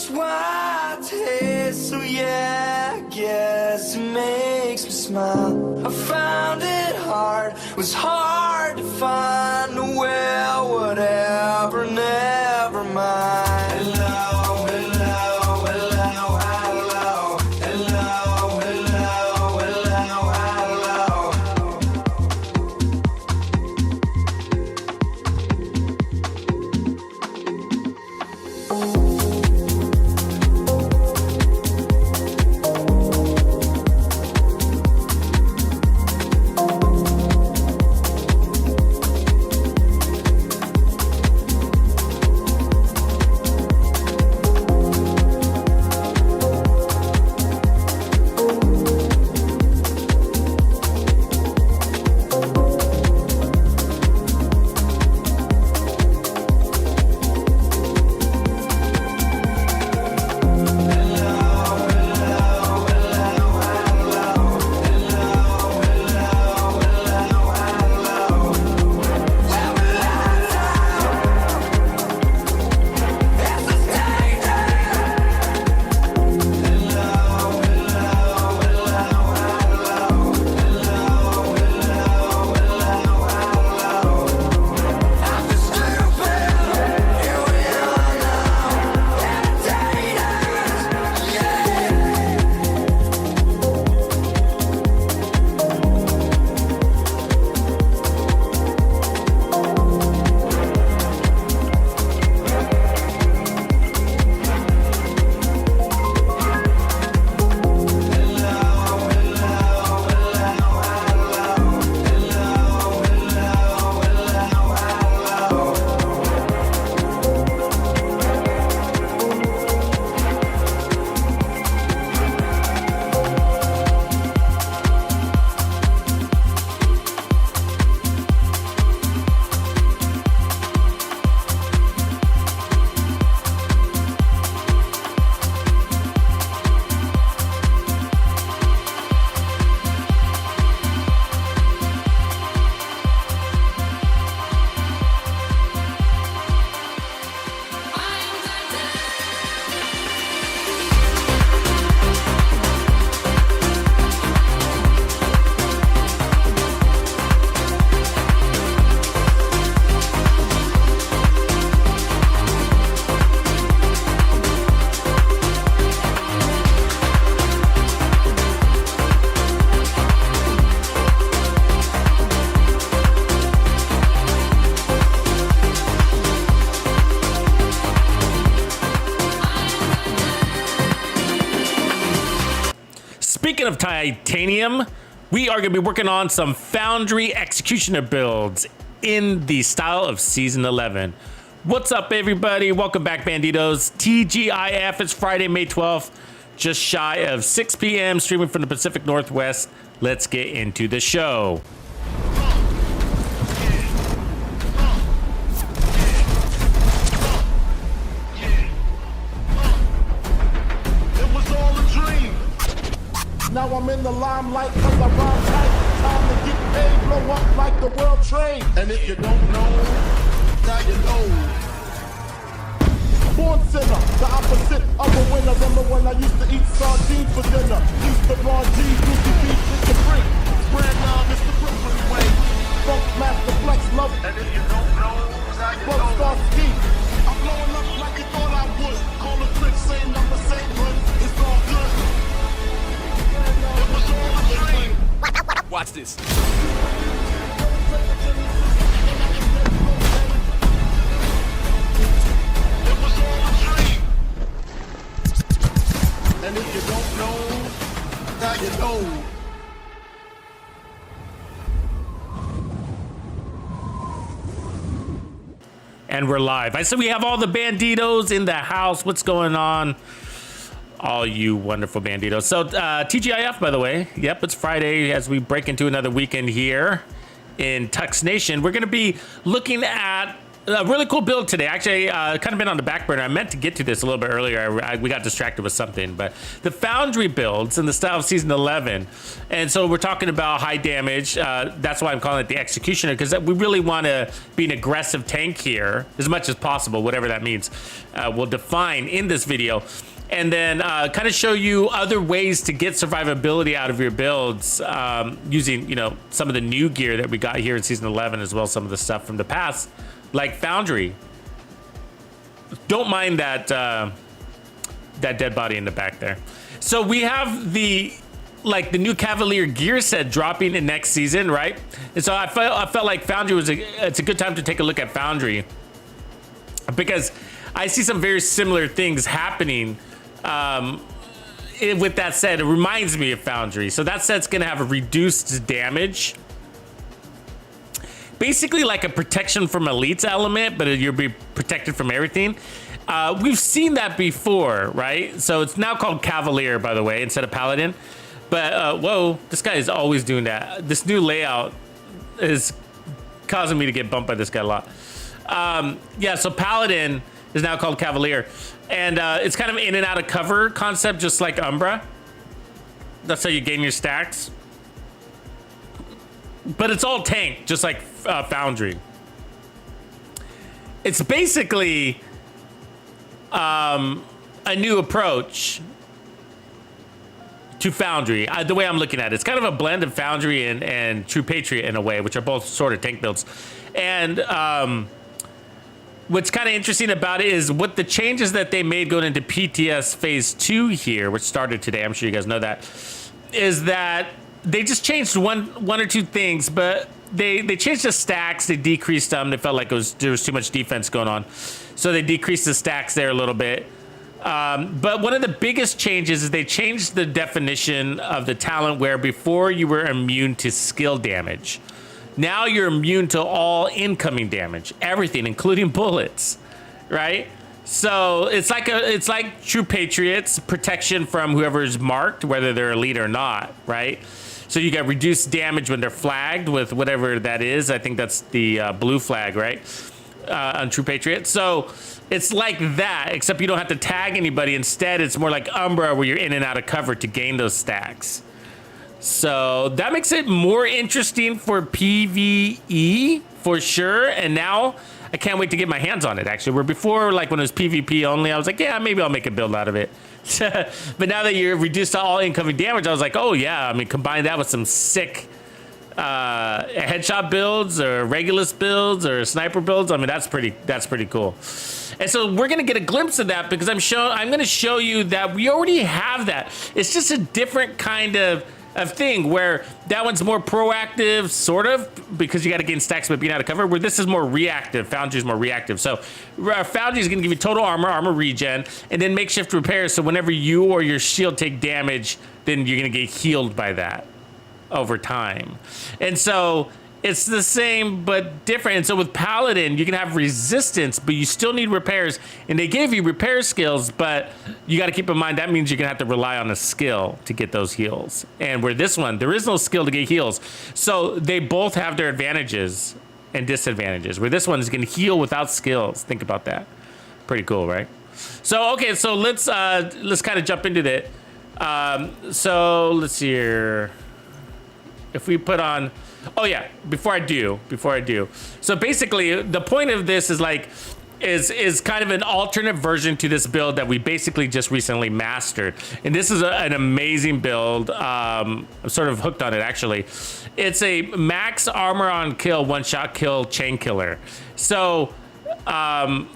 why I taste so yeah, I guess it makes me smile. I found it hard, was hard to find. Well, whatever, never mind. Hello, hello, hello, hello, hello, hello, hello, hello. Speaking of titanium, we are going to be working on some Foundry executioner builds in the style of Season 11. What's up, everybody? Welcome back, Bandidos. TGIF, it's Friday, May 12th, just shy of 6 p.m., streaming from the Pacific Northwest. Let's get into the show. Now I'm in the limelight cause I rhyme tight. Time to get paid, blow up like the world trade. And if you don't know, now you know. Born sinner, the opposite of a winner. Remember when I used to eat sardines for dinner? Used to run G's, Lucy Beach, Mr. Freak. Brand now, Mr. Brooklyn way. Funk Master Flex, love. And if you don't know, now you know. Star Ski. I'm blowing up like you thought I would. Call a trick, same number, same hood. It's all good. Watch this. And if you don't know, now you know. And we're live. I said we have all the Bandidos in the house. What's going on? All you wonderful Bandidos. So TGIF, by the way. Yep, it's Friday as we break into another weekend here in Tux Nation. We're going to be looking at a really cool build today. Actually, kind of been on the back burner. I meant to get to this a little bit earlier. We got distracted with something, but the Foundry builds in the style of Season 11. And so we're talking about high damage. That's why I'm calling it the Executioner, because we really want to be an aggressive tank here as much as possible, whatever that means. We'll define in this video. And then kind of show you other ways to get survivability out of your builds using, you know, some of the new gear that we got here in Season 11, as well as some of the stuff from the past, like Foundry. Don't mind that that dead body in the back there. So we have the new Cavalier gear set dropping in next season, right? And so I felt like Foundry it's a good time to take a look at Foundry, because I see some very similar things happening. With that said, it reminds me of Foundry. So that set's gonna have a reduced damage, basically like a protection from elites element, but you'll be protected from everything. We've seen that before, right? So it's now called Cavalier, by the way, instead of Paladin. But whoa, this guy is always doing that. This new layout is causing me to get bumped by this guy a lot. Yeah, so Paladin is now called Cavalier. And it's kind of in and out of cover concept, just like Umbra. That's how you gain your stacks. But it's all tank, just like Foundry. It's basically a new approach to Foundry. The way I'm looking at it, it's kind of a blend of Foundry and True Patriot in a way, which are both sort of tank builds. And what's kind of interesting about it is what the changes that they made going into PTS Phase 2 here, which started today, I'm sure you guys know that, is that they just changed one or two things, but they changed the stacks, they decreased them, they felt like there was too much defense going on. So they decreased the stacks there a little bit. But one of the biggest changes is they changed the definition of the talent, where before you were immune to skill damage. Now you're immune to all incoming damage, everything, including bullets, right? So it's like True Patriots, protection from whoever's marked, whether they're elite or not, right? So you get reduced damage when they're flagged with whatever that is. I think that's the blue flag, right? On True Patriot. So it's like that, except you don't have to tag anybody. Instead, it's more like Umbra, where you're in and out of cover to gain those stacks. So that makes it more interesting for PvE for sure. And now I can't wait to get my hands on it, actually. Where before, like when it was PvP only, I was like, yeah, maybe I'll make a build out of it. But now that you're reduced to all incoming damage, I was like, oh yeah, I mean, combine that with some sick headshot builds or Regulus builds or sniper builds. I mean, that's pretty cool. And so we're gonna get a glimpse of that, because I'm gonna show you that we already have that. It's just a different kind of thing, where that one's more proactive, sort of, because you got to gain stacks but being out of cover, where this is more reactive. Foundry's more reactive. So Foundry's going to give you total armor regen, and then makeshift repairs, so whenever you or your shield take damage, then you're going to get healed by that over time. And so it's the same but different. And so with Paladin, you can have resistance, but you still need repairs, and they give you repair skills, but you got to keep in mind that means you're gonna have to rely on a skill to get those heals. And where this one, there is no skill to get heals. So they both have their advantages and disadvantages, where this one is gonna heal without skills. Think about that. Pretty cool, right? So okay, so let's kind of jump into it. So let's see here. If we put on, oh yeah, before I do. So basically the point of this is is kind of an alternate version to this build that we basically just recently mastered. And this is an amazing build. I'm sort of hooked on it, actually. It's a max armor on kill, one-shot kill chain killer. So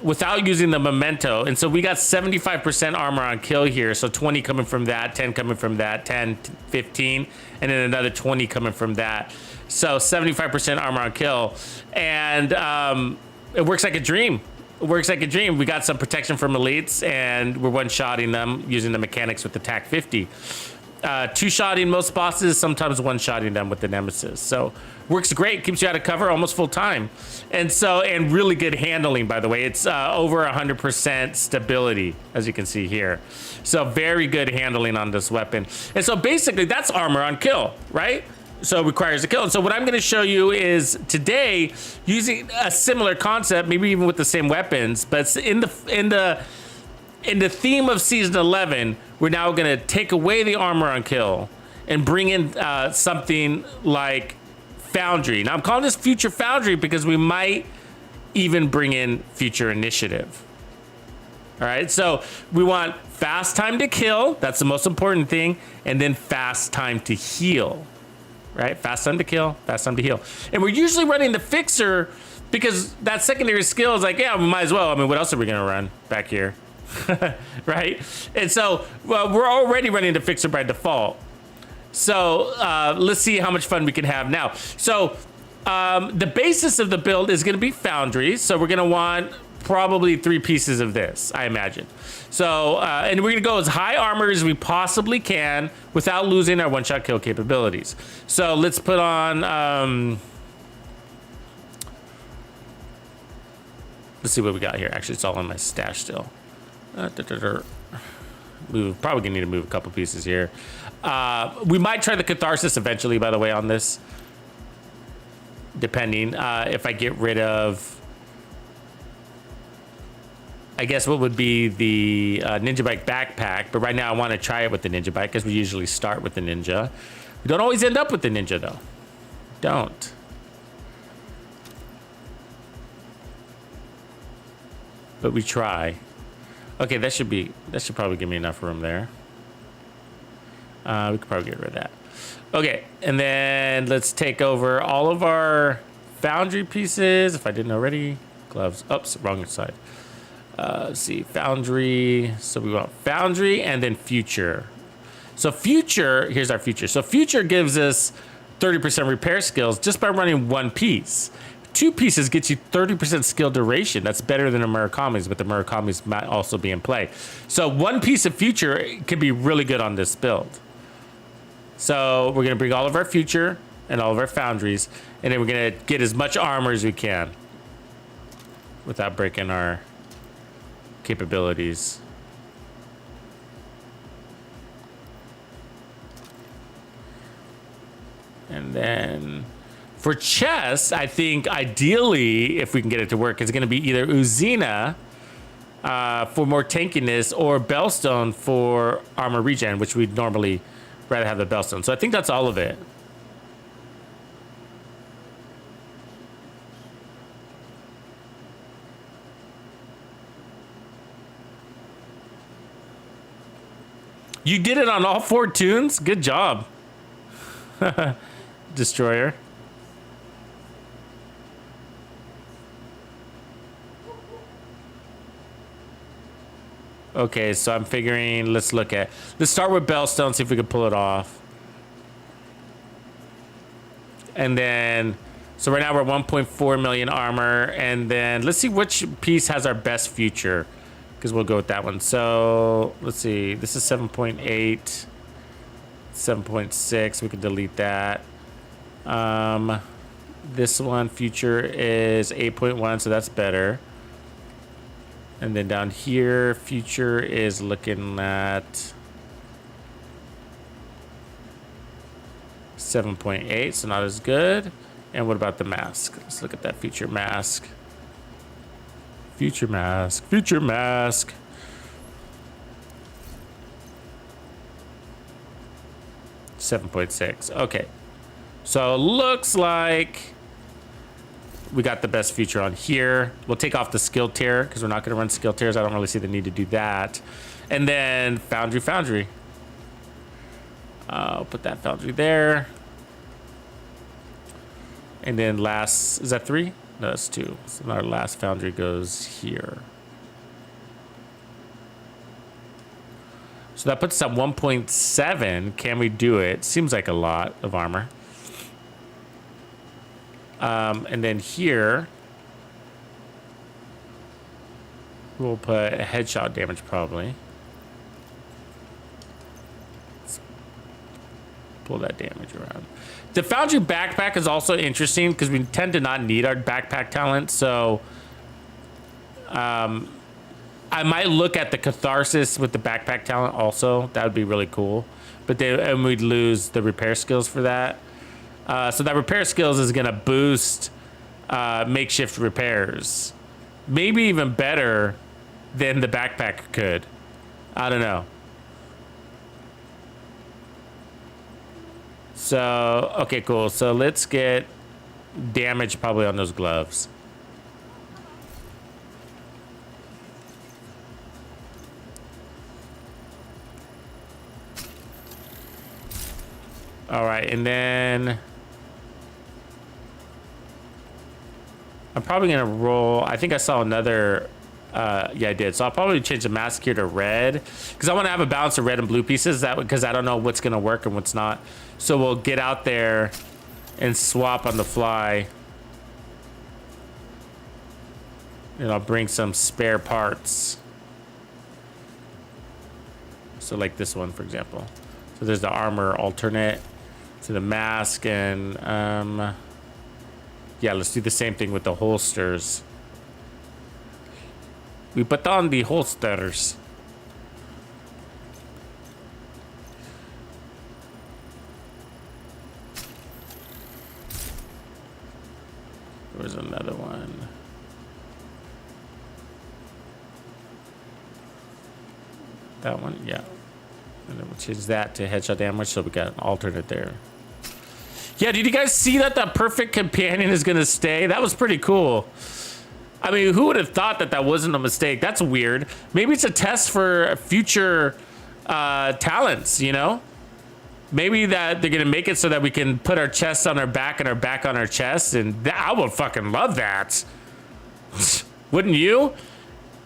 without using the memento. And so we got 75% armor on kill here. So 20 coming from that, 10 coming from that, 10, 15, and then another 20 coming from that. So 75% armor on kill. And it works like a dream. It works like a dream. We got some protection from elites, and we're one-shotting them using the mechanics with the TAC 50. Two-shotting most bosses, sometimes one-shotting them with the Nemesis. So works great, keeps you out of cover almost full time. And really good handling, by the way. It's over 100% stability, as you can see here. So very good handling on this weapon. And so basically that's armor on kill, right? So it requires a kill. And so what I'm going to show you is today using a similar concept, maybe even with the same weapons, but in the theme of season 11, we're now going to take away the armor on kill and bring in something like Foundry. Now I'm calling this future Foundry because we might even bring in future initiative. All right, so we want fast time to kill. That's the most important thing. And then fast time to heal. Right? Fast time to kill, fast time to heal. And we're usually running the fixer because that secondary skill is like, yeah, we might as well. I mean, what else are we going to run back here? Right? And so, well, we're already running the fixer by default. So let's see how much fun we can have now. So the basis of the build is going to be Foundry. So we're going to want probably 3 pieces of this, I imagine. So, and we're gonna go as high armor as we possibly can without losing our one-shot kill capabilities. So let's put on, let's see what we got here. Actually, it's all in my stash still. We're probably gonna need to move a couple pieces here. We might try the Catharsis eventually, by the way, on this. Depending, if I get rid of, I guess what would be the Ninja Bike backpack, but right now I want to try it with the Ninja Bike because we usually start with the Ninja. We don't always end up with the Ninja though. Don't. But we try. Okay, that should probably give me enough room there. We could probably get rid of that. Okay, and then let's take over all of our Foundry pieces, if I didn't already. Gloves, oops, wrong side. Let's see, Foundry. So we want Foundry and then Future. So Future, here's our Future. So Future gives us 30% repair skills just by running 1 piece. 2 pieces gets you 30% skill duration. That's better than a Murakami's, but the Murakami's might also be in play. So 1 piece of Future could be really good on this build. So we're gonna bring all of our Future and all of our Foundries, and then we're gonna get as much armor as we can without breaking our capabilities. And then for chess, I think ideally, if we can get it to work, it's going to be either Uzina for more tankiness or Bellstone for armor regen, which we'd normally rather have the Bellstone. So I think that's all of it. You did it on all 4 tunes? Good job. Destroyer. Okay, so I'm figuring, let's start with Bellstone, see if we can pull it off. And then, so right now we're 1.4 million armor, and then let's see which piece has our best future, because we'll go with that one. So let's see, this is 7.8, 7.6, we can delete that. This one, future, is 8.1, so that's better. And then down here, future is looking at 7.8, so not as good. And what about the mask? Let's look at that future mask. Future mask, future mask. .6. Okay. So looks like we got the best feature on here. We'll take off the skill tier because we're not going to run skill tiers. I don't really see the need to do that. And then Foundry. I'll put that Foundry there. And then last, is that 3? No, that's 2. So our last Foundry goes here. So that puts us at 1.7. Can we do it? Seems like a lot of armor. And then here, we'll put a headshot damage probably. Let's pull that damage around. The Foundry backpack is also interesting because we tend to not need our backpack talent. So I might look at the Catharsis with the backpack talent also. That would be really cool. But then and we'd lose the repair skills for that. So that repair skills is gonna boost makeshift repairs. Maybe even better than the backpack could. I don't know. So, okay, cool. So let's get damage probably on those gloves. All right, and then I'm probably gonna roll. I think I saw another. Yeah, I did. So I'll probably change the mask here to red because I want to have a balance of red and blue pieces. That because I don't know what's gonna work and what's not. So we'll get out there and swap on the fly. And I'll bring some spare parts. So like this one, for example. So there's the armor alternate to the mask, and yeah, let's do the same thing with the holsters. We put on the holsters. There's another one. That one, yeah. And then we'll change that to headshot damage, so we got an alternate there. Yeah, did you guys see that the perfect companion is gonna stay? That was pretty cool. I mean, who would have thought that that wasn't a mistake? That's weird. Maybe it's a test for future talents, you know? Maybe that they're gonna make it so that we can put our chest on our back and our back on our chest, and I would fucking love that. Wouldn't you?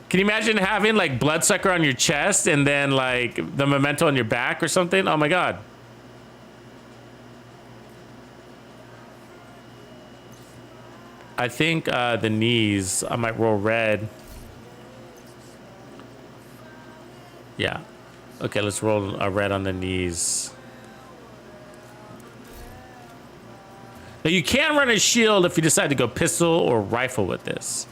Can you imagine having like bloodsucker on your chest and then like the memento on your back or something? Oh my god. I think the knees, I might roll red. Yeah. Okay, let's roll a red on the knees. Now you can run a shield if you decide to go pistol or rifle with this.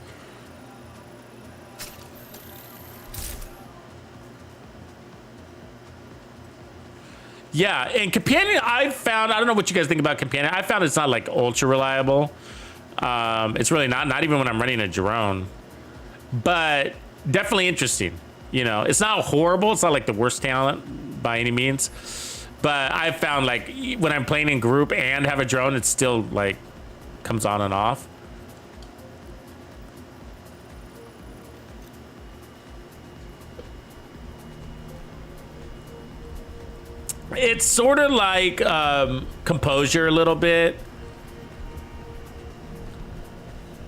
Yeah, and companion, I found, I don't know what you guys think about companion. I found it's not like ultra reliable. It's really not even when I'm running a drone, but definitely interesting. You know, it's not horrible. It's not like the worst talent by any means, but I found like when I'm playing in group and have a drone, it still like comes on and off. It's sort of like composure a little bit.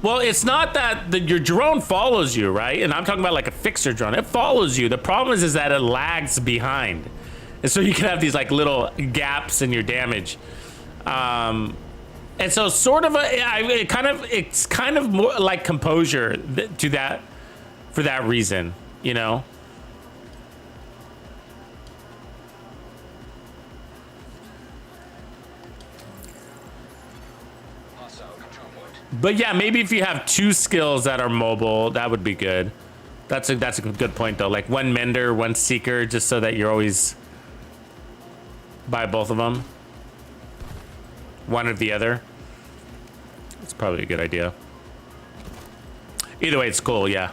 Well, it's not that your drone follows you, right? And I'm talking about like a fixer drone. It follows you. The problem is that it lags behind. And so you can have these like little gaps in your damage. And so sort of it's kind of more like composure to that, for that reason, you know? But yeah, maybe if you have two skills that are mobile, that would be good. That's a good point though. Like one mender, one seeker, just so that you're always by both of them. One or the other. It's probably a good idea. Either way, it's cool, yeah.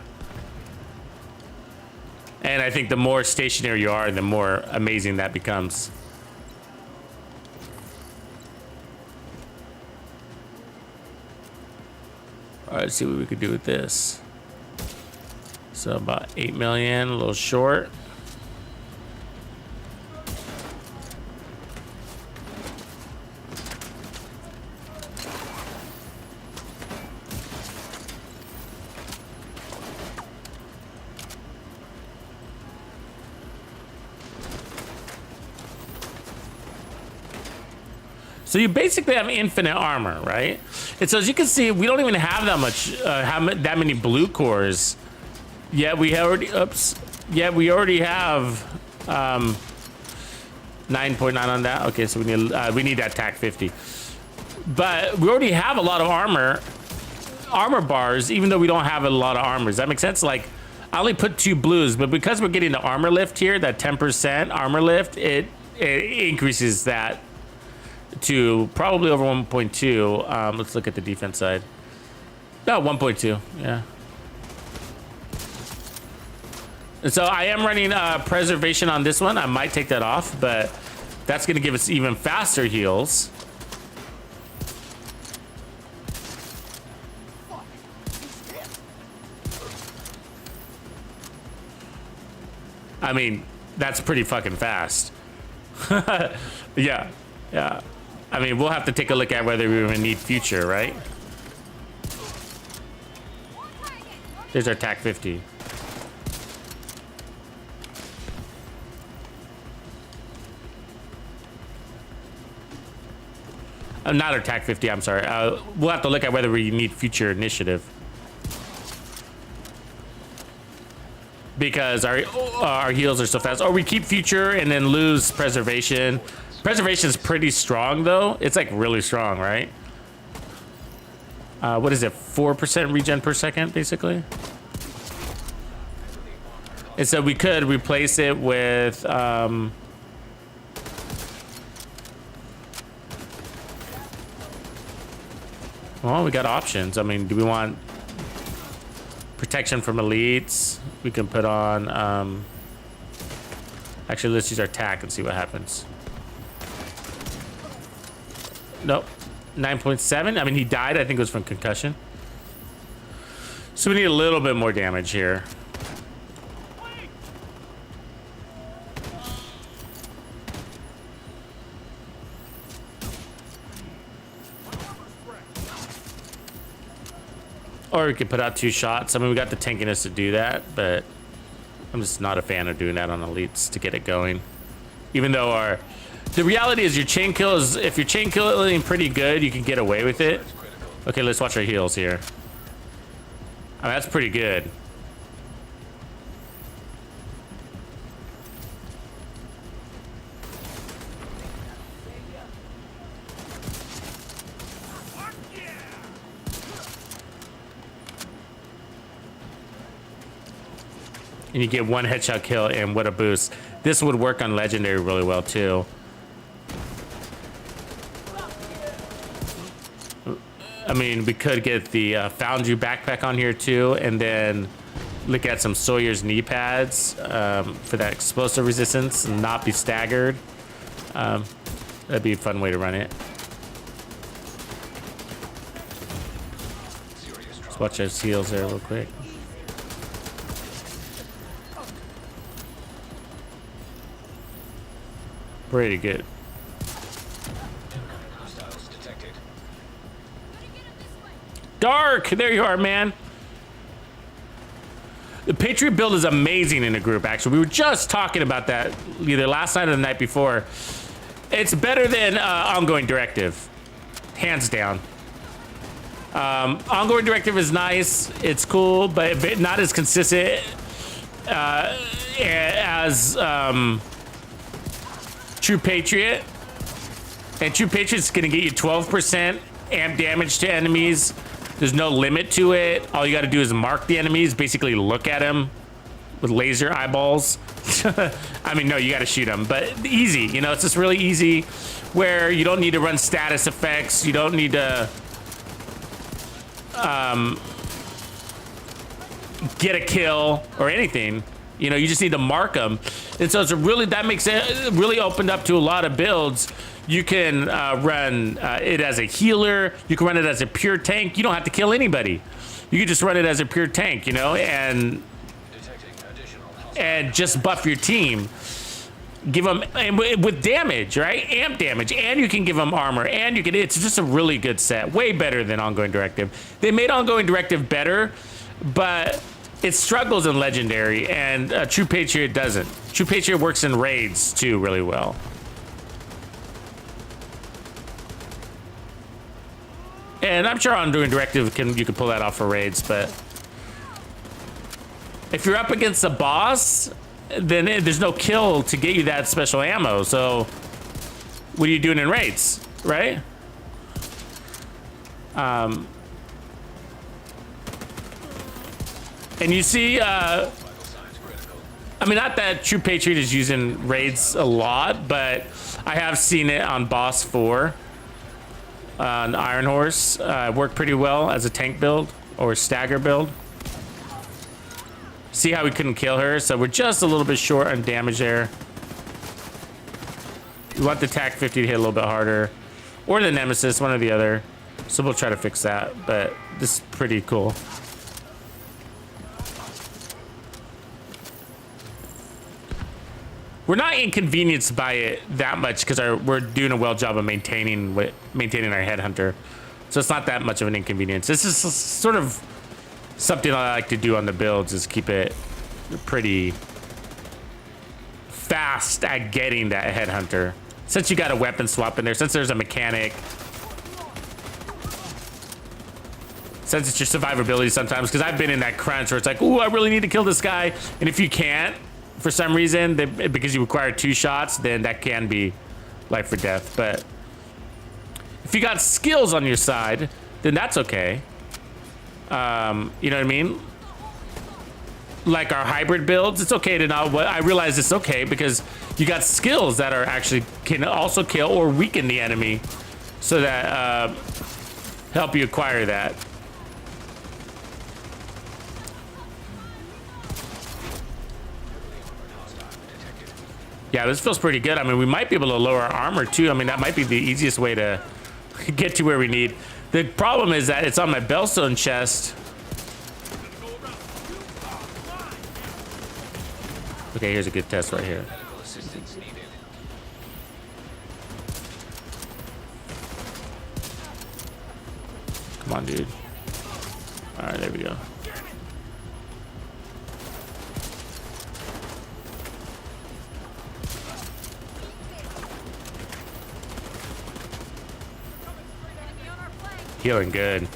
And I think the more stationary you are, the more amazing that becomes. All right, let's see what we could do with this. So about 8 million, a little short. So you basically have infinite armor, right? And so as you can see, we don't even have that much, that many blue cores. Yet we already, Yet we already have 9.9 on that. Okay, so we need that TAC 50. But we already have a lot of armor bars, even though we don't have a lot of armor. Does that make sense? Like, I only put 2 blues, but because we're getting the armor lift here, that 10% armor lift, it increases that to probably over 1.2. Let's look at the defense side. No, 1.2. Yeah. And so I am running preservation on this one. I might take that off, but that's going to give us even faster heals. I mean, that's pretty fucking fast. Yeah, yeah. I mean, we'll have to take a look at whether we even need future, right? There's our TAC 50. Not our TAC 50, I'm sorry. We'll have to look at whether we need future initiative. Because our heals are so fast. Or we keep future and then lose preservation. Preservation is pretty strong though. It's like really strong, right? What is it? 4% regen per second, basically. And so we could replace it with well, we got options. I mean, do we want protection from elites? We can put on actually, let's use our TAC and see what happens. Nope. 9.7. I mean, he died. I think it was from concussion. So we need a little bit more damage here. Or we could put out 2 shots. I mean, we got the tankiness to do that, but I'm just not a fan of doing that on elites to get it going. Even though the reality is your chain kill is, if your chain killing pretty good, you can get away with it. Okay, let's watch our heals here. Oh, that's pretty good. And you get 1 headshot kill, and what a boost. This would work on legendary really well too. I mean, we could get the Foundry backpack on here too, and then look at some Sawyer's knee pads for that explosive resistance and not be staggered. That'd be a fun way to run it. Let's watch those heals there real quick. Pretty good. Dark! There you are, man. The Patriot build is amazing in a group, actually. We were just talking about that either last night or the night before. It's better than ongoing directive. Hands down. Ongoing directive is nice. It's cool, but not as consistent as True Patriot. And True Patriot's gonna get you 12% amp damage to enemies. There's no limit to it. All you gotta do is mark the enemies, basically look at them with laser eyeballs. I mean, no, you gotta shoot them, but easy, you know, it's just really easy where you don't need to run status effects. You don't need to get a kill or anything. You know, you just need to mark them. And so it's that makes it really opened up to a lot of builds. You can run it as a healer. You can run it as a pure tank. You don't have to kill anybody. You can just run it as a pure tank, you know, and just buff your team. Give them with damage, right? Amp damage, and you can give them armor, and you can. It's just a really good set. Way better than ongoing directive. They made ongoing directive better, but it struggles in legendary, and True Patriot doesn't. True Patriot works in raids too really well. And I'm sure ongoing directive you can pull that off for raids, but if you're up against a boss, then there's no kill to get you that special ammo. So what are you doing in raids, right? And you see, I mean, not that True Patriot is using raids a lot, but I have seen it on Boss 4. An Iron Horse worked pretty well as a tank build or stagger build. See how we couldn't kill her? So we're just a little bit short on damage there. We want the TAC 50 to hit a little bit harder. Or the Nemesis, one or the other. So we'll try to fix that, but this is pretty cool. We're not inconvenienced by it that much because we're doing a well job of maintaining our headhunter. So it's not that much of an inconvenience. This is sort of something I like to do on the builds, is keep it pretty fast at getting that headhunter. Since you got a weapon swap in there, since there's a mechanic, since it's your survivability sometimes, because I've been in that crunch where it's like, ooh, I really need to kill this guy. And if you can't, for some reason, because you require 2 shots, then that can be life or death. But if you got skills on your side, then that's okay. You know what I mean? Like our hybrid builds, it's okay to not. I realize it's okay because you got skills that are actually can also kill or weaken the enemy, so that help you acquire that. Yeah, this feels pretty good. I mean, we might be able to lower our armor too. I mean, that might be the easiest way to get to where we need. The problem is that it's on my Bellstone chest. Okay, here's a good test right here. Come on, dude. All right, there we go. Healing good.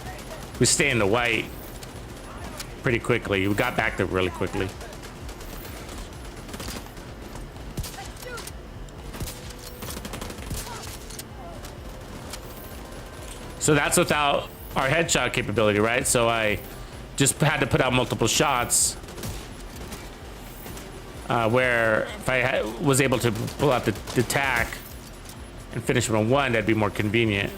We stay in the white pretty quickly. We got back there really quickly. So that's without our headshot capability, right? So I just had to put out multiple shots. Where if I was able to pull out the tack and finish with a 1, that'd be more convenient.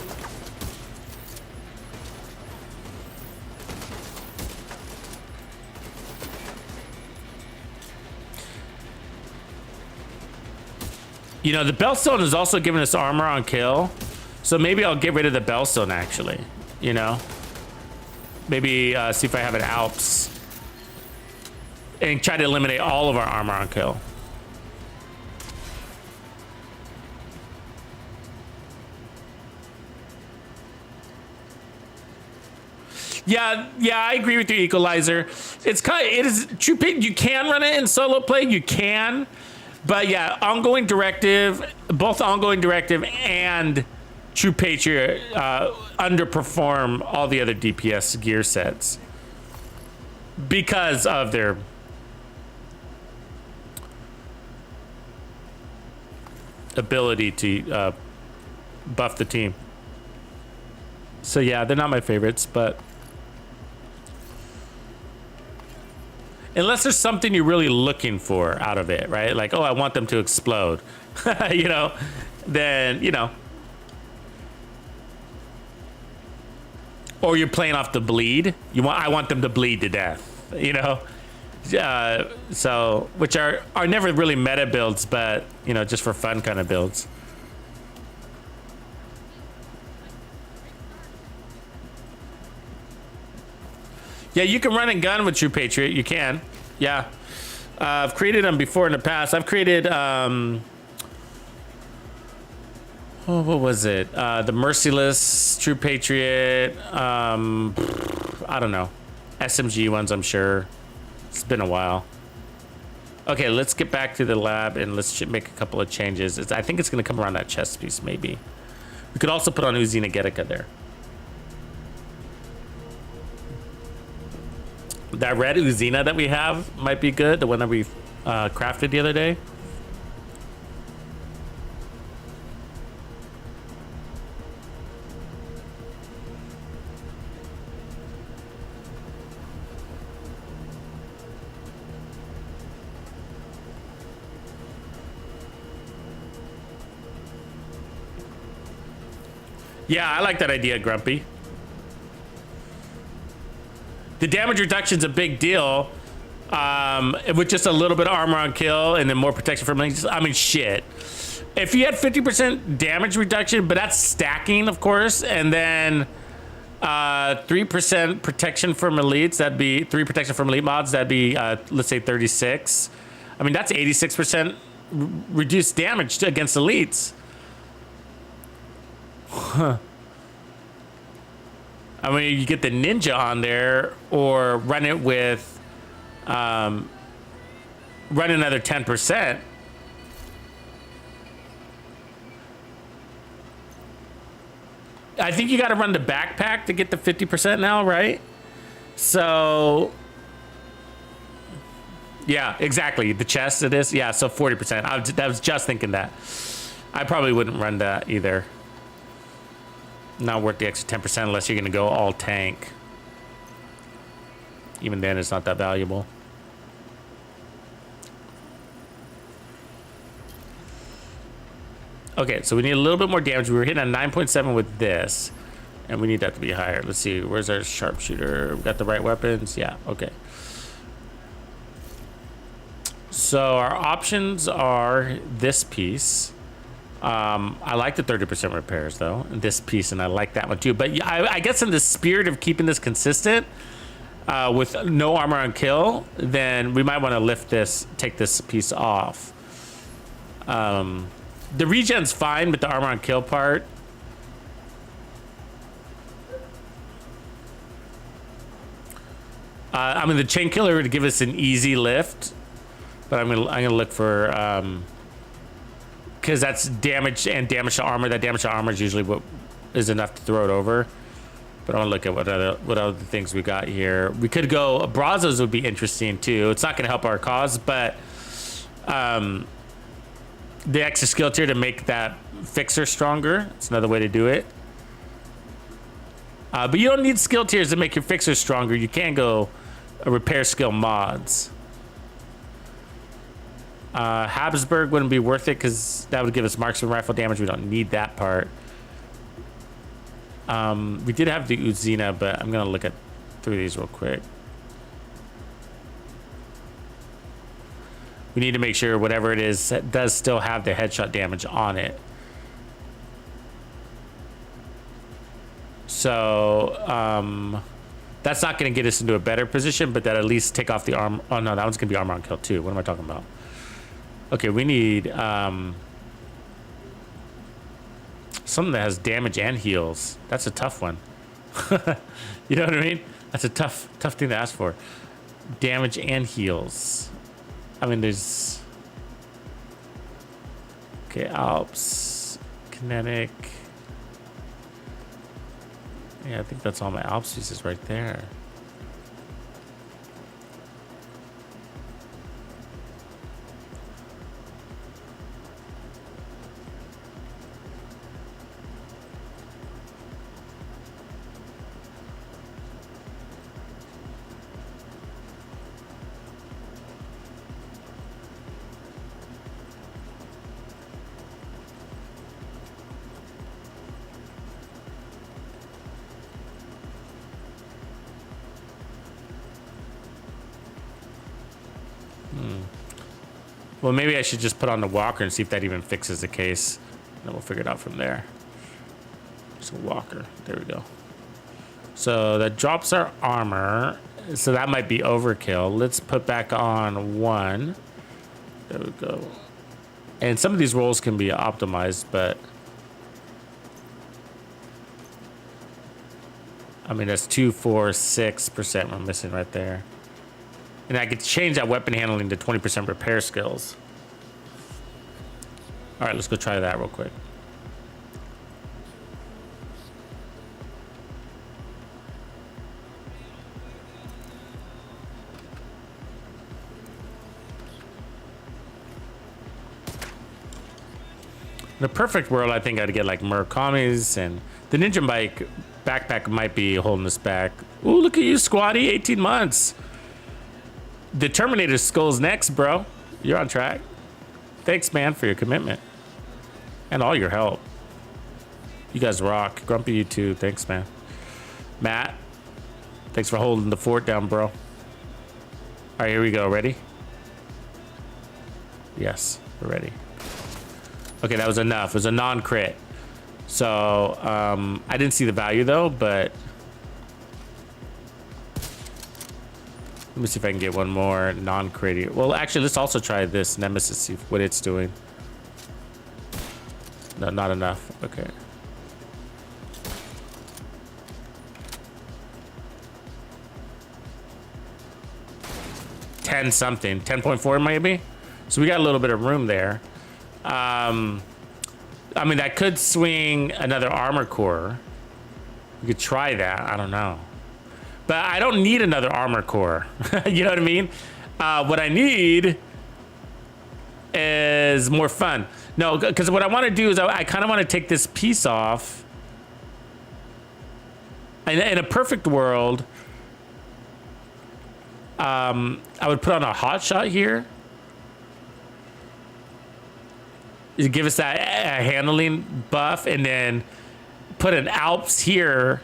You know, the Bellstone is also giving us armor on kill. So maybe I'll get rid of the Bellstone, actually. You know? Maybe see if I have an Alps. And try to eliminate all of our armor on kill. Yeah, I agree with your Equalizer. It is true. You can run it in solo play. You can. But yeah, ongoing directive, both ongoing directive and True Patriot underperform all the other DPS gear sets because of their ability to buff the team. So yeah, they're not my favorites, but unless there's something you're really looking for out of it, right? Like, oh, I want them to explode, you know, then, you know. Or you're playing off the bleed. I want them to bleed to death, you know? So, which are never really meta builds, but, you know, just for fun kind of builds. Yeah, you can run and gun with True Patriot. You can. Yeah. I've created them before in the past. I've created, what was it? The Merciless True Patriot. I don't know. SMG ones, I'm sure. It's been a while. Okay, let's get back to the lab and let's make a couple of changes. I think it's going to come around that chest piece, maybe. We could also put on Uzina Getica there. That red Uzina that we have might be good. The one that we crafted the other day. Yeah, I like that idea, Grumpy. The damage reduction's a big deal. With just a little bit of armor on kill and then more protection from links. I mean, shit. If you had 50% damage reduction, but that's stacking, of course, and then 3% protection from elites, that'd be 3 protection from elite mods, that'd be, let's say 36. I mean, that's 86% reduced damage against elites. Huh. I mean, you get the ninja on there or run it with, run another 10%. I think you got to run the backpack to get the 50% now, right? So, yeah, exactly. The chest it is. Yeah, so 40%. I was just thinking that. I probably wouldn't run that either. Not worth the extra 10% unless you're going to go all tank. Even then, it's not that valuable. Okay, so we need a little bit more damage. We were hitting at 9.7 with this, and we need that to be higher. Let's see, where's our sharpshooter? We got the right weapons? Yeah, okay. So our options are this piece. I like the 30% repairs though, this piece, and I like that one too. But I guess in the spirit of keeping this consistent, with no armor on kill, then we might want to lift this, take this piece off. The regen's fine, but the armor on kill part. I mean, the chain killer would give us an easy lift, but I'm gonna look for because that's damage and damage to armor. That damage to armor is usually what is enough to throw it over. But I want to look at what other things we got here. We could go Brazos would be interesting too. It's not gonna help our cause, but the extra skill tier to make that fixer stronger. It's another way to do it. But you don't need skill tiers to make your fixer stronger. You can go repair skill mods. Habsburg wouldn't be worth it because that would give us marksman rifle damage. We don't need that part. We did have the Uzina, but I'm gonna look at through these real quick. We need to make sure whatever it is does still have the headshot damage on it. So that's not going to get us into a better position, but that at least take off the arm. Oh no, that one's going to be armor on kill too. What am I talking about? Okay, we need something that has damage and heals. That's a tough one. You know what I mean? That's a tough thing to ask for. Damage and heals. I mean, there's... Okay, Alps, kinetic. Yeah, I think that's all my Alps pieces right there. Well, maybe I should just put on the walker and see if that even fixes the case. Then we'll figure it out from there. So walker, there we go. So that drops our armor. So that might be overkill. Let's put back on 1. There we go. And some of these rolls can be optimized, but I mean, that's 2, 4, 6% we're missing right there. And I could change that weapon handling to 20% repair skills. All right, let's go try that real quick. In a perfect world, I think I'd get like Murakamis, and the Ninja Bike backpack might be holding us back. Ooh, look at you, Squatty, 18 months. The Terminator skull's next, bro. You're on track. Thanks, man, for your commitment and all your help. You guys rock. Grumpy, you too. Thanks, man. Matt, thanks for holding the fort down, bro. All right, here we go. Ready? Yes, we're ready. Okay, that was enough. It was a non-crit. So, I didn't see the value though, but let me see if I can get one more non-crit. Well, actually, let's also try this Nemesis, see what it's doing. No, not enough. Okay. Something 10.4 maybe, so we got a little bit of room there. I mean, that could swing another armor core. We could try that. I don't know, but I don't need another armor core. You know what I mean? What I need is more fun. No, because what I want to do is I kind of want to take this piece off. In a perfect world, I would put on a hot shot here. To give us that handling buff, and then put an Alps here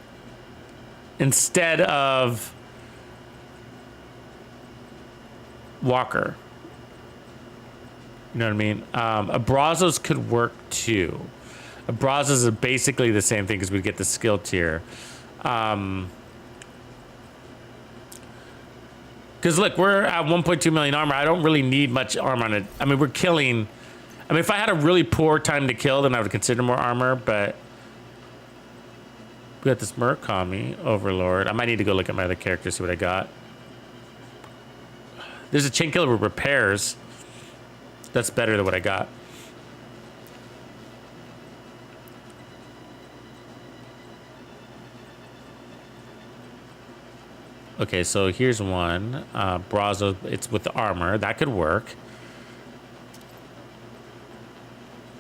instead of Walker. You know what I mean? A Brazos could work too. A Brazos is basically the same thing because we get the skill tier. Because look, we're at 1.2 million armor. I don't really need much armor on it. I mean, we're killing. I mean, if I had a really poor time to kill, then I would consider more armor. But we got this Murakami Overlord. I might need to go look at my other characters, see what I got. There's a chain killer with repairs. That's better than what I got. Okay, so here's one. Brazo, it's with the armor. That could work.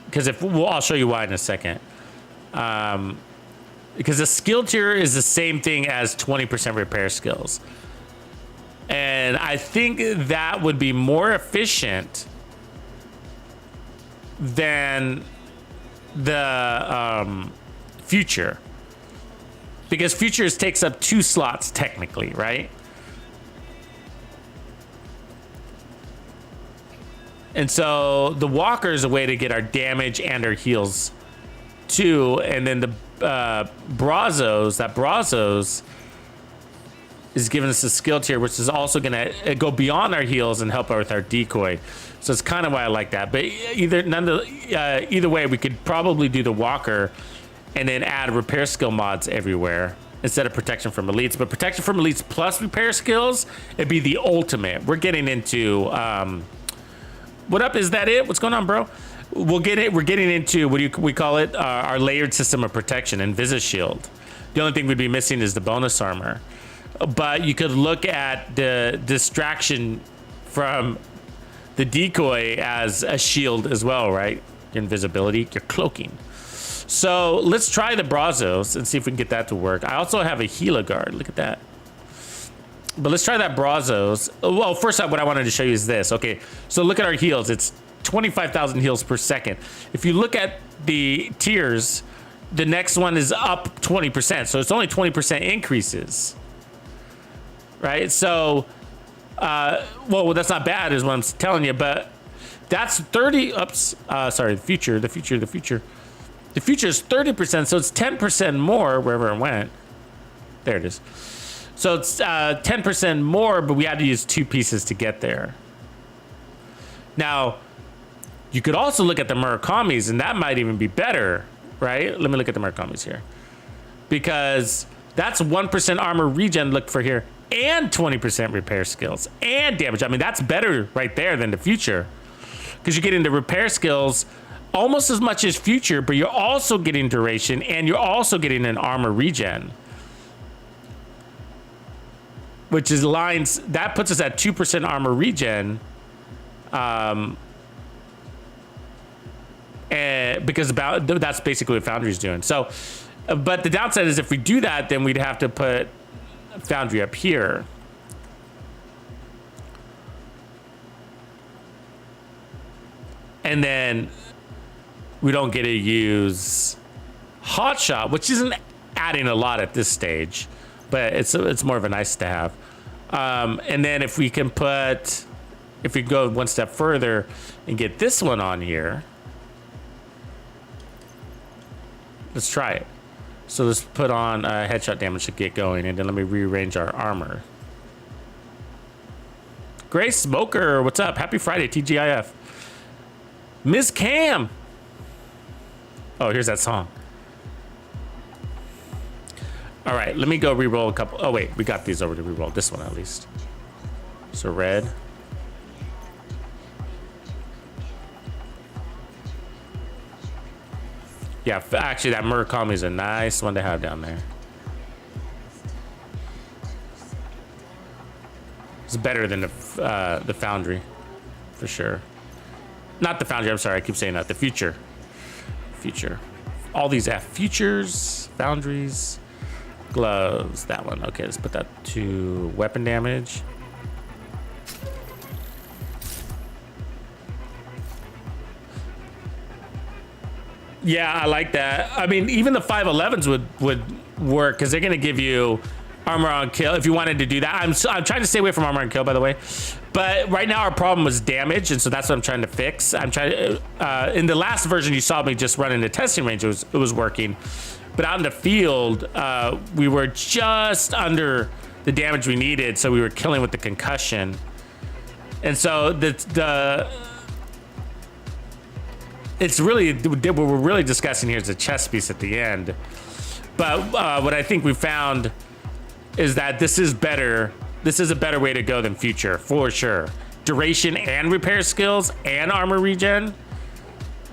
Because I'll show you why in a second. Because the skill tier is the same thing as 20% repair skills. And I think that would be more efficient than the future. Because futures takes up 2 slots technically, right? And so the walker is a way to get our damage and our heals too. And then the Brazos is giving us a skill tier, which is also gonna go beyond our heals and help with our decoy. So it's kind of why I like that. But either way, we could probably do the walker and then add repair skill mods everywhere instead of protection from elites. But protection from elites plus repair skills, it'd be the ultimate. We're getting into what up? Is that it? What's going on, bro? We're getting into we call it our layered system of protection, Invisi Shield. The only thing we'd be missing is the bonus armor. But you could look at the distraction from the decoy as a shield as well, right? Your invisibility, your cloaking. So let's try the Brazos and see if we can get that to work. I also have a Gila guard. Look at that. But let's try that Brazos. Well, first up, what I wanted to show you is this. Okay, so look at our heals. It's 25,000 heals per second. If you look at the tiers, the next one is up 20%. So it's only 20% increases. Right? So, well, that's not bad is what I'm telling you, but that's 30, sorry, the future. The future is 30%, so it's 10% more wherever it went. There it is. So it's 10% more, but we had to use 2 pieces to get there. Now, you could also look at the Murakamis, and that might even be better, right? Let me look at the Murakamis here. Because that's 1% armor regen, look for here, and 20% repair skills, and damage. I mean, that's better right there than the future. Because you're getting the repair skills almost as much as future, but you're also getting duration, and you're also getting an armor regen. Which is lines, that puts us at 2% armor regen. And because that's basically what Foundry is doing. So, but the downside is if we do that, then we'd have to put Foundry up here. And then we don't get to use Hot shot, which isn't adding a lot at this stage, but it's more of a nice to have. And then if we can put, if we go one step further and get this one on here, let's try it. So let's put on headshot damage to get going, and then let me rearrange our armor. Grace Smoker, what's up? Happy Friday, TGIF. Ms. Cam. Oh, here's that song. All right, let me go re-roll a couple. Oh wait, we got these over to re-roll. This one at least. So red. Yeah, actually that Murakami is a nice one to have down there. It's better than the Foundry, for sure. Not the Foundry, I'm sorry, I keep saying that. The Future. Future. All these Futures, Foundries, gloves, that one. Okay, let's put that to weapon damage. Yeah, I like that. I mean, even the 511s would work because they're gonna give you armor on kill if you wanted to do that. I'm trying to stay away from armor on kill, by the way. But right now our problem was damage, and so that's what I'm trying to fix. I'm trying to. In the last version, you saw me just running the testing range. It was working, but out in the field, we were just under the damage we needed, so we were killing with the concussion. And so it's really what we're really discussing here is the chess piece at the end. But what I think we found is that this is better. This is a better way to go than Future, for sure. Duration and repair skills and armor regen.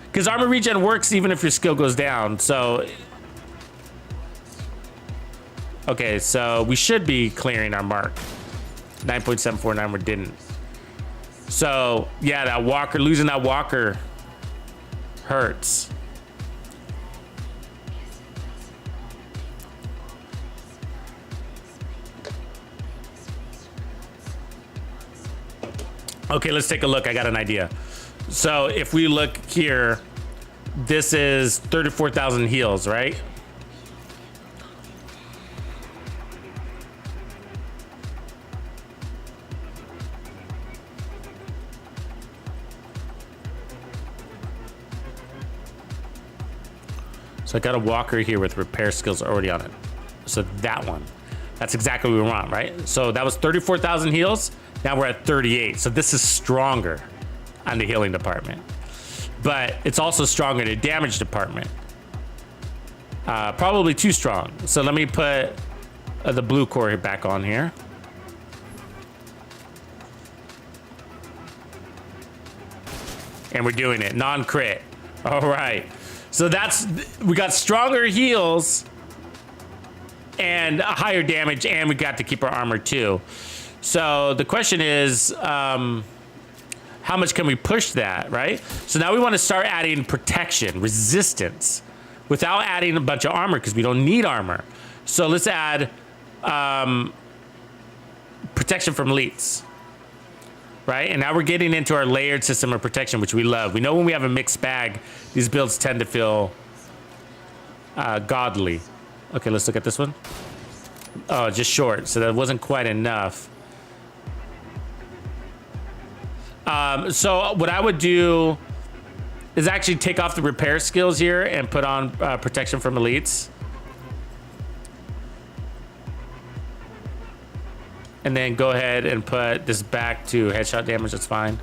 Because armor regen works even if your skill goes down. So, okay, so we should be clearing our mark. 9.749, we didn't. So, yeah, that walker, losing that walker hurts. Okay, let's take a look. I got an idea. So if we look here, this is 34,000 heals, right? So I got a walker here with repair skills already on it. So that one, that's exactly what we want, right? So that was 34,000 heals. Now we're at 38. So this is stronger on the healing department, but it's also stronger in the damage department. Probably too strong. So let me put the blue core back on here. And we're doing it, non-crit. All right. So we got stronger heals and higher damage, and we got to keep our armor too. So the question is, how much can we push that, right? So now we want to start adding protection, resistance, without adding a bunch of armor because we don't need armor. So let's add protection from elites, right? And now we're getting into our layered system of protection, which we love. We know when we have a mixed bag, these builds tend to feel godly. Okay, let's look at this one. Oh, just short, so that wasn't quite enough. So what I would do is actually take off the repair skills here and put on protection from elites. And then go ahead and put this back to headshot damage, that's fine.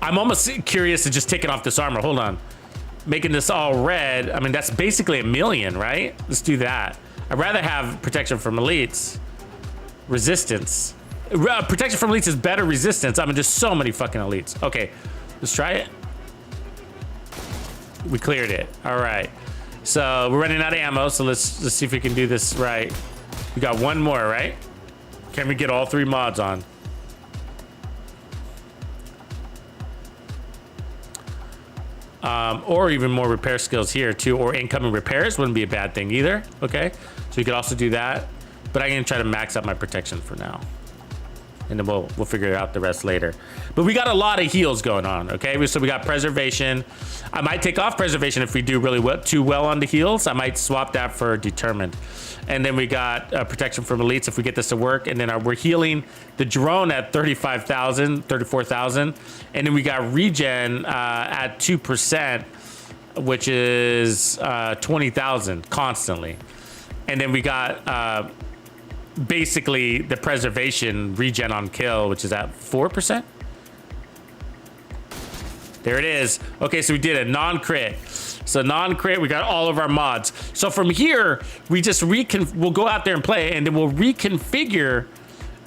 I'm almost curious to just taking off this armor, hold on. Making this all red, I mean, that's basically 1,000,000, right? Let's do that. I'd rather have protection from elites. Resistance. Protection from elites is better resistance. I mean, there's so many fucking elites. Okay, let's try it. We cleared it. All right. So we're running out of ammo. So let's see if we can do this right. We got one more, right? Can we get all 3 mods on? Or even more repair skills here too, or incoming repairs wouldn't be a bad thing either. Okay, so you could also do that, but I'm gonna try to max out my protection for now. and then we'll figure out the rest later. But we got a lot of heals going on, okay? So we got preservation. I might take off preservation if we do really too well on the heals. I might swap that for determined. And then we got protection from elites if we get this to work. And then we're healing the drone at 35,000, 34,000. And then we got regen at 2%, which is 20,000 constantly. And then we got basically the preservation regen on kill, which is at 4%. There it is. Okay, so we did a non-crit. So non-crit, we got all of our mods. So from here, we just we'll go out there and play, and then we'll reconfigure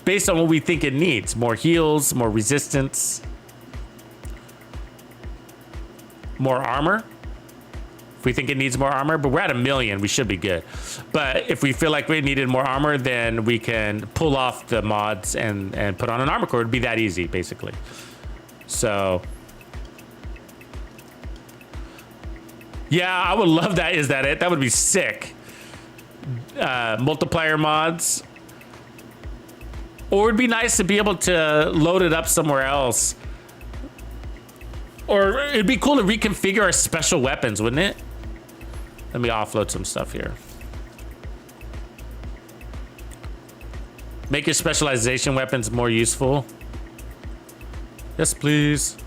based on what we think it needs. More heals, more resistance, more armor. If we think it needs more armor, but we're at 1 million, we should be good. But if we feel like we needed more armor, then we can pull off the mods and put on an armor core. It'd be that easy, basically. So yeah, I would love that. Is that it? That would be sick. Multiplier mods. Or it'd be nice to be able to load it up somewhere else. Or it'd be cool to reconfigure our special weapons, wouldn't it? Let me offload some stuff here. Make your specialization weapons more useful. Yes, please.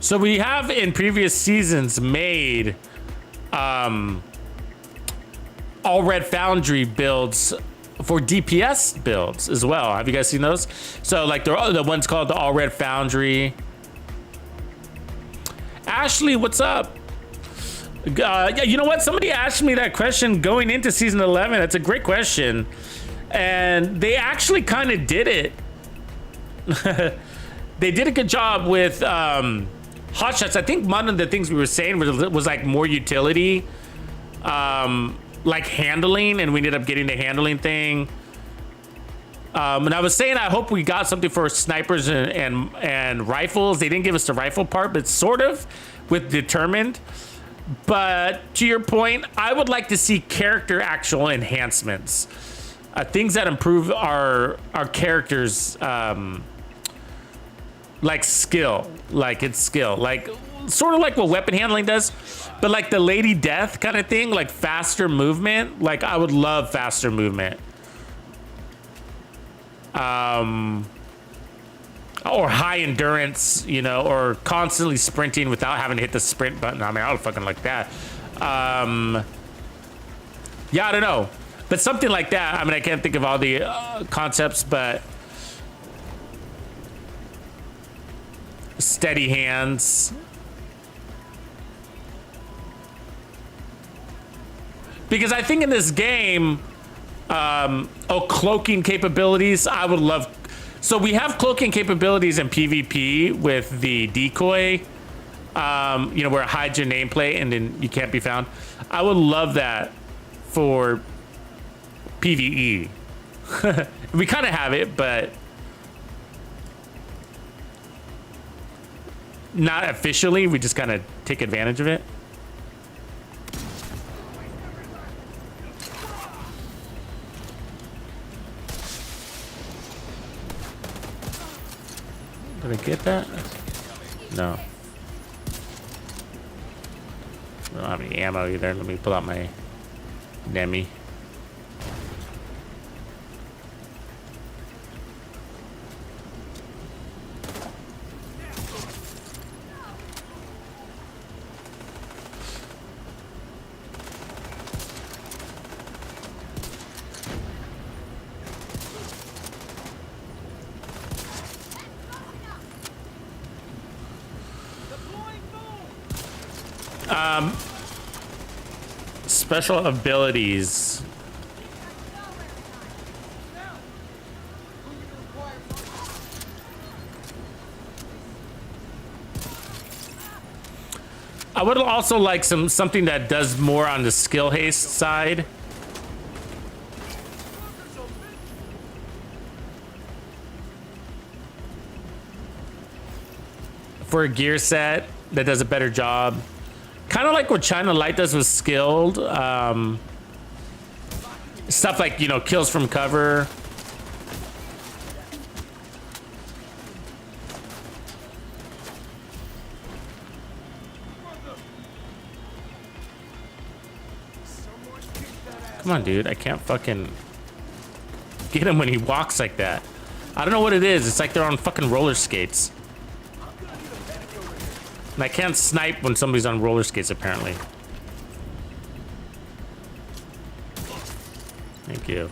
So we have in previous seasons made all red Foundry builds for DPS builds as well. Have you guys seen those? So like the one's called the all red Foundry. Ashley, what's up? Yeah, you know what? Somebody asked me that question going into season 11. That's a great question. And they actually kind of did it. They did a good job with hotshots. I think one of the things we were saying was like more utility, like handling, and we ended up getting the handling thing. And I was saying I hope we got something for snipers and rifles. They didn't give us the rifle part, but sort of with determined. But to your point, I would like to see character actual enhancements, things that improve our characters. Like skill, like it's skill, like sort of like what weapon handling does, but like the Lady Death kind of thing, like faster movement. Like I would love faster movement. Or high endurance, you know, or constantly sprinting without having to hit the sprint button. I mean, I would fucking like that. Yeah, I don't know, but something like that. I mean, I can't think of all the concepts, but steady hands. Because I think in this game, cloaking capabilities, I would love. So we have cloaking capabilities in PvP with the decoy, you know, where it hides your nameplate and then you can't be found. I would love that for PvE. We kind of have it, but not officially. We just kind of take advantage of it. Did I get that? No. I don't have any ammo either. Let me pull out my Nemi. Special abilities. would also like something that does more on the skill haste side. For a gear set that does a better job. Kind of like what China Light does with skilled. Stuff like, you know, kills from cover. Come on, dude. I can't fucking get him when he walks like that. I don't know what it is. It's like they're on fucking roller skates. And I can't snipe when somebody's on roller skates, apparently. Thank you.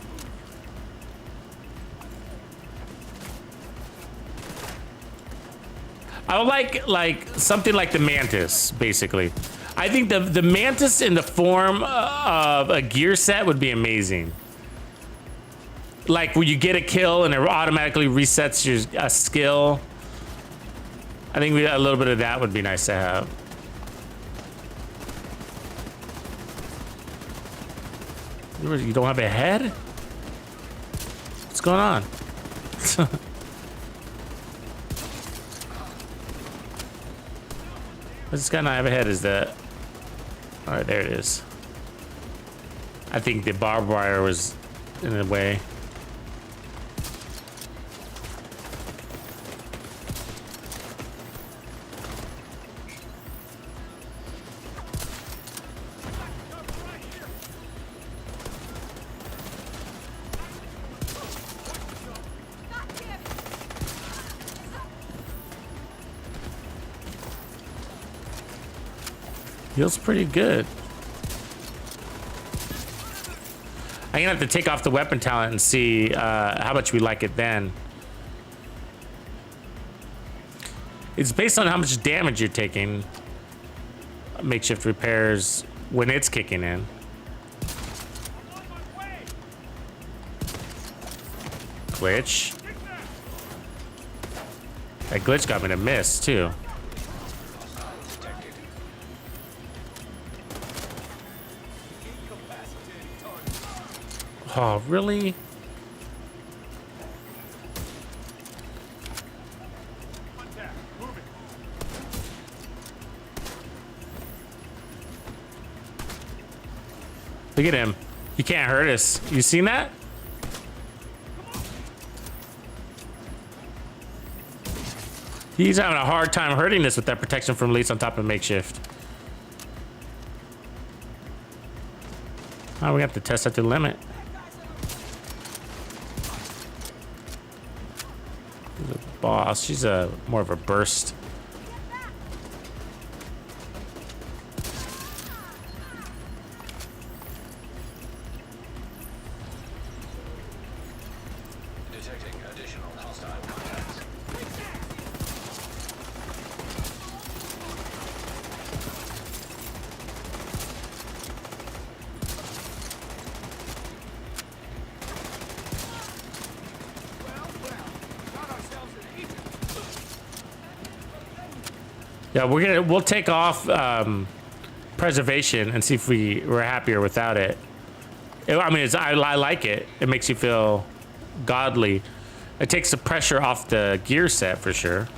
I would like something like the Mantis, basically. I think the Mantis in the form of a gear set would be amazing. Like where you get a kill and it automatically resets your skill. I think a little bit of that would be nice to have. You don't have a head? What's going on? Does this guy not have a head? Is that... All right, there it is. I think the barbed wire was in the way. Feels pretty good. I'm gonna have to take off the weapon talent and see how much we like it then. It's based on how much damage you're taking. Makeshift repairs when it's kicking in. Glitch. That glitch got me to miss too. Oh, really? Look at him. He can't hurt us. You seen that? He's having a hard time hurting us with that protection from leads on top of makeshift. Oh, we have to test at the limit. The boss, she's more of a burst. Detecting additional hostile contacts. Yeah, we'll take off preservation and see if we're happier without it. I mean, I like it. It makes you feel godly. It takes the pressure off the gear set for sure.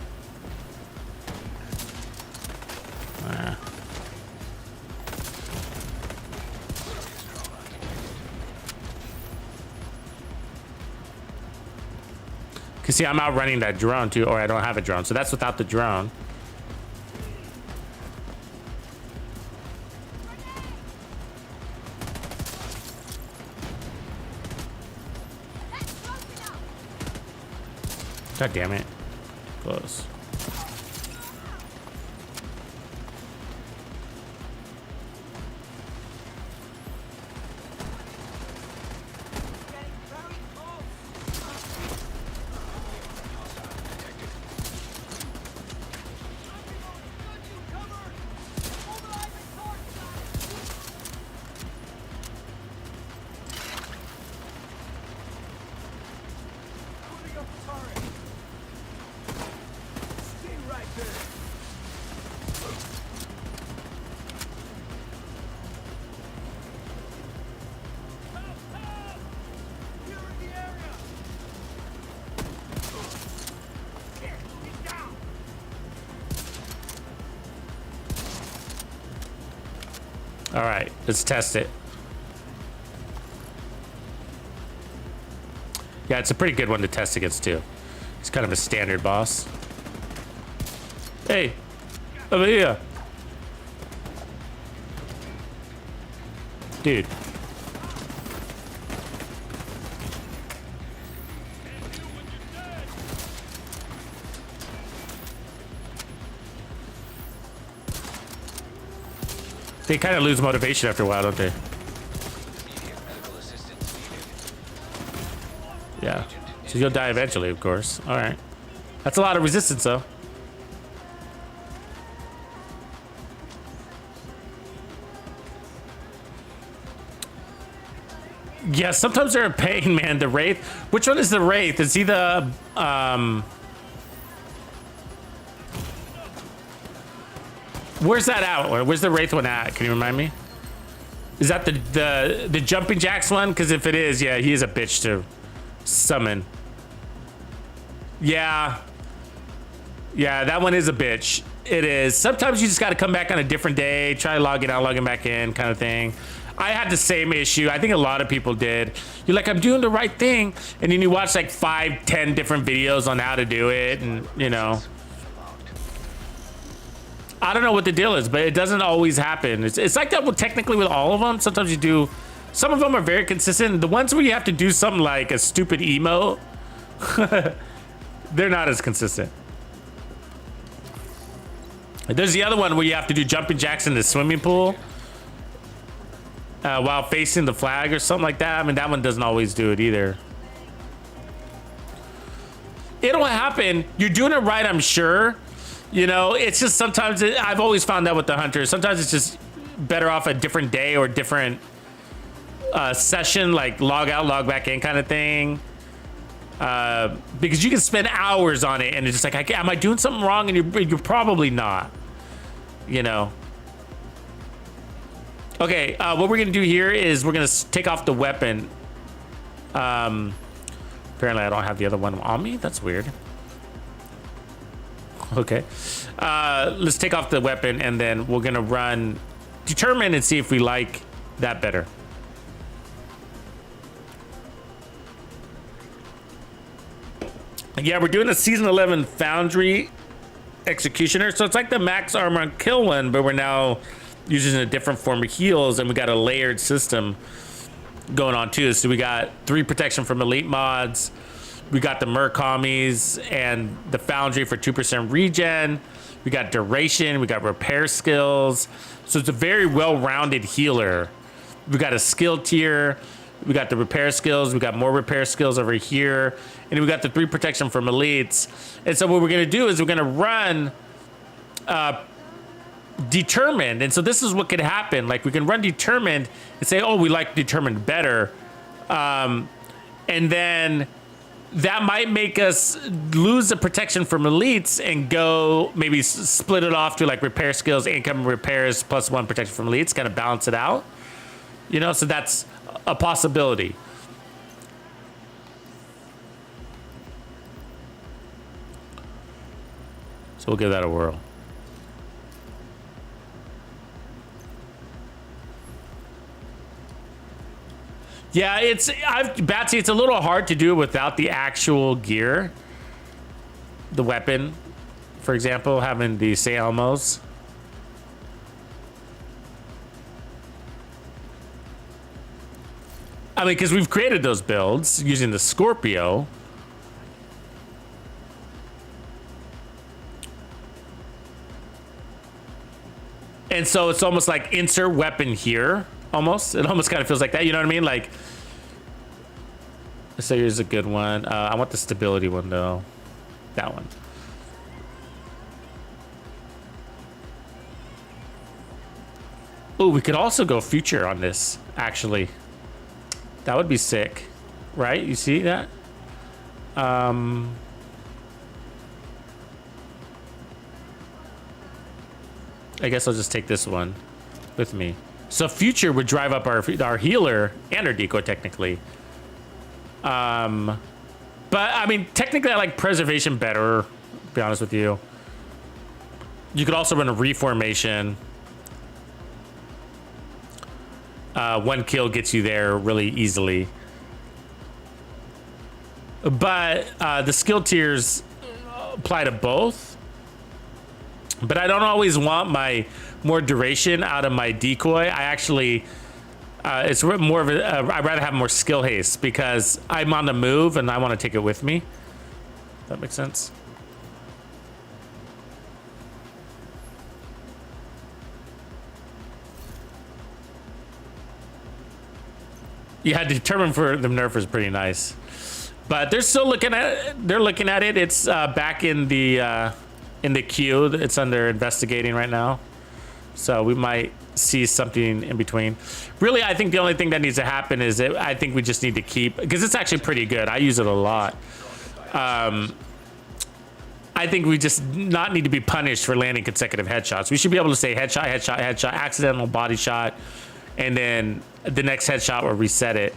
Cause see, I'm out running that drone too, or I don't have a drone, so that's without the drone. God damn it. Close. All right, let's test it. Yeah, it's a pretty good one to test against too. It's kind of a standard boss. Hey, over here. Dude. They kind of lose motivation after a while, don't they? Immediate medical assistance needed. Yeah. So you'll die eventually, of course. All right. That's a lot of resistance, though. Yeah, sometimes they're a pain, man. The Wraith. Which one is the Wraith? Is he the Where's that out? Where's the Wraith one at? Can you remind me? Is that the jumping jacks one? Because if it is, yeah, he is a bitch to summon. Yeah. Yeah, that one is a bitch. It is. Sometimes you just got to come back on a different day, try logging out, logging back in, kind of thing. I had the same issue. I think a lot of people did. You're like, I'm doing the right thing. And then you watch like 5-10 different videos on how to do it. And, you know. I don't know what the deal is, but it doesn't always happen. It's like that technically with all of them. Sometimes you do. Some of them are very consistent. The ones where you have to do something like a stupid emote, they're not as consistent. There's the other one where you have to do jumping jacks in the swimming pool while facing the flag or something like that. I mean, that one doesn't always do it either. It'll happen. You're doing it right, I'm sure. You know, it's just sometimes I've always found that with the hunters. Sometimes it's just better off a different day or different session, like log out, log back in kind of thing. Because you can spend hours on it and it's just like, am I doing something wrong? And you're probably not, you know. Okay, what we're gonna do here is we're gonna take off the weapon. Apparently I don't have the other one on me. That's weird. Okay, let's take off the weapon and then we're gonna run determine and see if we like that better. Yeah, we're doing a season 11 Foundry Executioner, so it's like the max armor and kill one, but we're now using a different form of heals and we got a layered system going on too. So we got 3 protection from elite mods. We got the Mercommies and the Foundry for 2% regen. We got duration. We got repair skills. So it's a very well-rounded healer. We got a skill tier. We got the repair skills. We got more repair skills over here. And we got the 3 protection from elites. And so what we're going to do is we're going to run determined. And so this is what could happen. Like we can run determined and say, oh, we like determined better. And then that might make us lose the protection from elites and go maybe split it off to like repair skills, income repairs, plus 1 protection from elites, kind of balance it out. You know, so that's a possibility. So we'll give that a whirl. Yeah, Batsy, it's a little hard to do it without the actual gear. The weapon, for example, having the St. Elmo's. I mean, because we've created those builds using the Scorpio. And so it's almost like insert weapon here. Almost. It almost kind of feels like that. You know what I mean? Like, so here's a good one. I want the stability one, though. That one. Oh, we could also go future on this, actually. That would be sick. Right? You see that? I guess I'll just take this one with me. So future would drive up our healer and our decoy technically. But I mean, technically I like preservation better, to be honest with you. You could also run a reformation. One kill gets you there really easily. But the skill tiers apply to both. But I don't always want my more duration out of my decoy. I actually, it's more of a, I'd rather have more skill haste because I'm on the move and I want to take it with me. That makes sense. Yeah, determined for the nerf is pretty nice, but they're still looking at it. They're looking at it. It's back in the queue. It's under investigating right now, so we might see something in between. Really, I think the only thing that needs to happen is that I think we just need to keep, because it's actually pretty good. I use it a lot. I think we just not need to be punished for landing consecutive headshots. We should be able to say headshot, headshot, headshot, accidental body shot, and then the next headshot will reset it,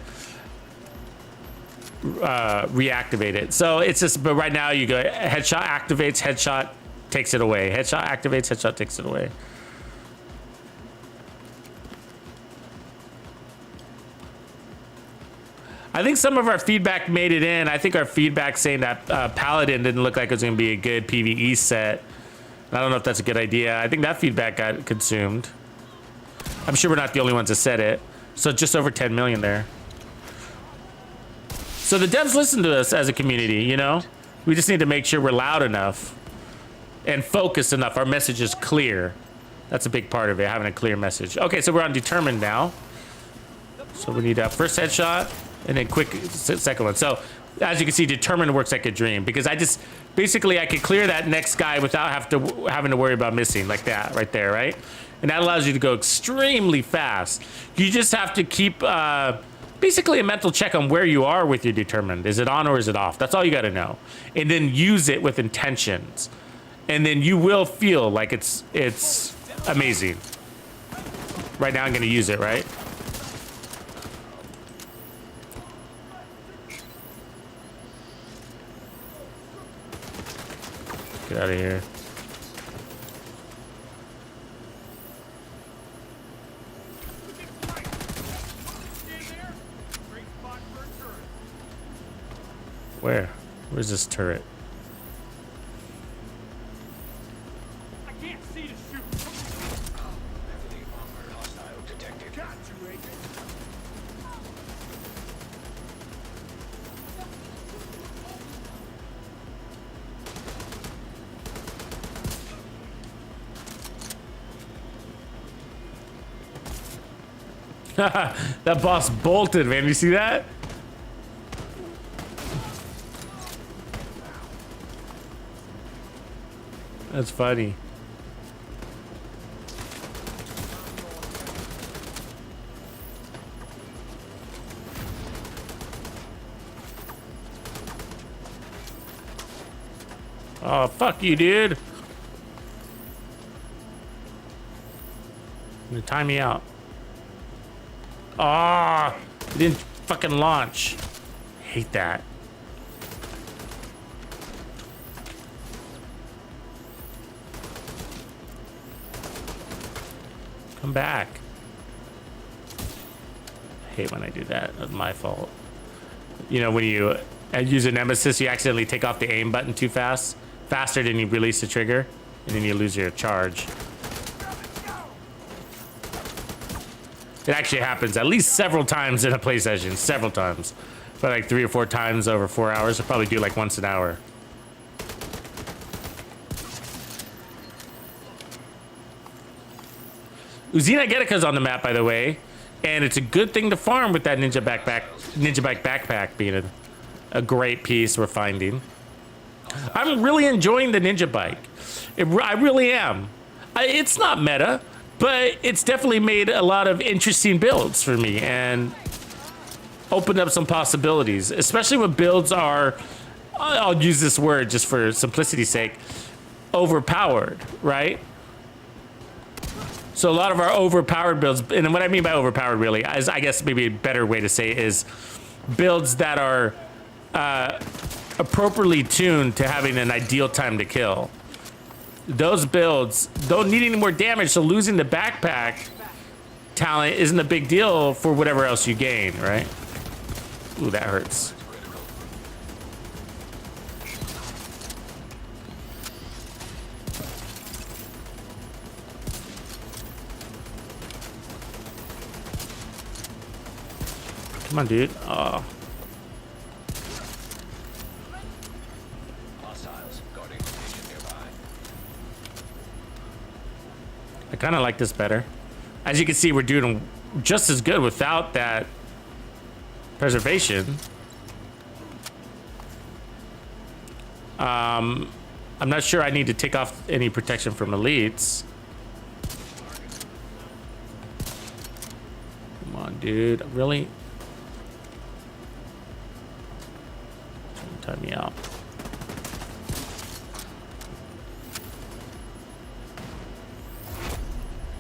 reactivate it. So it's just, but right now you go headshot activates, headshot takes it away. Headshot activates, headshot takes it away. I think some of our feedback made it in. I think our feedback saying that Paladin didn't look like it was going to be a good PvE set. I don't know if that's a good idea. I think that feedback got consumed. I'm sure we're not the only ones that said it. So just over 10 million there. So the devs listen to us as a community, you know? We just need to make sure we're loud enough and focused enough. Our message is clear. That's a big part of it, having a clear message. Okay, so we're on determined now. So we need a first headshot and then quick second one. So as you can see, determined works like a dream because I just, basically I can clear that next guy without having to worry about missing like that right there, right? And that allows you to go extremely fast. You just have to keep basically a mental check on where you are with your determined. Is it on or is it off? That's all you got to know. And then use it with intentions. And then you will feel like it's amazing. Right now I'm going to use it, right? Get out of here. Where? Where's this turret? I can't see to shoot. Heavily armored hostile detected. Got you, Agent. That boss bolted, man. You see that? That's funny. Oh, fuck you, dude. You're gonna time me out. Ah, oh, it didn't fucking launch. Hate that. Come back. I hate when I do that. That's my fault. You know, when you use a nemesis, you accidentally take off the aim button too fast, faster than you release the trigger, and then you lose your charge. It actually happens at least several times in a play session, several times. But like 3 or 4 times over 4 hours. I'll probably do like once an hour. Uzina Getika's on the map, by the way. And it's a good thing to farm with that ninja bike backpack being a great piece we're finding. I'm really enjoying the ninja bike. I really am. It's not meta, but it's definitely made a lot of interesting builds for me and opened up some possibilities, especially when builds are, I'll use this word just for simplicity's sake, overpowered, right? So a lot of our overpowered builds, and what I mean by overpowered really, is I guess maybe a better way to say it is builds that are appropriately tuned to having an ideal time to kill. Those builds don't need any more damage, so losing the backpack talent isn't a big deal for whatever else you gain, right? Ooh, that hurts. Come on, dude. Oh. Hostiles guarding location nearby. I kind of like this better. As you can see, we're doing just as good without that preservation. I'm not sure I need to take off any protection from elites. Come on, dude. Really? Time me out.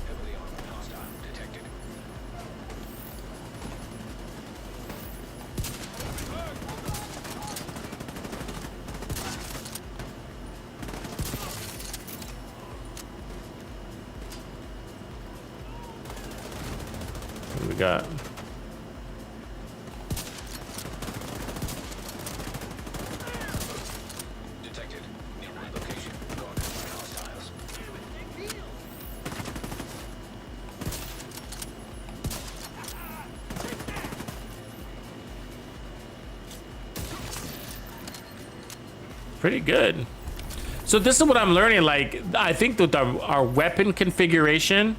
Heavily armored hostile detected. What do we got? Detected. Nearby location guarded by hostiles. Pretty good. So this is what I'm learning. Like, I think that our weapon configuration,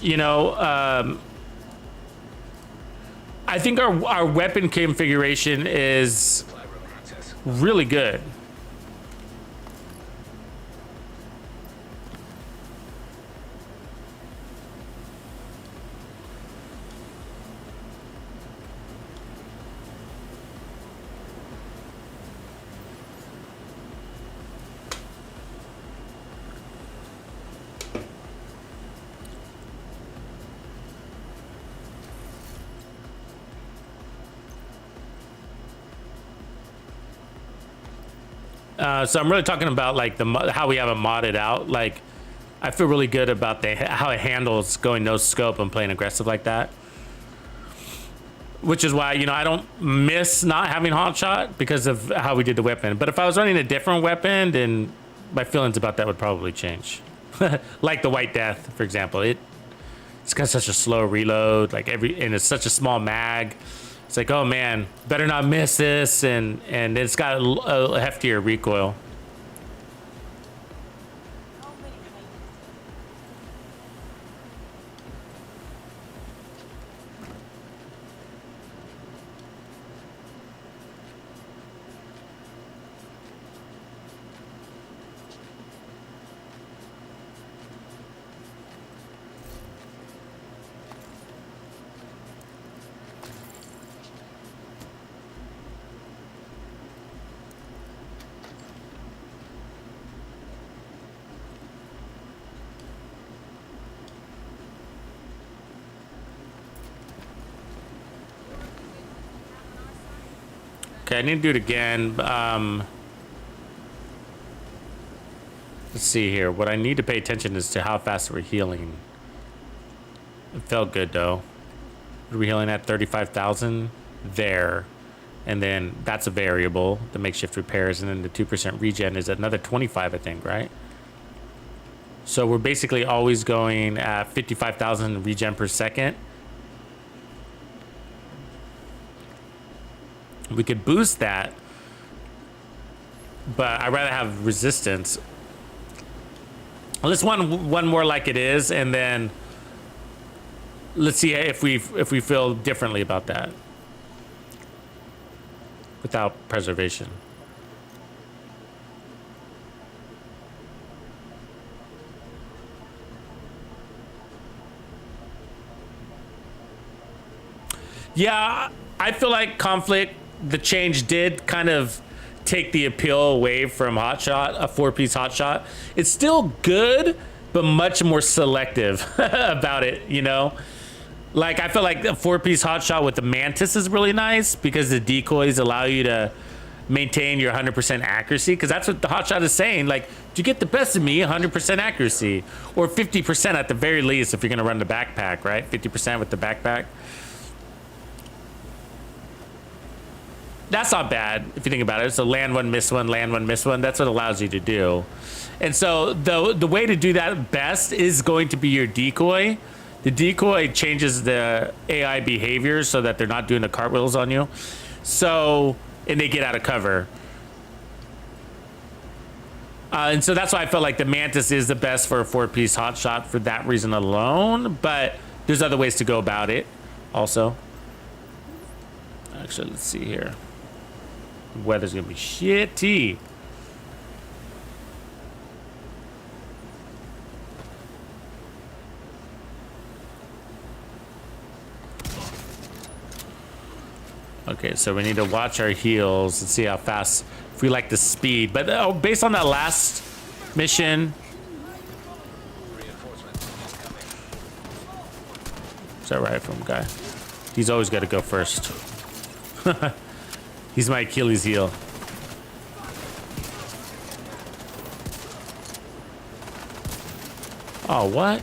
you know, I think our weapon configuration is Supply room access. really good. So I'm really talking about like how we have it modded out. Like, I feel really good about how it handles going no scope and playing aggressive like that. Which is why, you know, I don't miss not having hot shot because of how we did the weapon. But if I was running a different weapon, then my feelings about that would probably change. Like the White Death, for example. It's got such a slow reload, like and it's such a small mag. It's like, oh man, better not miss this, and it's got a heftier recoil. Okay, I need to do it again. Let's see here. What I need to pay attention is to how fast we're healing. It felt good though. We're healing at 35,000 there. And then that's a variable, the makeshift repairs, and then the 2% regen is another 25, I think, right? So we're basically always going at 55,000 regen per second. We could boost that, but I'd rather have resistance. Let's one more like it is, and then let's see if we feel differently about that without preservation. Yeah, I feel like conflict, the change did kind of take the appeal away from hotshot, a 4-piece hotshot. It's still good, but much more selective about it, you know? Like, I feel like a 4-piece hotshot with the mantis is really nice because the decoys allow you to maintain your 100% accuracy, because that's what the hotshot is saying. Like, to get the best of me, 100% accuracy, or 50% at the very least if you're gonna run the backpack, right? 50% with the backpack. That's not bad if you think about it. So land one, miss one, land one, miss one. That's what it allows you to do. And so the way to do that best is going to be your decoy. The decoy changes the AI behavior so that they're not doing the cartwheels on you. So, and they get out of cover. And so that's why I felt like the Mantis is the best for a 4-piece hotshot for that reason alone. But there's other ways to go about it also. Actually, let's see here. The weather's gonna be shitty. Okay, so we need to watch our heels and see how fast, if we like the speed. But based on that last mission, is that right from guy? He's always got to go first. He's my Achilles heel. Oh, what?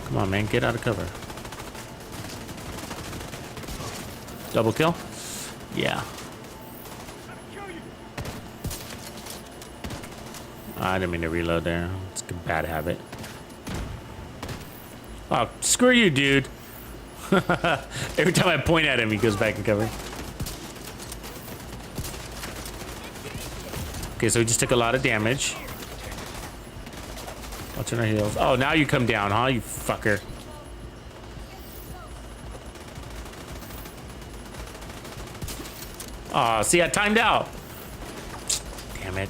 Come on, man, get out of cover. Double kill? Yeah. I didn't mean to reload there. It's a bad habit. Oh, screw you, dude. Every time I point at him, he goes back and cover. Okay, so we just took a lot of damage. Watching our heels. Oh, now you come down, huh, you fucker? Aw, see, I timed out. Damn it.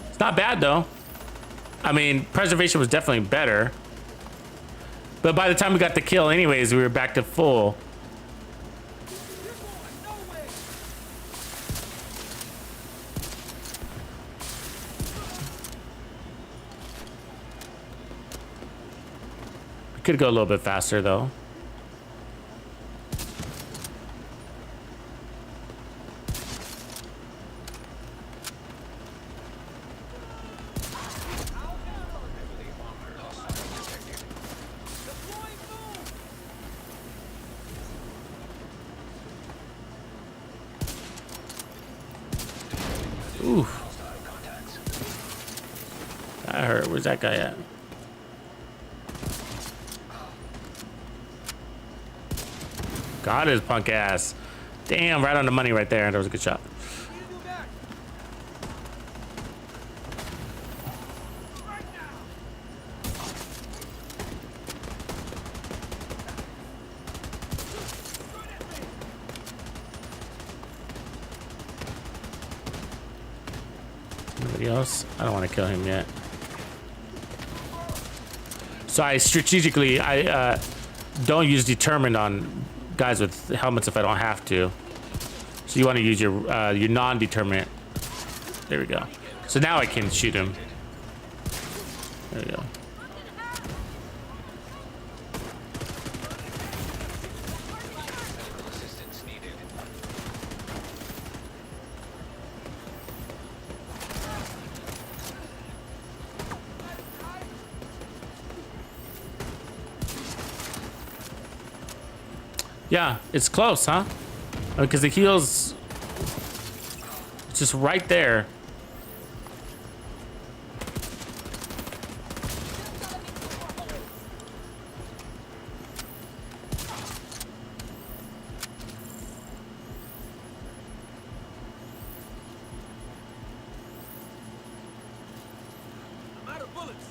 It's not bad, though. I mean, preservation was definitely better. But by the time we got the kill anyways, we were back to full. We could go a little bit faster, though. Ooh. That hurt. Where's that guy at? Got his punk ass. Damn, right on the money right there. That was a good shot. Anybody else? I don't want to kill him yet. So I strategically, don't use determined on guys with helmets if I don't have to. So you want to use your non-determinate. There we go. So now I can shoot him. There we go. Yeah, it's close, huh? Because the heel's just right there. I'm out of bullets.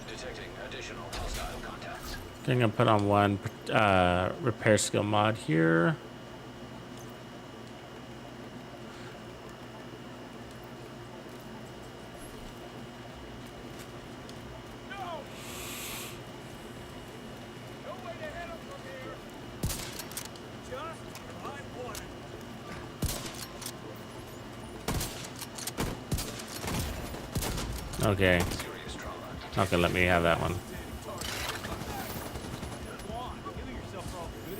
Detecting additional hostile contacts. I'm gonna put on one repair skill mod here. No! No way to head up from here. Just behind water. Okay. Serious trauma. Not gonna let me have that one. Go on, give yourself all good.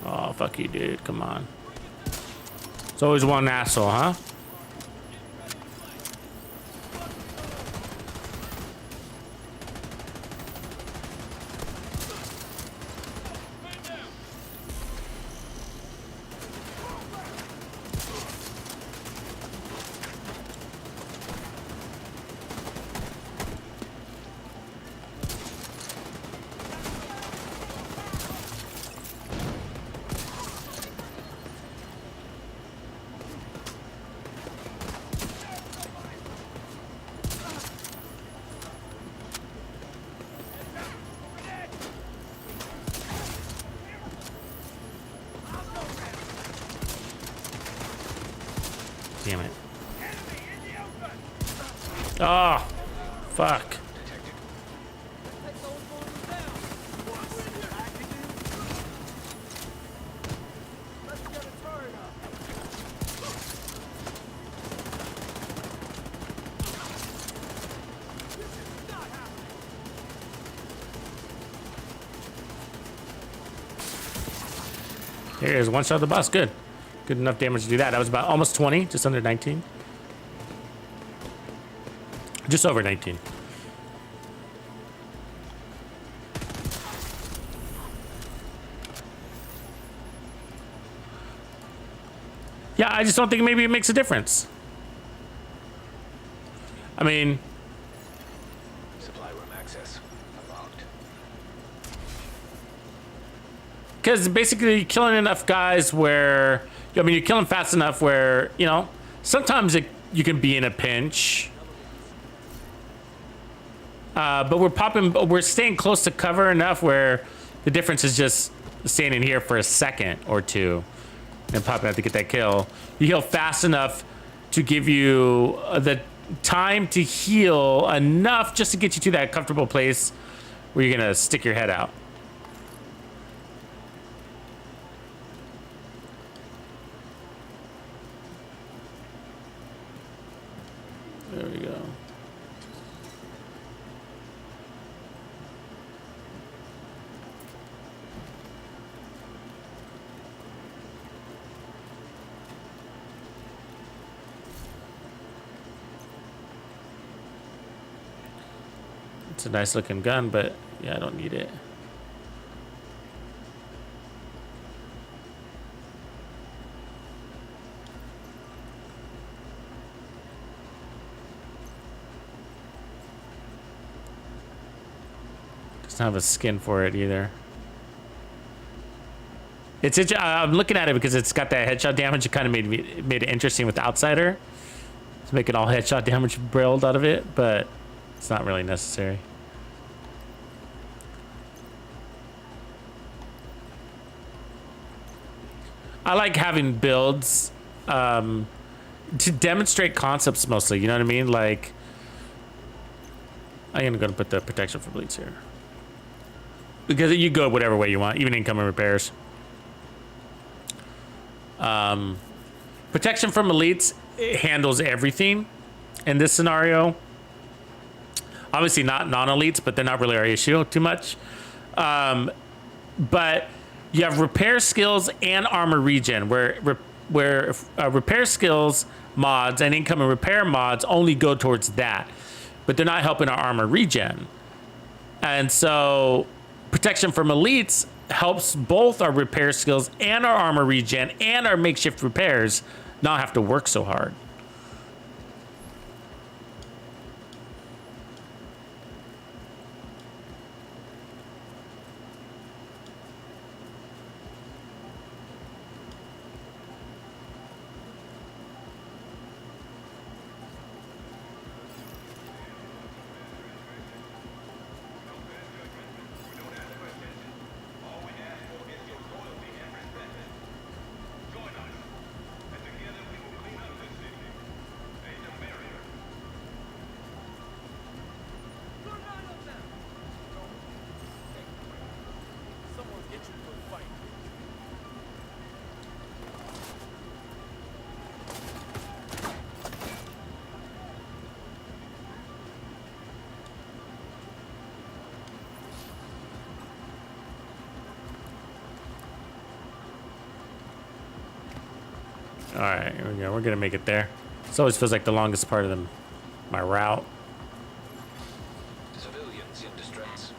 Oh, fuck you, dude. Come on. It's always one asshole, huh? Damn it. Oh, fuck. Here it is, one shot of the boss. Good. Good enough damage to do that. That was about almost 20, just under 19. Just over 19. Yeah, I just don't think maybe it makes a difference. I mean, Supply room access unlocked. because basically you're killing enough guys where, I mean, you're killing fast enough where, you know, sometimes you can be in a pinch. But we're staying close to cover enough where the difference is just standing here for a second or two and popping out to get that kill. You heal fast enough to give you the time to heal enough just to get you to that comfortable place where you're gonna stick your head out. There we go. It's a nice looking gun, but yeah, I don't need it. Doesn't have a skin for it either. I'm looking at it because it's got that headshot damage. It kind of made it interesting with the Outsider. It's making all headshot damage brailled out of it, but it's not really necessary. I like having builds to demonstrate concepts mostly, you know what I mean? Like, I'm gonna put the protection for bleeds here. Because you go whatever way you want, even incoming repairs. Protection from elites, it handles everything in this scenario. Obviously not non-elites, but they're not really our issue too much. But you have repair skills and armor regen, where repair skills mods and incoming repair mods only go towards that, but they're not helping our armor regen. And so protection from elites helps both our repair skills and our armor regen and our makeshift repairs not have to work so hard. All right, here we go. We're gonna make it there. This always feels like the longest part of my route. Civilians in distress.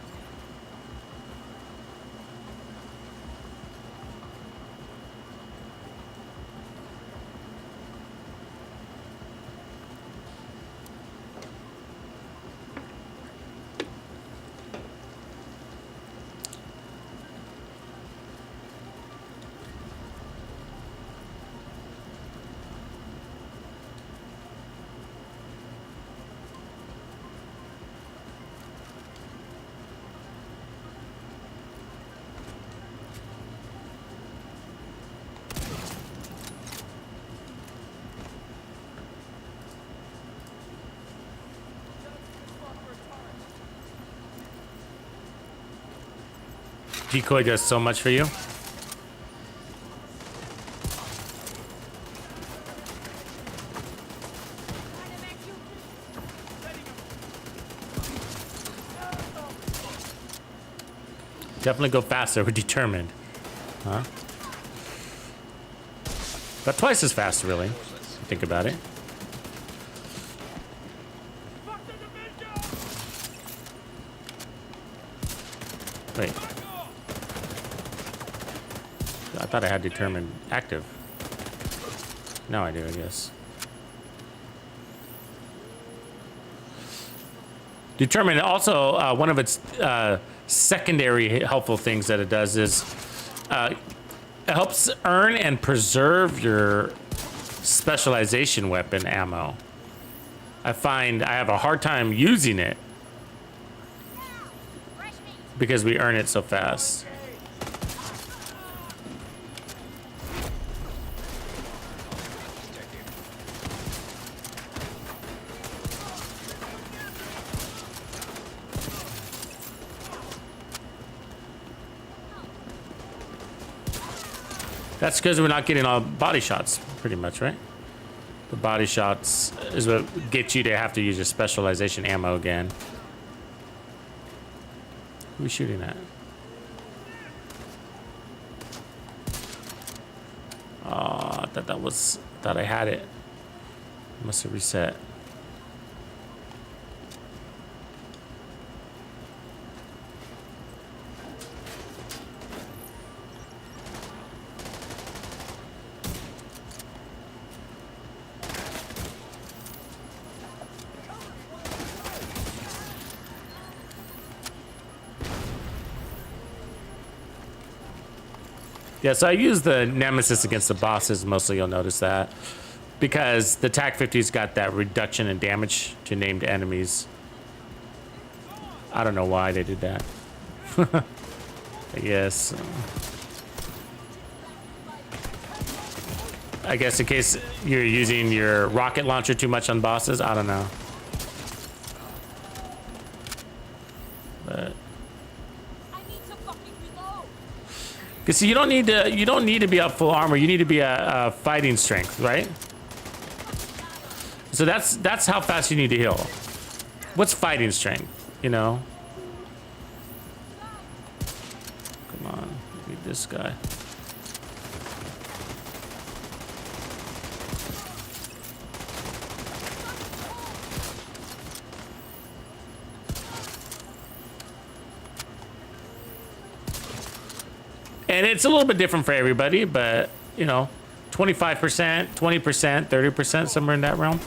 Decoy does so much for you. Definitely go faster. We're determined. Huh? About twice as fast, really. If you think about it. Wait. I thought I had determined active. Now I do, I guess. Determined also, one of its secondary helpful things that it does is it helps earn and preserve your specialization weapon ammo. I find I have a hard time using it because we earn it so fast. That's because we're not getting all body shots, pretty much, right? The body shots is what gets you to have to use your specialization ammo again. Who are we shooting at? Oh, I thought I had it. Must have reset. Yeah, so I use the Nemesis against the bosses mostly, you'll notice that. Because the TAC-50's got that reduction in damage to named enemies. I don't know why they did that. I guess in case you're using your rocket launcher too much on bosses, I don't know. But because you don't need to be up full armor. You need to be a fighting strength, right? So that's how fast you need to heal. What's fighting strength? You know. Come on, beat this guy. And it's a little bit different for everybody, but, you know, 25%, 20%, 30%, somewhere in that realm.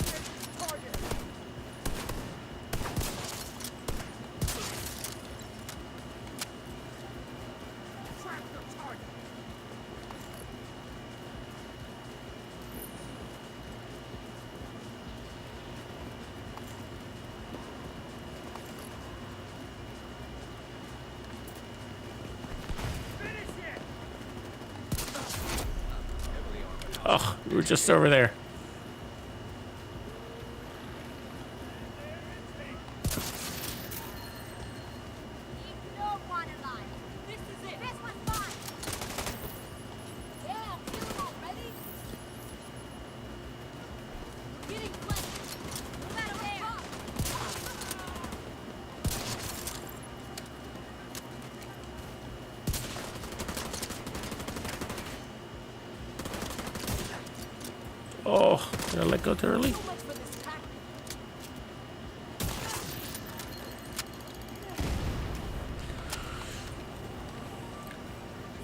Oh, we were just over there. Oh, did I let go too early?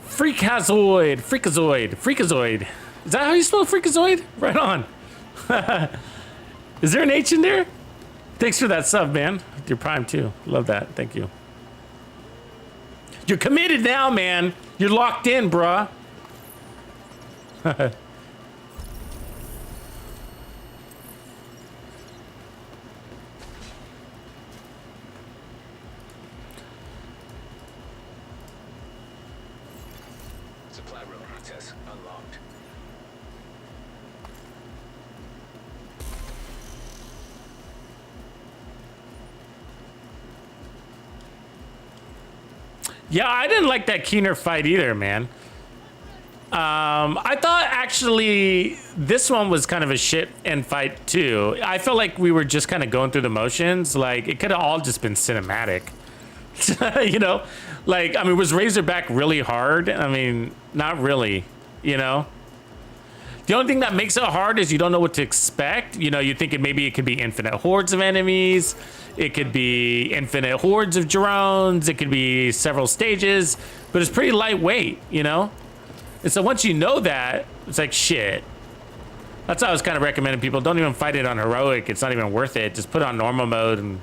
Freakazoid. Is that how you spell freakazoid? Right on. Is there an H in there? Thanks for that sub, man. You're Prime too. Love that. Thank you. You're committed now, man. You're locked in, bruh. Supply room access unlocked. Yeah, I didn't like that Keener fight either, man. I thought actually this one was kind of a shit end fight too. I felt like we were just kind of going through the motions. Like it could have all just been cinematic. You know, like, I mean, was Razorback really hard? I mean, not really, you know. The only thing that makes it hard is you don't know what to expect. You know, you think maybe it could be infinite hordes of enemies. It could be infinite hordes of drones. It could be several stages, but it's pretty lightweight, you know? And so once you know that, it's like, shit. That's how I was kind of recommending people. Don't even fight it on heroic. It's not even worth it. Just put it on normal mode and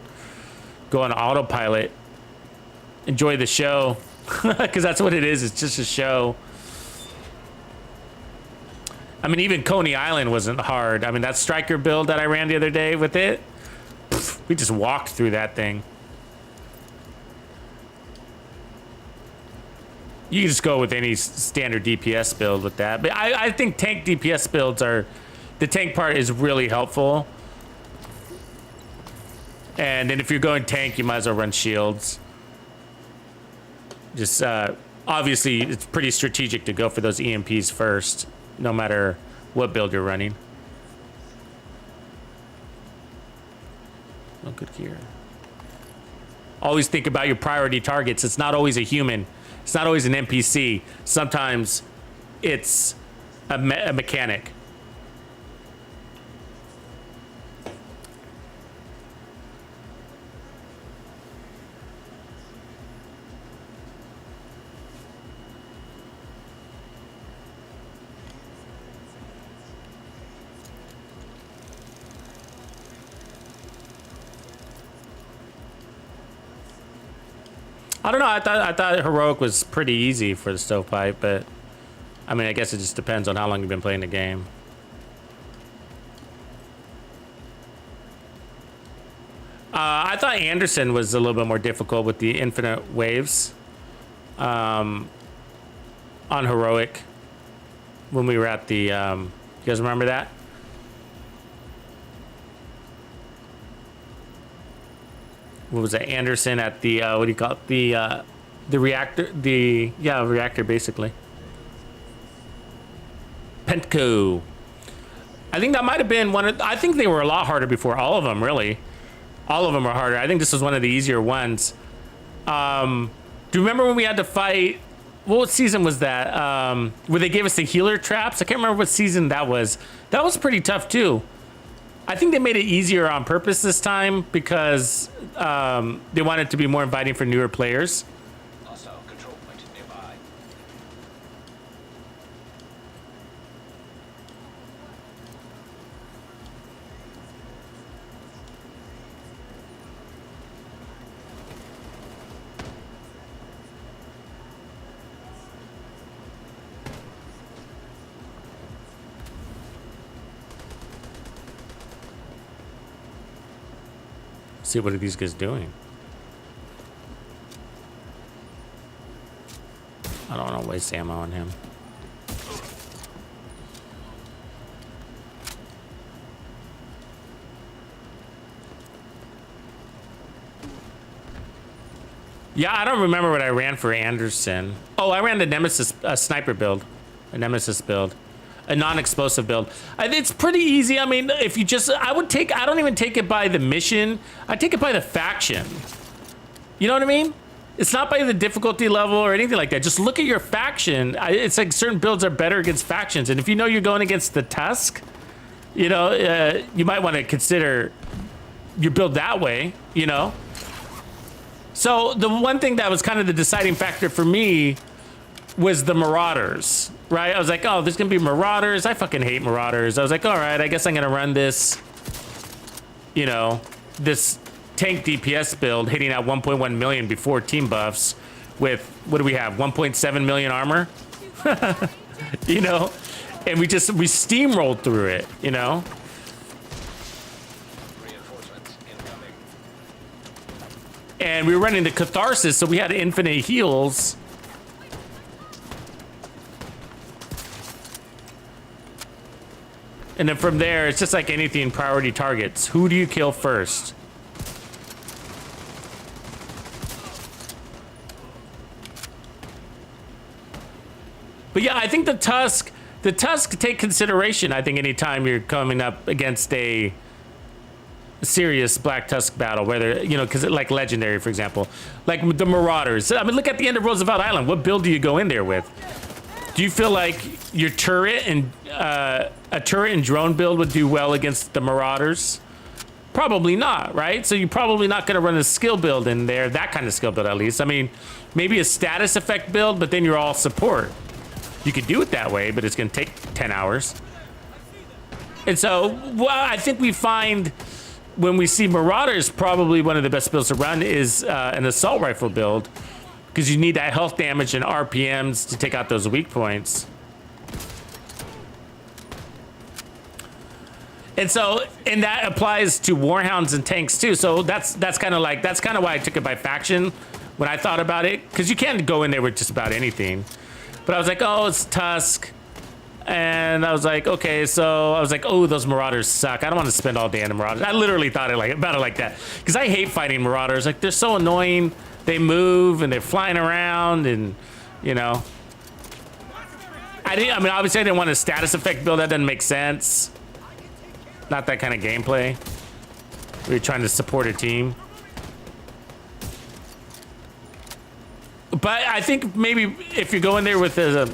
go on autopilot. Enjoy the show. Because that's what it is. It's just a show. I mean, even Coney Island wasn't hard. I mean, that striker build that I ran the other day with it, we just walked through that thing. You can just go with any standard DPS build with that. But I think tank DPS builds are... The tank part is really helpful. And then if you're going tank, you might as well run shields. Just, obviously, it's pretty strategic to go for those EMPs first, no matter what build you're running. Oh, good gear. Always think about your priority targets. It's not always a human. It's not always an NPC. Sometimes it's a mechanic. I don't know. I thought heroic was pretty easy for the stovepipe, but I mean, I guess it just depends on how long you've been playing the game. I thought Anderson was a little bit more difficult with the infinite waves on heroic when we were at the. You guys remember that? What was it? Anderson at the what do you call it? The reactor, reactor basically. Pentco. I think that might have been one of. I think they were a lot harder before. All of them, really. All of them were harder. I think this was one of the easier ones. Do you remember when we had to fight? What season was that? Where they gave us the healer traps? I can't remember what season that was. That was pretty tough too. I think they made it easier on purpose this time because they wanted it to be more inviting for newer players. Hostile control point nearby. See, what are these guys doing? I don't want to waste ammo on him. Yeah, I don't remember what I ran for Anderson. Oh, I ran the Nemesis sniper build, a Nemesis build. A non-explosive build. It's pretty easy. I mean, if you just, I don't even take it by the mission. I take it by the faction. You know what I mean? It's not by the difficulty level or anything like that. Just look at your faction. It's like certain builds are better against factions. And if you know you're going against the Tusk, You know, you might want to consider your build that way, you know? So the one thing that was kind of the deciding factor for me was the Marauders, right? I was like, oh, there's gonna be Marauders. I fucking hate Marauders. I was like, all right, I guess I'm gonna run this, you know, this tank DPS build hitting at 1.1 million before team buffs with, what do we have, 1.7 million armor? You know? And we steamrolled through it, you know? Reinforcements incoming. And we were running the Catharsis, so we had infinite heals. And then from there, it's just like anything, priority targets. Who do you kill first? But yeah, I think the Tusk take consideration. I think anytime you're coming up against a serious Black Tusk battle, whether, you know, because like Legendary, for example, like the Marauders. I mean, look at the end of Roosevelt Island. What build do you go in there with? Do you feel like your turret and a turret and drone build would do well against the Marauders? Probably not, right? So you're probably not going to run a skill build in there, that kind of skill build at least. I mean, maybe a status effect build, but then you're all support. You could do it that way, but it's going to take 10 hours. And so, well, I think we find when we see Marauders, probably one of the best builds to run is an assault rifle build, because you need that health damage and RPMs to take out those weak points. And so, and that applies to Warhounds and tanks too. So that's kind of why I took it by faction when I thought about it, because you can't go in there with just about anything. But I was like, oh, it's Tusk. And I was like, okay, so I was like, oh, those Marauders suck. I don't want to spend all day on the Marauders. I literally thought about it like that, because I hate fighting Marauders. Like, they're so annoying. They move and they're flying around, and you know. I mean, obviously I didn't want a status effect build. That doesn't make sense. Not that kind of gameplay. We were trying to support a team. But I think maybe if you go in there with a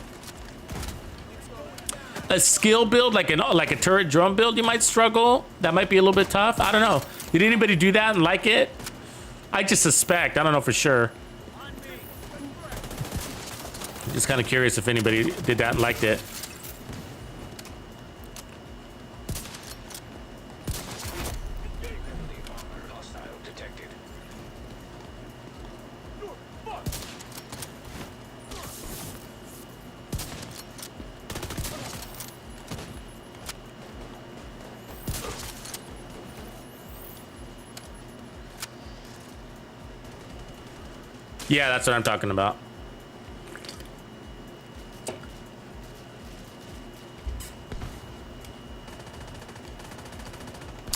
skill build, like a turret drone build, you might struggle. That might be a little bit tough. I don't know. Did anybody do that and like it? I just suspect. I don't know for sure. I'm just kind of curious if anybody did that and liked it. Hostile detected. Yeah, that's what I'm talking about.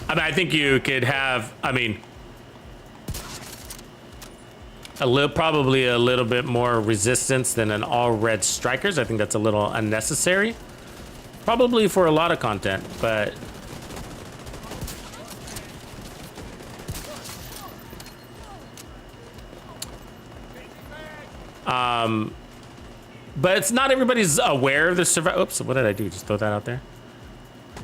I mean, I think you could have, I mean, probably a little bit more resistance than an all red strikers. I think that's a little unnecessary. Probably for a lot of content, but but it's not everybody's aware of the oops, what did I do? Just throw that out there.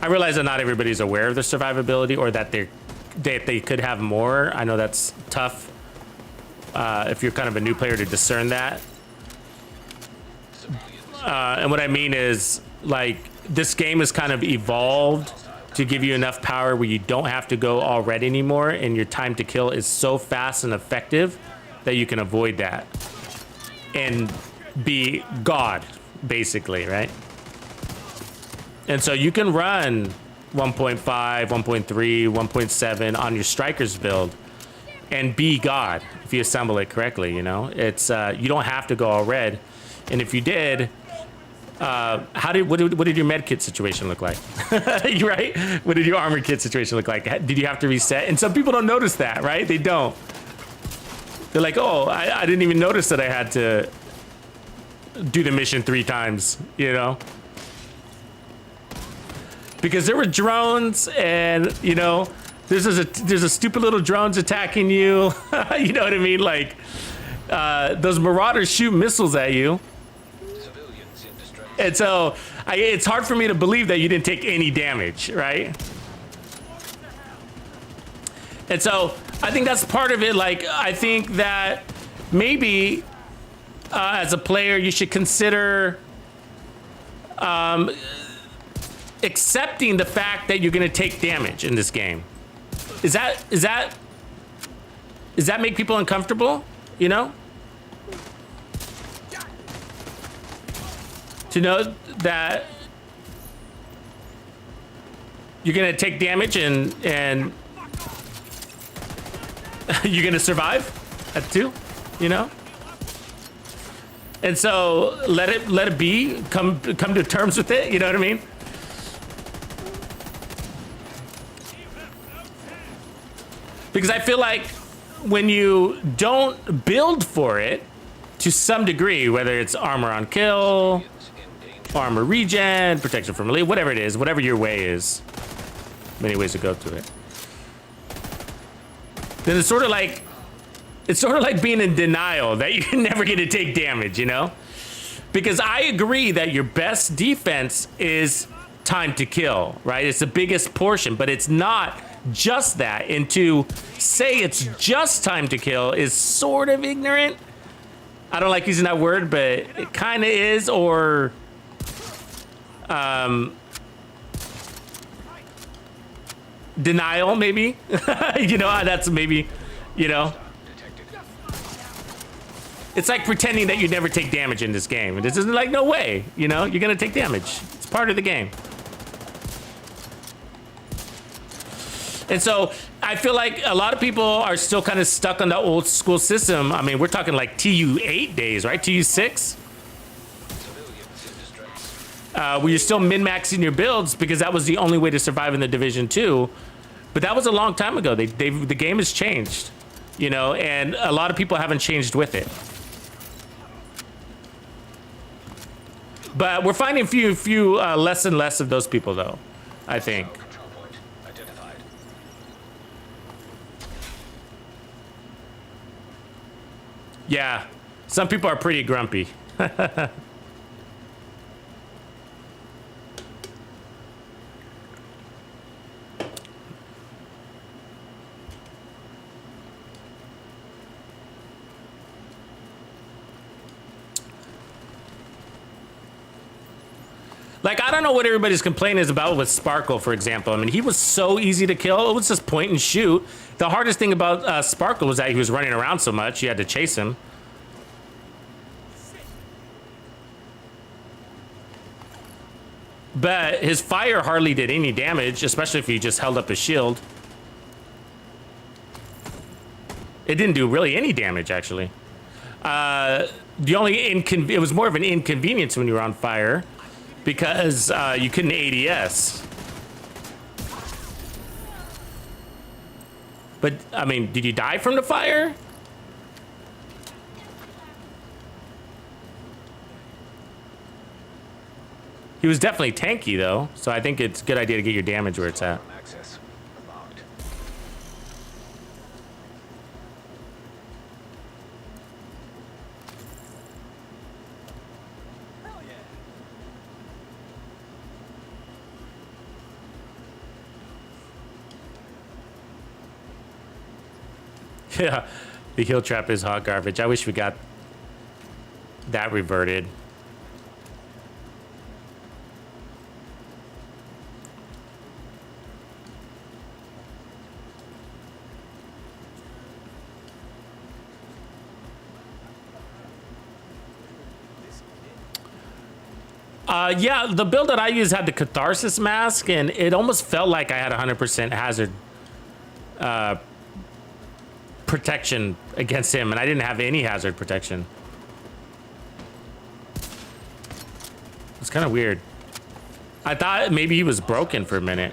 I realize that not everybody's aware of the survivability, or that they could have more. I know that's tough if you're kind of a new player to discern that. And what I mean is, like, this game has kind of evolved to give you enough power where you don't have to go all red anymore, and your time to kill is so fast and effective that you can avoid that and be God, basically, right? And so you can run 1.5, 1.3, 1.7 on your strikers build and be God if you assemble it correctly, you know? It's you don't have to go all red. And if you did, what did your med kit situation look like? Right? What did your armor kit situation look like? Did you have to reset? And some people don't notice that, right? They don't. They're like, oh, I didn't even notice that I had to do the mission 3 times, you know? Because there were drones, and, you know, there's a stupid little drones attacking you. You know what I mean? Like, those Marauders shoot missiles at you. Civilians in distress. And so It's hard for me to believe that you didn't take any damage, right? And so I think that's part of it. Like, I think that maybe as a player, you should consider accepting the fact that you're going to take damage in this game. Does that make people uncomfortable? You know? To know that you're going to take damage and you're going to survive at 2, you know? And so let it be, come to terms with it, you know what I mean? Because I feel like when you don't build for it to some degree, whether it's armor on kill, armor regen, protection from melee, whatever it is, whatever your way is, many ways to go to it, then it's sort of like being in denial that you're never going to take damage, you know? Because I agree that your best defense is time to kill, right? It's the biggest portion, but it's not just that. And to say it's just time to kill is sort of ignorant. I don't like using that word, but it kind of is, or denial, maybe. You know, that's maybe, you know. It's like pretending that you never take damage in this game. This isn't like, no way, you know, you're gonna take damage. It's part of the game. And so I feel like a lot of people are still kind of stuck on the old school system. I mean, we're talking like TU8 days, right? TU6? Where you're still min-maxing your builds because that was the only way to survive in the Division 2. But that was a long time ago. The game has changed, you know, and a lot of people haven't changed with it. But we're finding few less and less of those people, though, I think. Control point identified. Yeah, some people are pretty grumpy. Like, I don't know what everybody's complaint is about with Sparkle, for example. I mean, he was so easy to kill. It was just point and shoot. The hardest thing about Sparkle was that he was running around so much, you had to chase him. But his fire hardly did any damage, especially if he just held up his shield. It didn't do really any damage, actually. The only it was more of an inconvenience when you were on fire, because you couldn't ADS. But, I mean, did you die from the fire? He was definitely tanky, though, so I think it's a good idea to get your damage where it's at. Access unlocked. Yeah, the heal trap is hot garbage. I wish we got that reverted. Yeah, the build that I used had the Catharsis mask, and it almost felt like I had 100% hazard protection against him, and I didn't have any hazard protection. It's kind of weird. I thought maybe he was broken for a minute.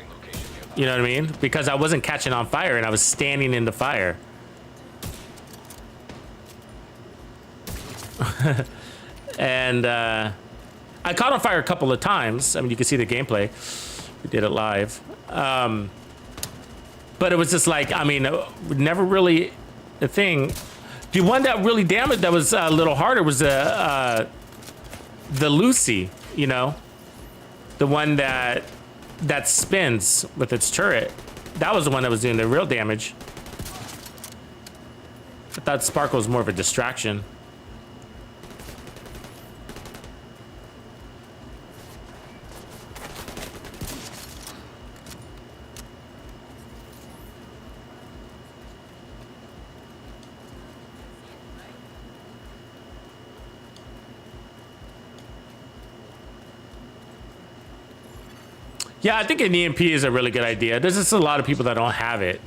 You know what I mean? Because I wasn't catching on fire, and I was standing in the fire. And I caught on fire a couple of times. I mean, you can see the gameplay. We did it live. But it was just like, I mean, never really a thing. The one that really damaged, that was a little harder, was the Lucy, you know? The one that spins with its turret. That was the one that was doing the real damage. I thought Sparkle was more of a distraction. Yeah, I think an EMP is a really good idea. There's just a lot of people that don't have it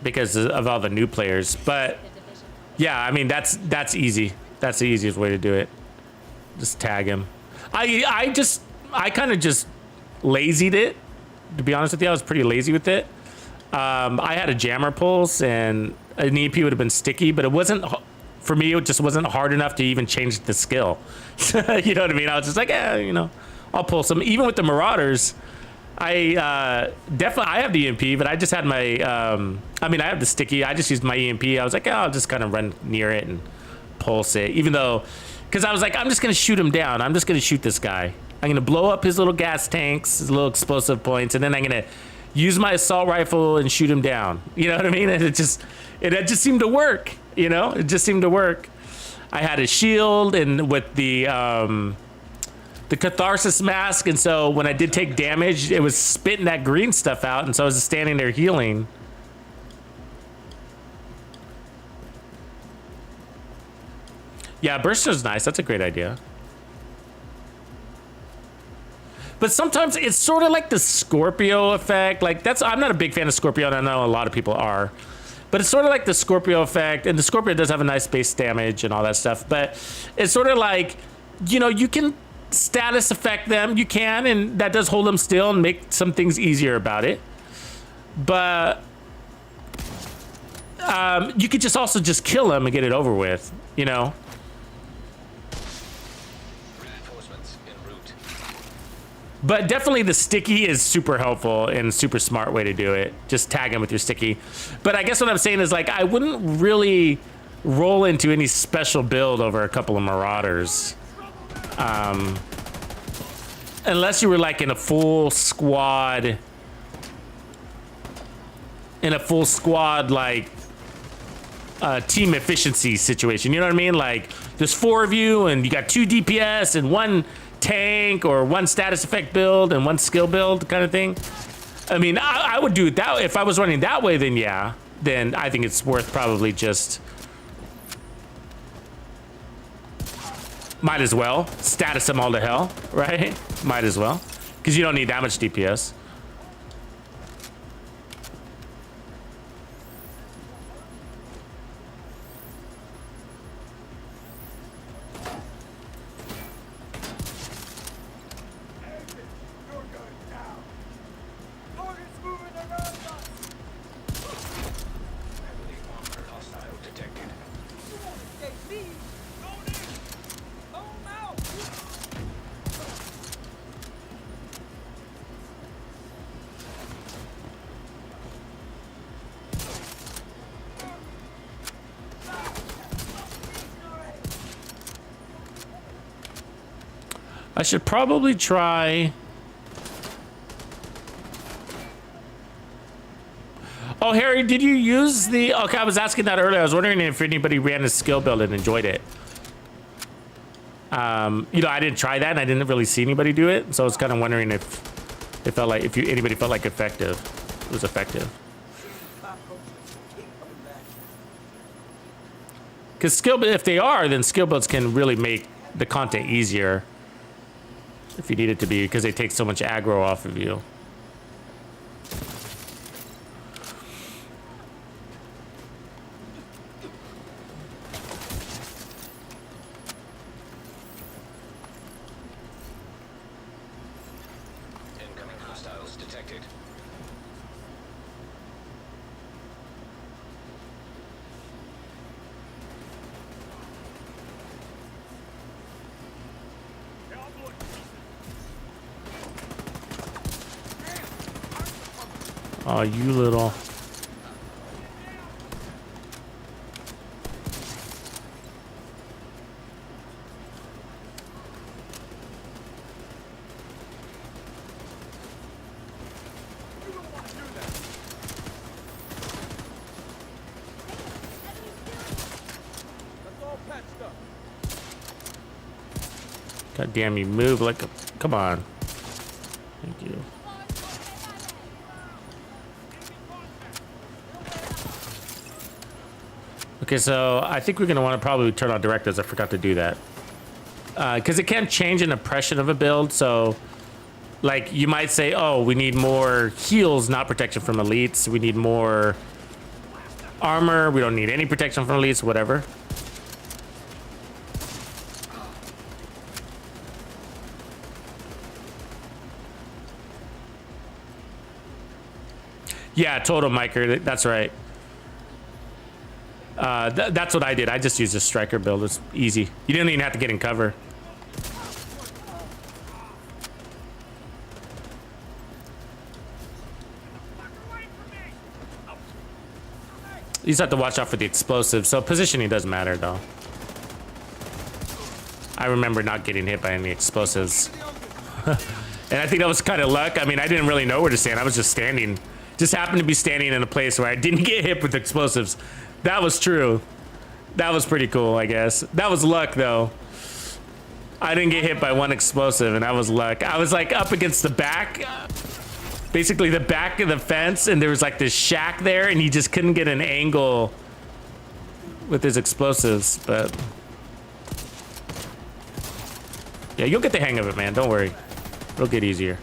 because of all the new players. But yeah, I mean, that's easy. That's the easiest way to do it. Just tag him. I kind of just lazied it. To be honest with you, I was pretty lazy with it. I had a jammer pulse and an EMP would have been sticky, but it wasn't, for me, it just wasn't hard enough to even change the skill. You know what I mean? I was just like, you know, I'll pull some. Even with the Marauders, I have the EMP, but I just had my, I mean, I have the sticky. I just used my EMP. I was like, I'll just kind of run near it and pulse it. Even though, because I was like, I'm just going to shoot him down. I'm just going to shoot this guy. I'm going to blow up his little gas tanks, his little explosive points, and then I'm going to use my assault rifle and shoot him down. You know what I mean? And it just seemed to work. You know, it just seemed to work. I had a shield and with the catharsis mask, and so when I did take damage, it was spitting that green stuff out, and so I was just standing there healing. Yeah, Burster's nice. That's a great idea. But sometimes it's sort of like the Scorpio effect. Like I'm not a big fan of Scorpio, and I know a lot of people are. But it's sort of like the Scorpio effect, and the Scorpio does have a nice base damage and all that stuff. But it's sort of like, you know, you can status affect them, you can, and that does hold them still and make some things easier about it. But you could just also just kill them and get it over with, you know. But definitely the sticky is super helpful and super smart way to do it. Just tag him with your sticky. But I guess what I'm saying is, like, I wouldn't really roll into any special build over a couple of Marauders. Unless you were like in a full squad, like team efficiency situation. You know what I mean? Like there's 4 of you and you got 2 DPS and 1 tank or 1 status effect build and 1 skill build kind of thing. I mean, I would do it that way. If I was running that way, then yeah, then I think it's worth probably just, might as well status them all to hell, right? Might as well, because you don't need that much DPS. I should probably try. Oh, Harry, did you use the... Okay, I was asking that earlier. I was wondering if anybody ran a skill build and enjoyed it. You know, I didn't try that, and I didn't really see anybody do it. So I was kind of wondering if it felt like, anybody felt like it was effective. Because if they are, then skill builds can really make the content easier. If you need it to be, because they take so much aggro off of you. Incoming hostiles detected. Oh, you little... God damn, you move like a... Come on. Thank you. Okay, so I think we're going to want to probably turn on directives. I forgot to do that. Because it can change an impression of a build, so... Like, you might say, oh, we need more heals, not protection from elites. We need more armor. We don't need any protection from elites, whatever. Yeah, total Miker. That's right. That's what I did. I just used a striker build. It's easy. You didn't even have to get in cover. You just have to watch out for the explosives. So positioning doesn't matter, though. I remember not getting hit by any explosives. And I think that was kind of luck. I mean, I didn't really know where to stand. I was just standing. Just happened to be standing in a place where I didn't get hit with explosives. That was true. That was pretty cool, I guess. That was luck, though. I didn't get hit by one explosive, and that was luck. I was, like, up against the back. Basically the back of the fence, and there was like this shack there, and he just couldn't get an angle with his explosives, but yeah, you'll get the hang of it, man. Don't worry. It'll get easier.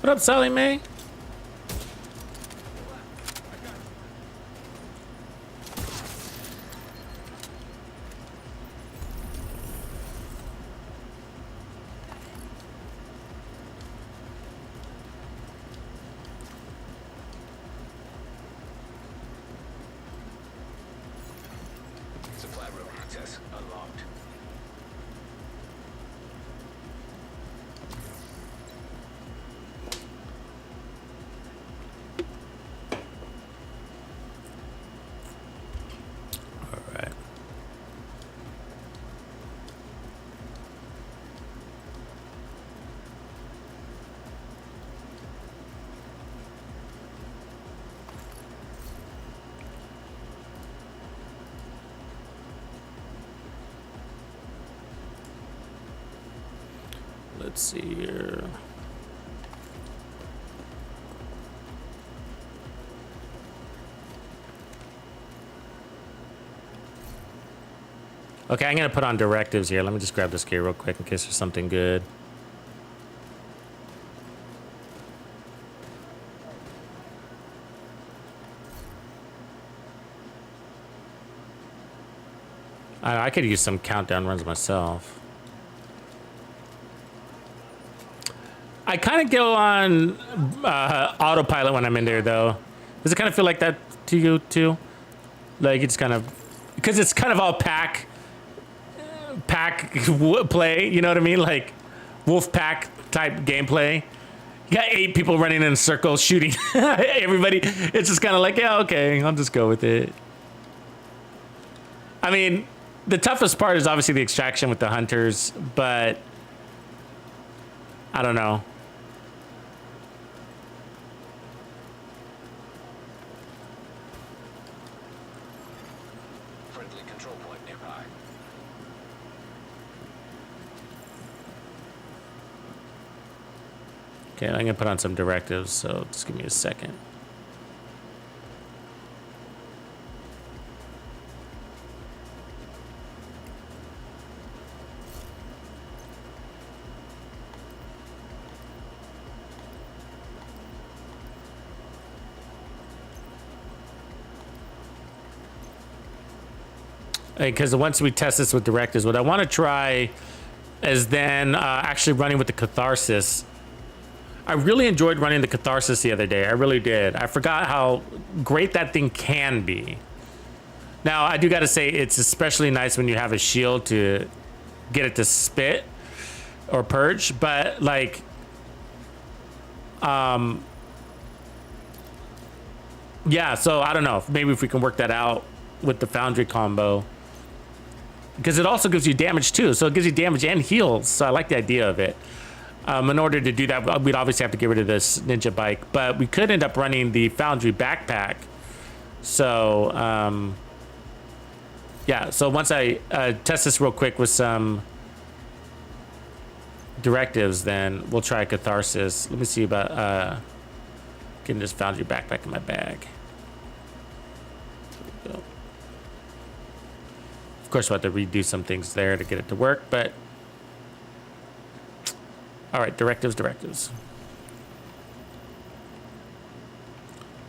What up, Sally Mae? Supply room access unlocked. Let's see here. Okay, I'm gonna put on directives here. Let me just grab this gear real quick in case there's something good. I could use some countdown runs myself. I kind of go on autopilot when I'm in there, though. Does it kind of feel like that to you, too? Like, it's kind of... Because it's kind of all pack play, you know what I mean? Like, wolf pack type gameplay. You got 8 people running in a circle shooting everybody. It's just kind of like, yeah, okay, I'll just go with it. I mean, the toughest part is obviously the extraction with the hunters, but... I don't know. Friendly control point nearby. Okay, I'm gonna put on some directives, so just give me a second. Because once we test this with directives, what I want to try is then actually running with the catharsis I really enjoyed running the Catharsis the other day. I really did. I forgot how great that thing can be. Now, I do got to say, it's especially nice when you have a shield to get it to spit or purge, but like, yeah, so I don't know. Maybe if we can work that out with the Foundry combo, because it also gives you damage too. So it gives you damage and heals. So I like the idea of it. In order to do that, we'd obviously have to get rid of this ninja bike, but we could end up running the Foundry backpack. So, yeah, so once I test this real quick with some directives, then we'll try Catharsis. Let me see about getting this Foundry backpack in my bag. There we go. Of course, we'll have to redo some things there to get it to work, but all right, directives.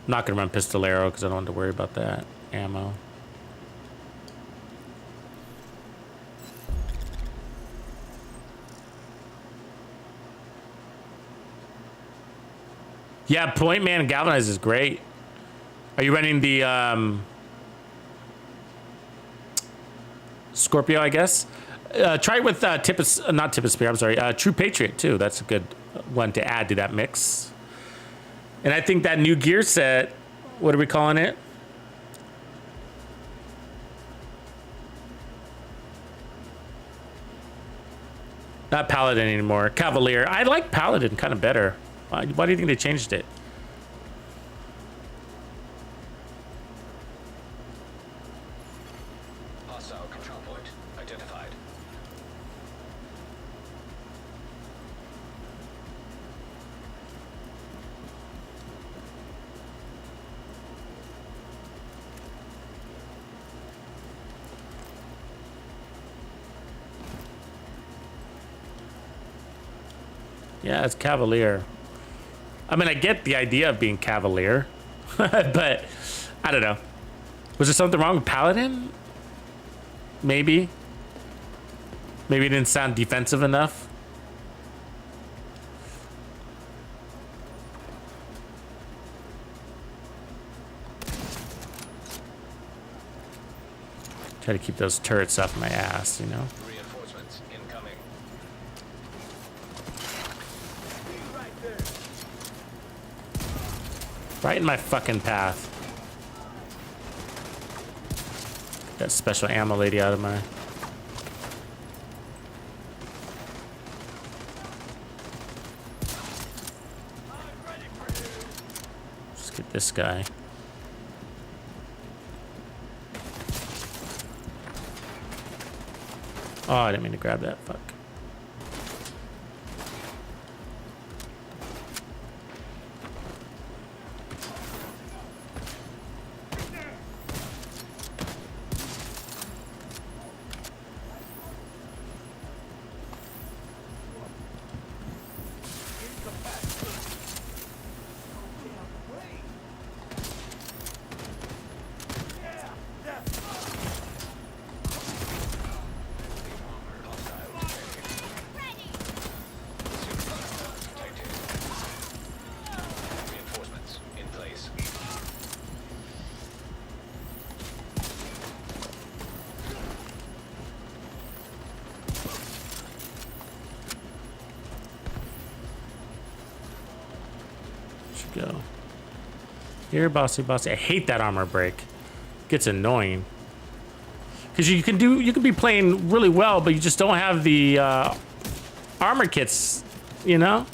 I'm not gonna run Pistolero because I don't have to worry about that ammo. Yeah, Point Man Galvanize is great. Are you running the Scorpio, I guess? Try it with not Tip Spear, I'm sorry, True Patriot too. That's a good one to add to that mix. And I think that new gear set, what are we calling it? Not Paladin anymore, Cavalier. I like Paladin kind of better. Why do you think they changed it? Hostile control point identified. Yeah, it's Cavalier. I mean, I get the idea of being Cavalier, but I don't know. Was there something wrong with Paladin? Maybe. Maybe it didn't sound defensive enough. Try to keep those turrets off my ass, you know? Reinforcements incoming. Right in my fucking path. That special ammo lady out of my... Just get this guy. Oh, I didn't mean to grab that. Fuck. Reinforcements in place. Should go. Here, bossy. I hate that armor break. Gets annoying. Because you can be playing really well, but you just don't have the armor kits, you know?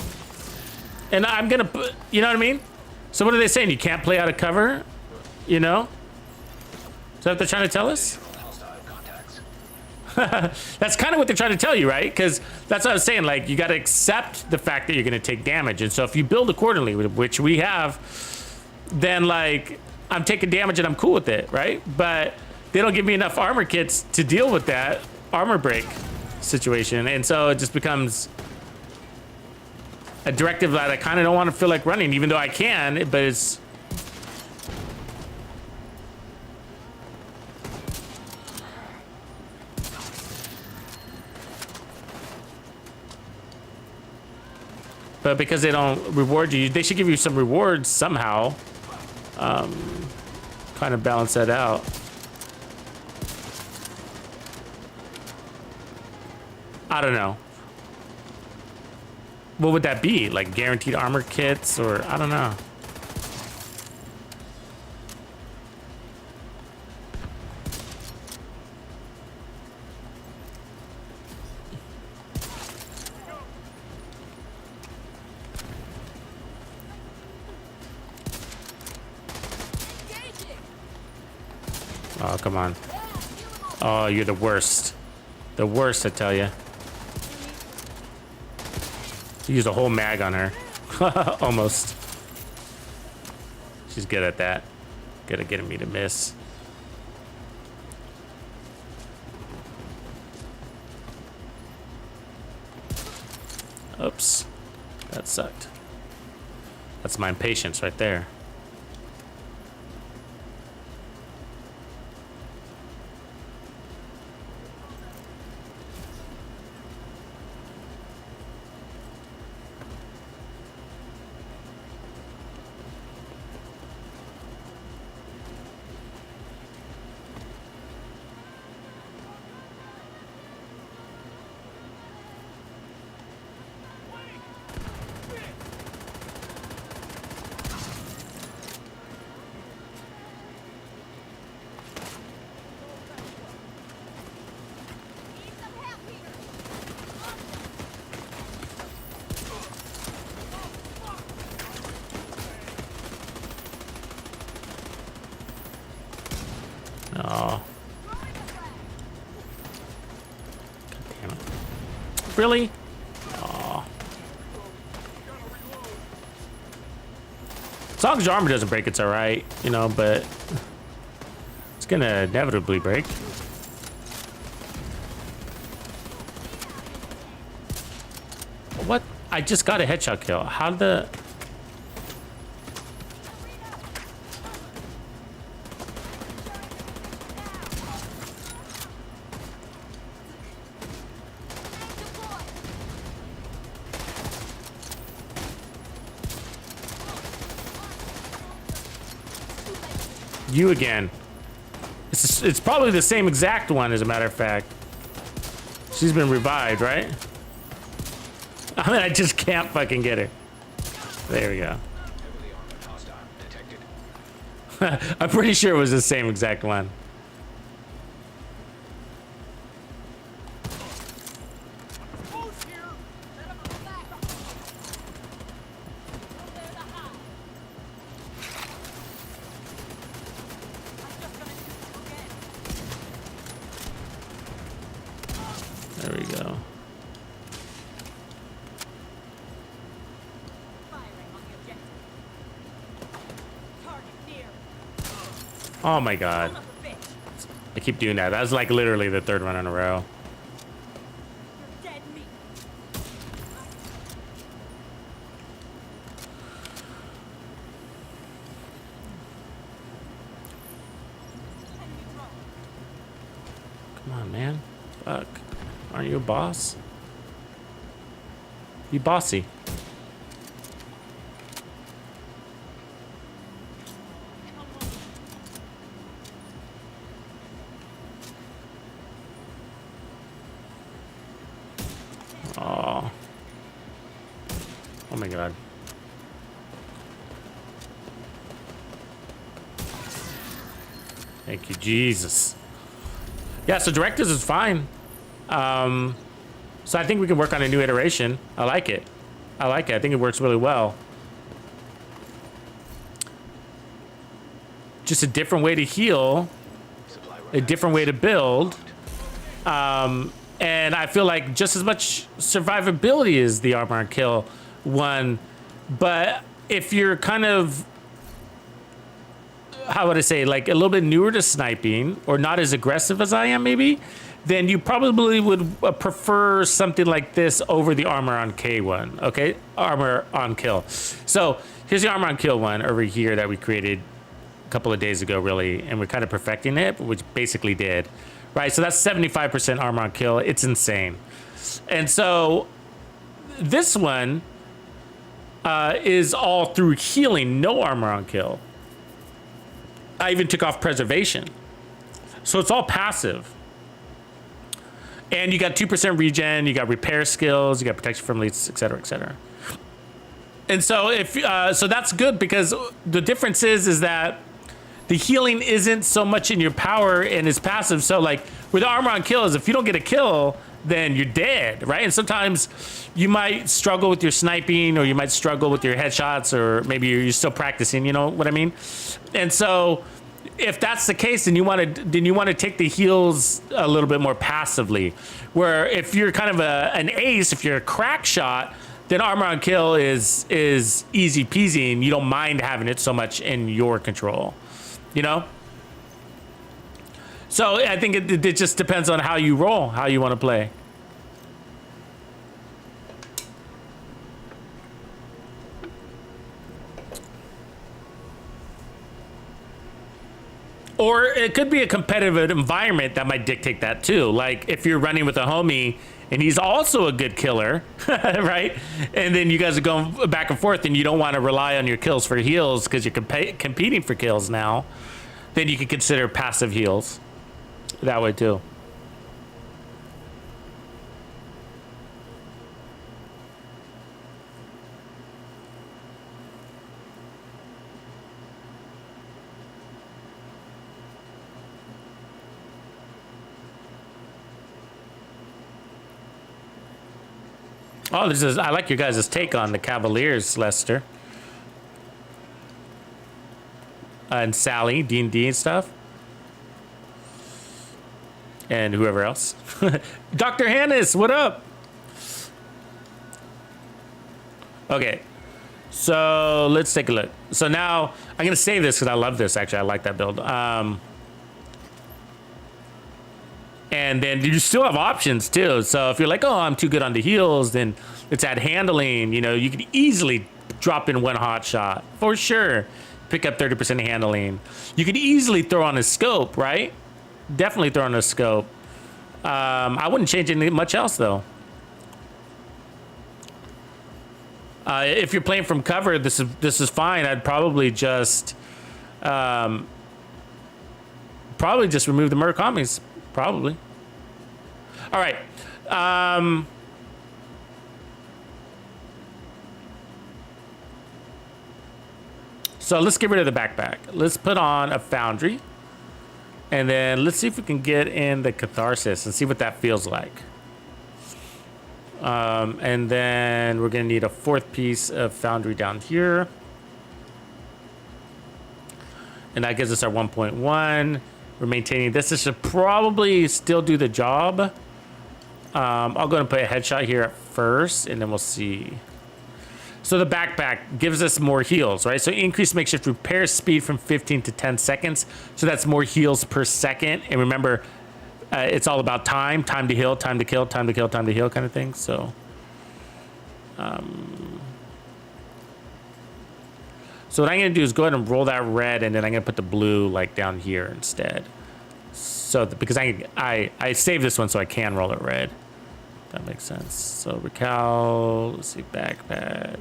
And I'm gonna put, you know what I mean? So what are they saying? You can't play out of cover? You know? Is that what they're trying to tell us? Hostile contacts. That's kind of what they're trying to tell you, right? Because that's what I was saying. Like, you got to accept the fact that you're going to take damage. And so if you build accordingly, which we have, then, like, I'm taking damage and I'm cool with it, right? But they don't give me enough armor kits to deal with that armor break situation. And so it just becomes a directive that I kind of don't want to feel like running, even though I can, but it's... But because they don't reward you, they should give you some rewards somehow. Kind of balance that out. I don't know. What would that be? Like guaranteed armor kits, or I don't know. Oh, come on. Oh, you're the worst. The worst, I tell you. Used a whole mag on her. Almost. She's good at that. Good at getting me to miss. Oops. That sucked. That's my impatience right there. Oh. God damn it. Really? Oh. As long as your armor doesn't break, it's alright, you know, but it's gonna inevitably break. What? I just got a headshot kill. How the... You again. It's probably the same exact one, as a matter of fact. She's been revived, right? I mean, I just can't fucking get her. There we go. Heavily armored hostile detected. I'm pretty sure it was the same exact one. Who's here? Let him back. There to hide. I'm just gonna shoot you again. There we go. Firing on the objective. Target near. Oh my god. Son of a bitch. I keep doing that. That was like literally the third one in a row. You're dead meat. Enemy drone. Come on, man. Fuck. Aren't you a boss? Be bossy. Oh. Oh my god. Thank you, Jesus. Yeah, so directives is fine. So I think we can work on a new iteration. I like it. I like it. I think it works really well. Just a different way to heal, Supply a different way to build. And I feel like just as much survivability as the armor and kill one, but if you're kind of, how would I say, like a little bit newer to sniping or not as aggressive as I am maybe, then you probably would prefer something like this over the armor on K one, okay? Armor on kill. So here's the armor on kill one over here that we created a couple of days ago, really, and we're kind of perfecting it, which basically did, right? So that's 75% armor on kill. It's insane. And so this one, is all through healing, no armor on kill. I even took off preservation. So it's all passive. And you got 2% regen, you got repair skills, you got protection from leads, etc., etc. And so so that's good, because the difference is that the healing isn't so much in your power and is passive. So like with armor on kill is if you don't get a kill, then you're dead, right? And sometimes you might struggle with your sniping, or you might struggle with your headshots, or maybe you're still practicing, you know what I mean? And so if that's the case, then you want to take the heals a little bit more passively. Where if you're kind of an ace, if you're a crack shot, then armor on kill is easy peasy, and you don't mind having it so much in your control, you know? So I think it just depends on how you roll, how you want to play. Or it could be a competitive environment that might dictate that too. Like if you're running with a homie and he's also a good killer, right? And then you guys are going back and forth, and you don't want to rely on your kills for heals because you're competing for kills now, then you can consider passive heals that way too. Oh, I like your guys' take on the Cavaliers, Lester. And Sally, D&D and stuff. And whoever else. Dr. Hannes, what up? Okay. So let's take a look. So now I'm going to save this because I love this. Actually, I like that build. And then you still have options too. So if you're like, oh, I'm too good on the heals, then let's add handling. You know, you could easily drop in one hot shot for sure. Pick up 30% handling. You could easily throw on a scope, right? Definitely throw on a scope. I wouldn't change anything much else though. If you're playing from cover, this is fine. I'd probably just remove the Murakamis. Probably. All right. So let's get rid of the backpack. Let's put on a Foundry. And then let's see if we can get in the Catharsis and see what that feels like. And then we're going to need a fourth piece of Foundry down here. And that gives us our 1.1. We're maintaining this. This should probably still do the job. I'll go and put a headshot here at first, and then we'll see. So the backpack gives us more heals, right? So increase makeshift repair speed from 15 to 10 seconds. So that's more heals per second. And remember, it's all about time to heal, time to kill, time to kill, time to heal kind of thing. So, so what I'm going to do is go ahead and roll that red, and then I'm going to put the blue like down here instead. So because I saved this one so I can roll it red. That makes sense. So recal, let's see, backpack.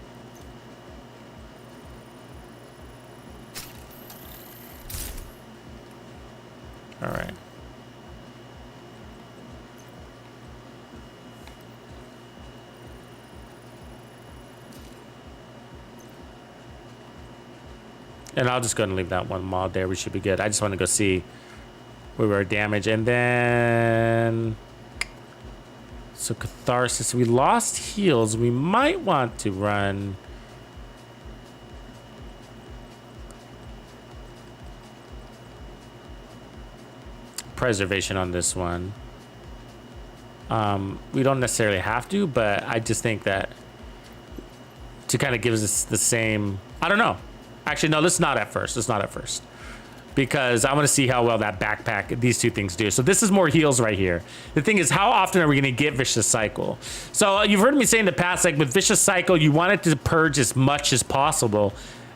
All right. And I'll just go ahead and leave that one mod there. We should be good. I just want to go see where we are damaged. And then... So Catharsis. We lost heals. We might want to run... Preservation on this one. We don't necessarily have to, but I just think that to kind of give us the same... I don't know. Actually, no, let's not at first. Let's not at first. Because I want to see how well that backpack, these two things do. So this is more heals right here. The thing is, how often are we going to get Vicious Cycle? So you've heard me say in the past, like with Vicious Cycle, you want it to purge as much as possible.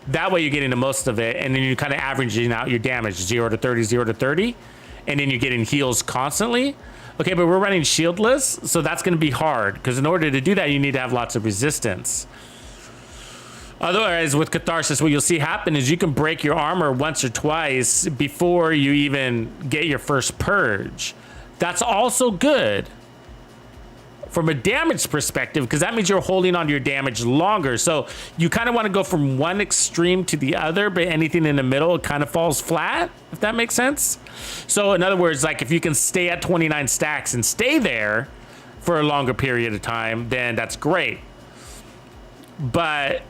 That way you're getting the most of it. And then you're kind of averaging out your damage, 0 to 30, 0 to 30. And then you're getting heals constantly. Okay, but we're running shieldless. So that's going to be hard. Because in order to do that, you need to have lots of resistance. Otherwise, with Catharsis, what you'll see happen is you can break your armor once or twice before you even get your first purge. That's also good from a damage perspective, because that means you're holding on to your damage longer. So you kind of want to go from one extreme to the other, but anything in the middle kind of falls flat, if that makes sense. So in other words, like if you can stay at 29 stacks and stay there for a longer period of time, then that's great. But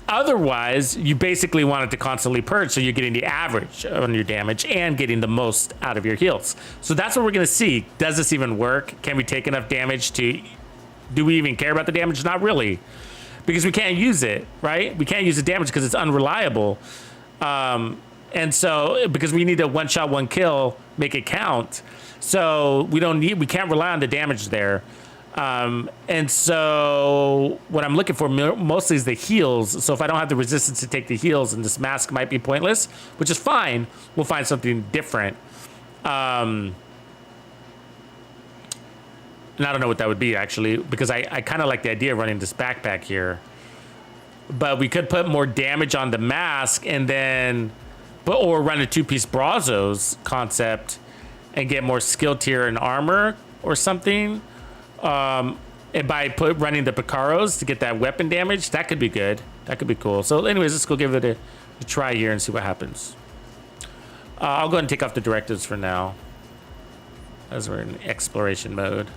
otherwise, you basically want it to constantly purge, so you're getting the average on your damage and getting the most out of your heals. So that's what we're gonna see. Does this even work? Can we take enough damage to, do we even care about the damage? Not really, because we can't use it, right? We can't use the damage because it's unreliable. And so, because we need a one shot, one kill, make it count. So we can't rely on the damage there. And so what I'm looking for mostly is the heals. So if I don't have the resistance to take the heals, and this mask might be pointless, which is fine, we'll find something different. And I don't know what that would be actually, because I kind of like the idea of running this backpack here, but we could put more damage on the mask and then, or run a 2-piece Brazos concept and get more skill tier and armor or something. And by running the Picaros to get that weapon damage, that could be good. That could be cool. So anyways, let's go give it a try here and see what happens. I'll go ahead and take off the directives for now, as we're in exploration mode.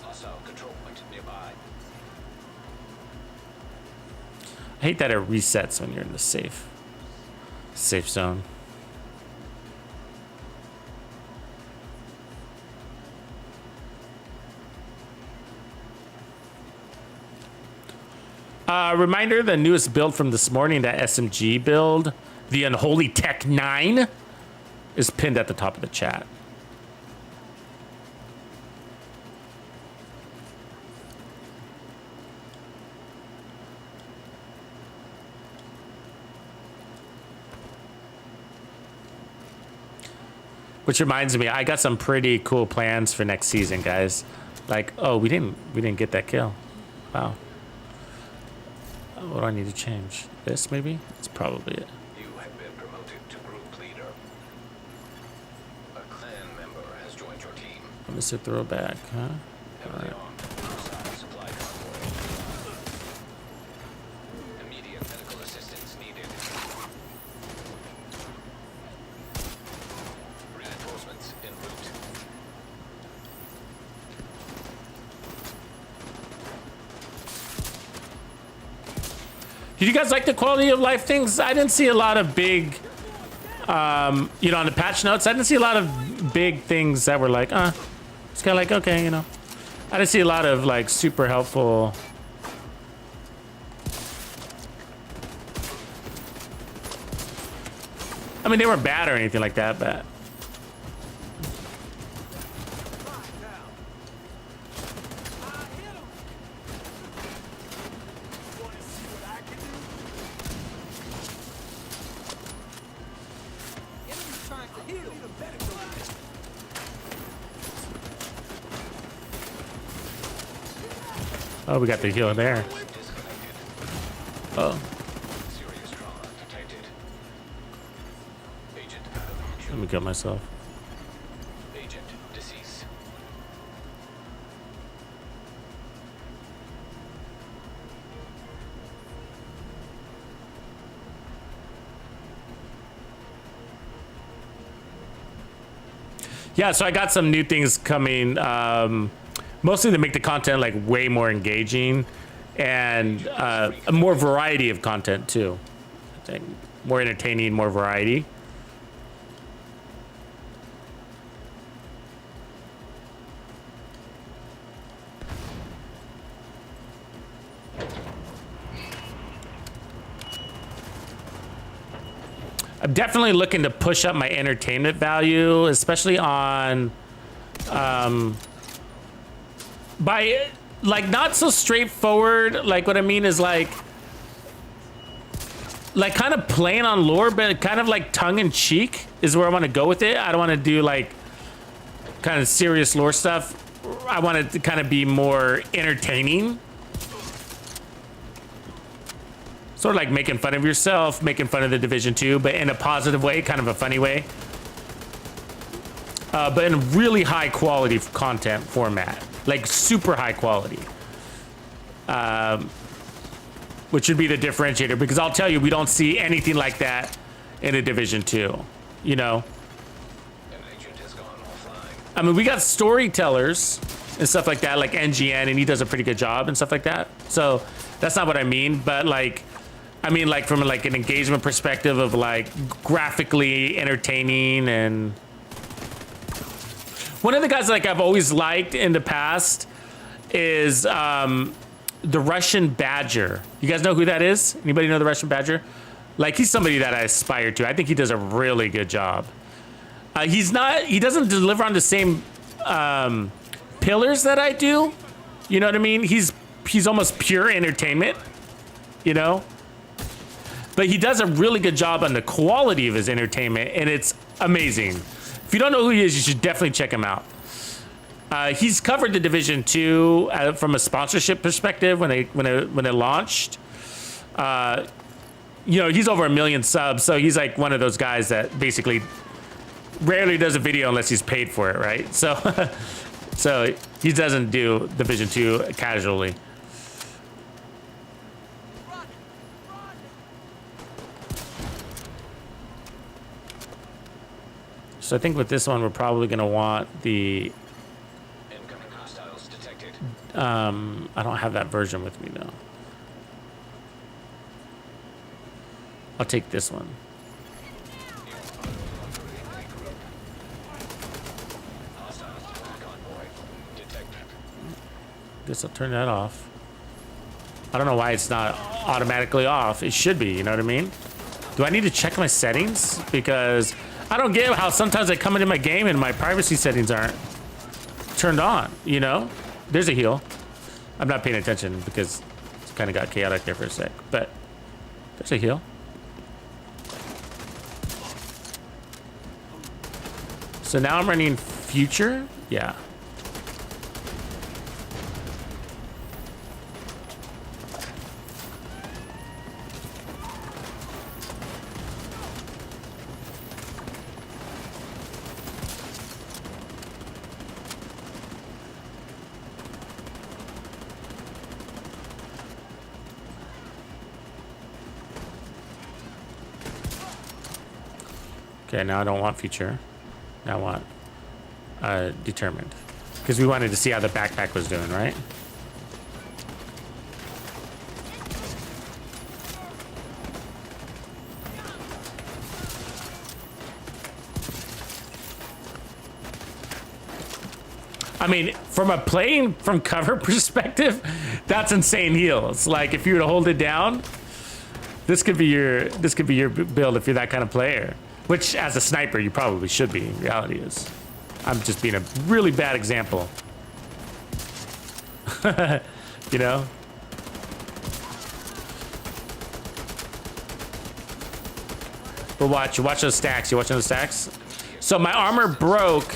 Hostile control point nearby. I hate that it resets when you're in the safe zone. Reminder, the newest build from this morning, that SMG build, the Unholy Tech 9, is pinned at the top of the chat. Which reminds me, I got some pretty cool plans for next season, guys. Like, oh, we didn't get that kill. Wow. What do I need to change? This maybe? That's probably it. You have been promoted to group leader. A clan member has joined your team. Mr. Throwback, huh? Heavily armed. Outside supply convoy. Immediate medical assistance needed. Reinforcements en route. Did you guys like the quality of life things? I didn't see a lot of big, you know, on the patch notes, I didn't see a lot of big things that were like, it's kind of like, okay, you know. I didn't see a lot of like super helpful. I mean, they weren't bad or anything like that, but. Oh, we got the heal there. Oh. Serious trauma detected. Agent out of Let me kill myself. Agent deceased. Yeah, so I got some new things coming. Mostly to make the content like way more engaging and a more variety of content too. I think more entertaining, more variety. I'm definitely looking to push up my entertainment value, especially on by like not so straightforward. Like what I mean is like kind of playing on lore, but kind of like tongue in cheek is where I want to go with it. I don't want to do like kind of serious lore stuff. I want it to kind of be more entertaining. Sort of like making fun of yourself, making fun of the Division 2, but in a positive way, kind of a funny way. But in a really high quality content format, like super high quality. Which would be the differentiator, because I'll tell you, we don't see anything like that in a Division 2, you know? An agent has gone offline. I mean, we got storytellers and stuff like that, like NGN, and he does a pretty good job and stuff like that. So that's not what I mean, but like, I mean, like from like an engagement perspective of like graphically entertaining. And one of the guys like I've always liked in the past is the Russian Badger. You guys know who that is? Anybody know the Russian Badger? Like, he's somebody that I aspire to. I think he does a really good job. He doesn't deliver on the same pillars that I do. You know what I mean? He's almost pure entertainment, you know? But he does a really good job on the quality of his entertainment, and it's amazing. If you don't know who he is, you should definitely check him out. He's covered the Division 2 from a sponsorship perspective when it launched. You know, he's over 1 million subs, so he's like one of those guys that basically rarely does a video unless he's paid for it, right? So, so he doesn't do Division 2 casually. So I think with this one, we're probably gonna want the. Incoming hostiles detected. I don't have that version with me though. I'll take this one. Hostiles attack convoy detected. Guess I'll turn that off. I don't know why it's not automatically off. It should be, you know what I mean? Do I need to check my settings? Because I don't get how sometimes I come into my game and my privacy settings aren't turned on, you know? There's a heal. I'm not paying attention because it kind of got chaotic there for a sec, but there's a heal. So now I'm running future? Yeah. Okay, now I don't want future. Now I want determined. Because we wanted to see how the backpack was doing, right? I mean, from a playing from cover perspective, that's insane heals. Like if you were to hold it down, this could be your build if you're that kind of player. Which, as a sniper, you probably should be. Reality is, I'm just being a really bad example. You know. But watch those stacks. You watching those stacks? So my armor broke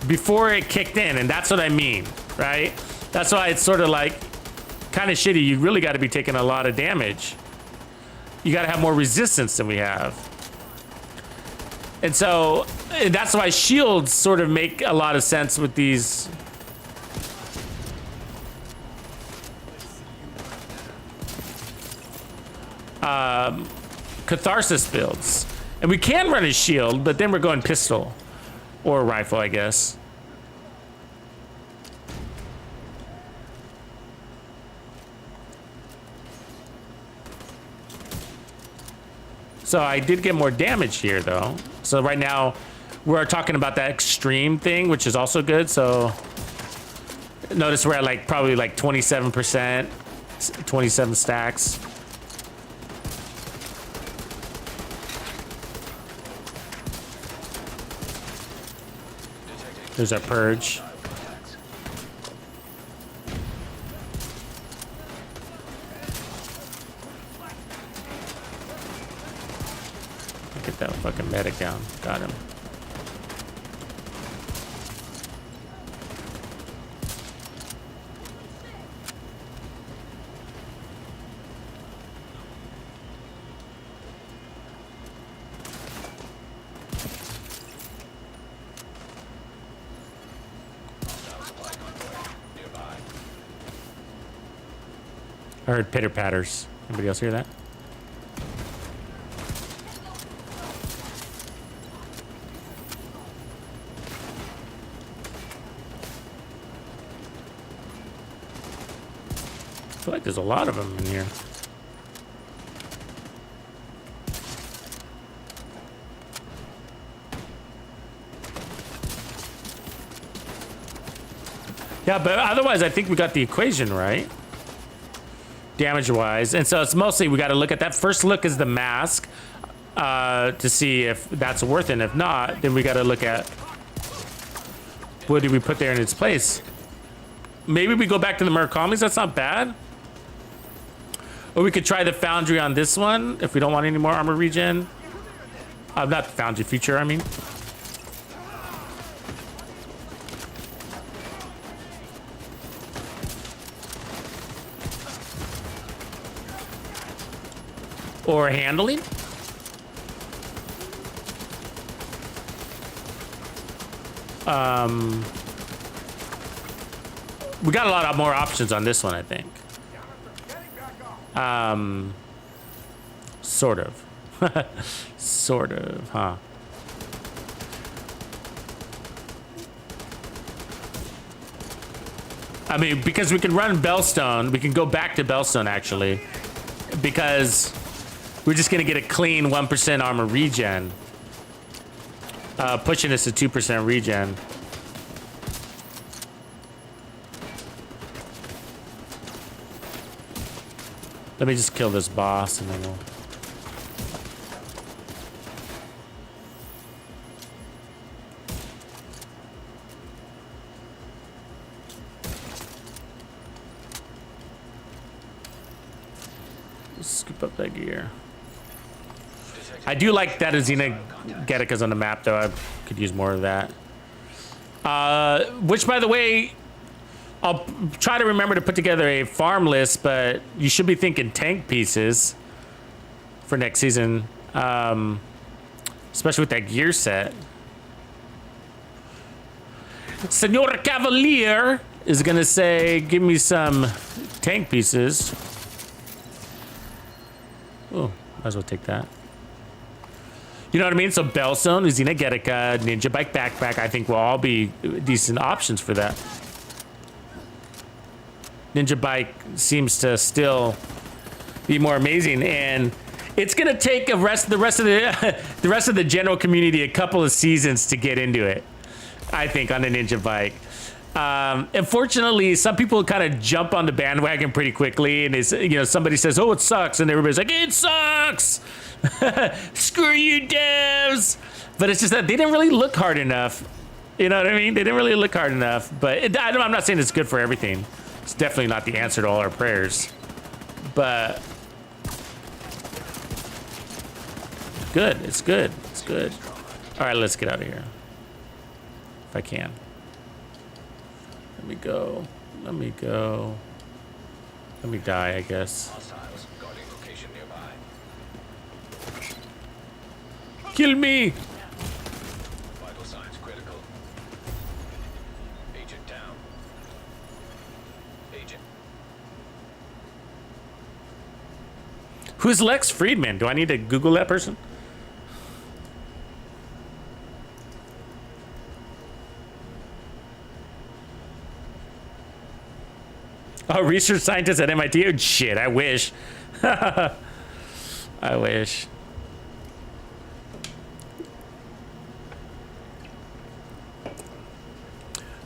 before it kicked in, and that's what I mean, right? That's why it's sort of like kind of shitty. You really got to be taking a lot of damage. You got to have more resistance than we have. And so that's why shields sort of make a lot of sense with these. Catharsis builds. And we can run a shield, but then we're going pistol or rifle, I guess. So I did get more damage here though. So right now we're talking about that extreme thing, which is also good. So notice we're at like probably like 27%, 27 stacks. There's our purge. Get that fucking medic down. Got him. I heard pitter patters. Anybody else hear that? I feel like there's a lot of them in here. Yeah, but otherwise I think we got the equation right. Damage-wise. And so it's mostly we got to look at that. First look is the mask to see if that's worth it. And if not, then we got to look at what did we put there in its place. Maybe we go back to the Murakami's. That's not bad. Or we could try the Foundry on this one if we don't want any more armor regen. Not the Foundry feature, I mean. Or handling. We got a lot of more options on this one, I think. Sort of. Sort of, huh? I mean, because we can run Bellstone, we can go back to Bellstone actually, because we're just gonna get a clean 1% armor regen, pushing us to 2% regen. Let me just kill this boss and then we'll... Scoop up that gear. I do like that Azina Getika's on the map though. I could use more of that. Which by the way, I'll try to remember to put together a farm list, but you should be thinking tank pieces for next season, especially with that gear set. Senora Cavalier is gonna say, give me some tank pieces. Oh, might as well take that. You know what I mean? So Bellstone, Uzina Getica, Ninja Bike Backpack, I think will all be decent options for that. Ninja Bike seems to still be more amazing, and it's gonna take the rest of the general community a couple of seasons to get into it. I think on the Ninja Bike. Unfortunately, some people kind of jump on the bandwagon pretty quickly, and it's, you know, somebody says, "Oh, it sucks," and everybody's like, "It sucks." Screw you, devs. But it's just that they didn't really look hard enough. You know what I mean? They didn't really look hard enough. But I'm not saying it's good for everything. It's definitely not the answer to all our prayers. But good. It's good. It's good. All right, let's get out of here. If I can. Let me go. Let me go. Let me die, I guess. Hostiles guarding location nearby. Kill me! Vital signs critical. Agent down. Agent. Who's Lex Friedman? Do I need to Google that person? Oh, research scientist at MIT? Oh, shit, I wish. I wish.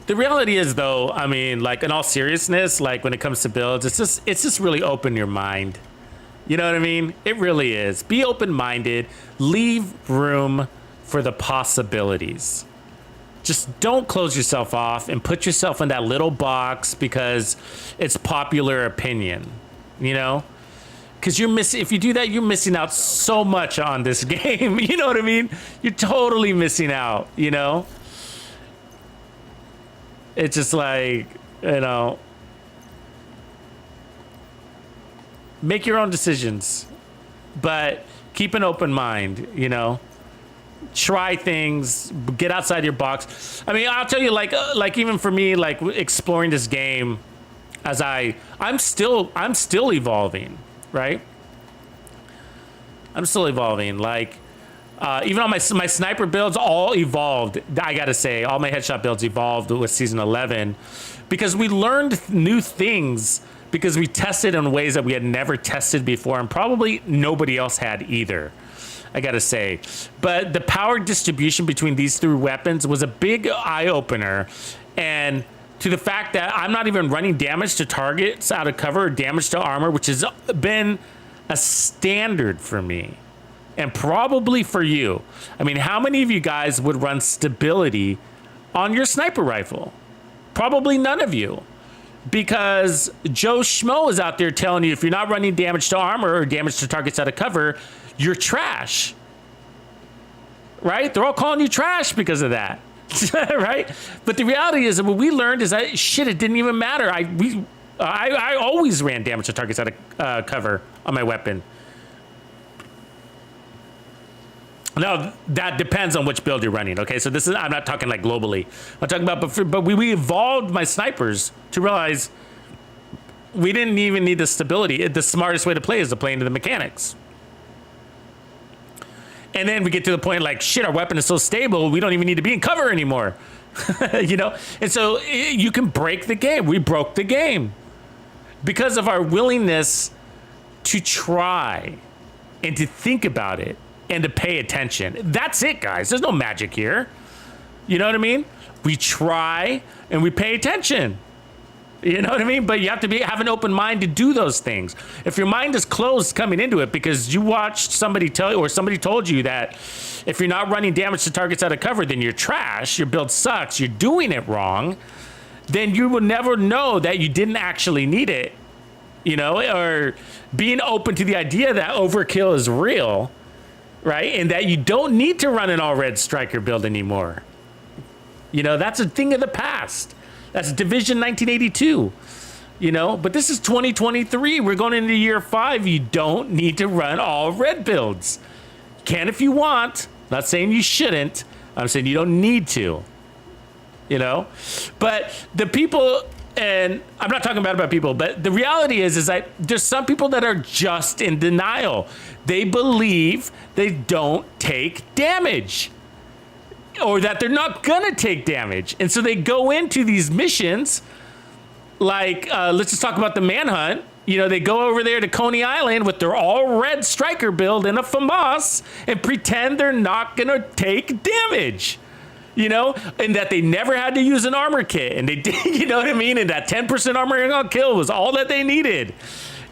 The reality is, though, I mean, like, in all seriousness, like, when it comes to builds, it's just really open your mind. You know what I mean? It really is. Be open-minded. Leave room for the possibilities. Just don't close yourself off and put yourself in that little box because it's popular opinion, you know? Because you're missing, if you do that, you're missing out so much on this game. You know what I mean? You're totally missing out, you know? It's just like, you know, make your own decisions, but keep an open mind, you know? Try things, get outside your box. I mean, I'll tell you, like even for me, like exploring this game, as I'm still evolving, right? I'm still evolving. Like, even on my sniper builds, all evolved. I gotta say, all my headshot builds evolved with season 11 because we learned new things, because we tested in ways that we had never tested before, and probably nobody else had either, I gotta say. But the power distribution between these three weapons was a big eye-opener, and to the fact that I'm not even running damage to targets out of cover or damage to armor, which has been a standard for me and probably for you. I mean, how many of you guys would run stability on your sniper rifle? Probably none of you, because Joe Schmo is out there telling you if you're not running damage to armor or damage to targets out of cover, you're trash, right? They're all calling you trash because of that. Right? But the reality is that what we learned is that shit, it didn't even matter. I always ran damage to targets out of cover on my weapon. Now that depends on which build you're running. Okay, so this is, I'm not talking like globally. I'm talking about, but we evolved my snipers to realize we didn't even need the stability. The smartest way to play is to play into the mechanics. And then we get to the point like, shit, our weapon is so stable, we don't even need to be in cover anymore. You know? And so you can break the game. We broke the game because of our willingness to try and to think about it and to pay attention. That's it, guys. There's no magic here. You know what I mean? We try and we pay attention. You know what I mean? But you have to have an open mind to do those things. If your mind is closed coming into it because you watched somebody tell you, or somebody told you that if you're not running damage to targets out of cover, then you're trash, your build sucks, you're doing it wrong, then you will never know that you didn't actually need it, you know, or being open to the idea that overkill is real, right? And that you don't need to run an all red striker build anymore. You know, that's a thing of the past. That's Division 1982, you know, but this is 2023. We're going into year 5. You don't need to run all red builds. You can if you want. I'm not saying you shouldn't. I'm saying you don't need to, you know, but the people, and I'm not talking bad about people, but the reality is that there's some people that are just in denial. They believe they don't take damage, or that they're not gonna take damage. And so they go into these missions like, let's just talk about the manhunt. You know, they go over there to Coney Island with their all red striker build and a FAMAS and pretend they're not gonna take damage, you know, and that they never had to use an armor kit. And they did, you know what I mean? And that 10% armor on kill was all that they needed.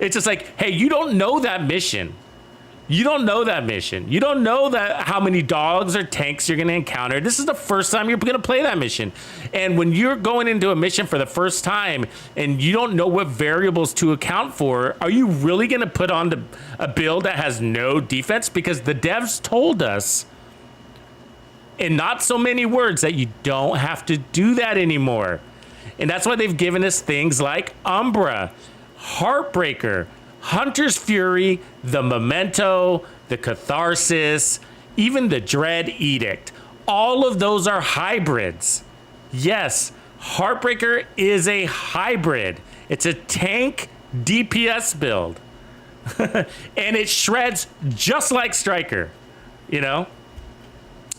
It's just like, hey, you don't know that mission. You don't know that mission. You don't know that how many dogs or tanks you're going to encounter. This is the first time you're going to play that mission. And when you're going into a mission for the first time and you don't know what variables to account for, are you really going to put on a build that has no defense? Because the devs told us in not so many words that you don't have to do that anymore. And that's why they've given us things like Umbra, Heartbreaker, Hunter's Fury, the Memento, the Catharsis, even the Dread Edict. All of those are hybrids. Yes, Heartbreaker is a hybrid. It's a tank DPS build. And it shreds just like Striker, you know?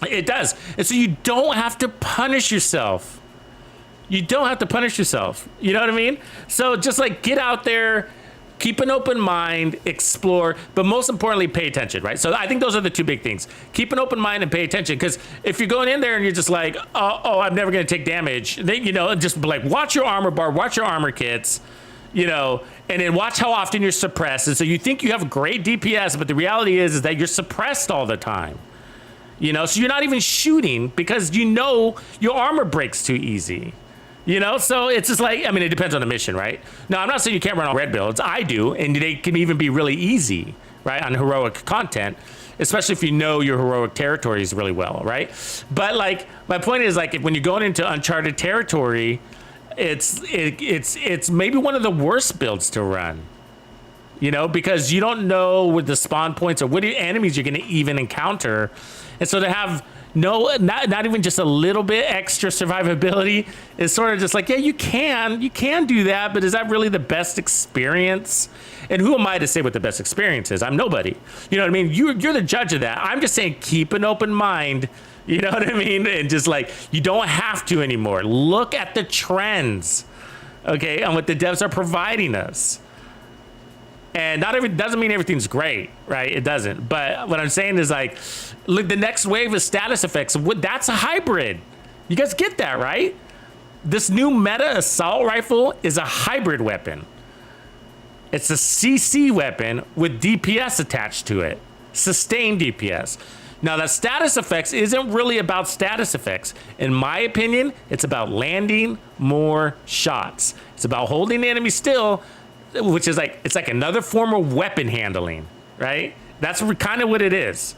It does. And so you don't have to punish yourself. You don't have to punish yourself. You know what I mean? So just like get out there, keep an open mind, explore, but most importantly, pay attention, right? So I think those are the two big things. Keep an open mind and pay attention, because if you're going in there and you're just like, oh, I'm never going to take damage, then, you know, just like watch your armor bar, watch your armor kits, you know, and then watch how often you're suppressed. And so you think you have great DPS, but the reality is that you're suppressed all the time, you know, so you're not even shooting because you know your armor breaks too easy. You know, so it's just like, I mean, it depends on the mission, right? Now, I'm not saying you can't run all red builds. I do, and they can even be really easy, right, on heroic content, especially if you know your heroic territories really well, right? But like, my point is like, when you're going into uncharted territory, it's maybe one of the worst builds to run. you know, because you don't know what the spawn points or what enemies you're going to even encounter. And so to have not even just a little bit extra survivability is sort of just like, yeah, you can do that, but is that really the best experience? And who am I to say what the best experience is? I'm nobody. You know what I mean? You're the judge of that. I'm just saying keep an open mind. You know what I mean? And just like, you don't have to anymore. Look at the trends, okay, and what the devs are providing us. And doesn't mean everything's great, right? It doesn't. But what I'm saying is like, look, the next wave of status effects, that's a hybrid. You guys get that, right? This new meta assault rifle is a hybrid weapon. It's a CC weapon with DPS attached to it. Sustained DPS. Now, that status effects isn't really about status effects. In my opinion, it's about landing more shots. It's about holding the enemy still, which is like, it's like another form of weapon handling, right? That's kind of what it is.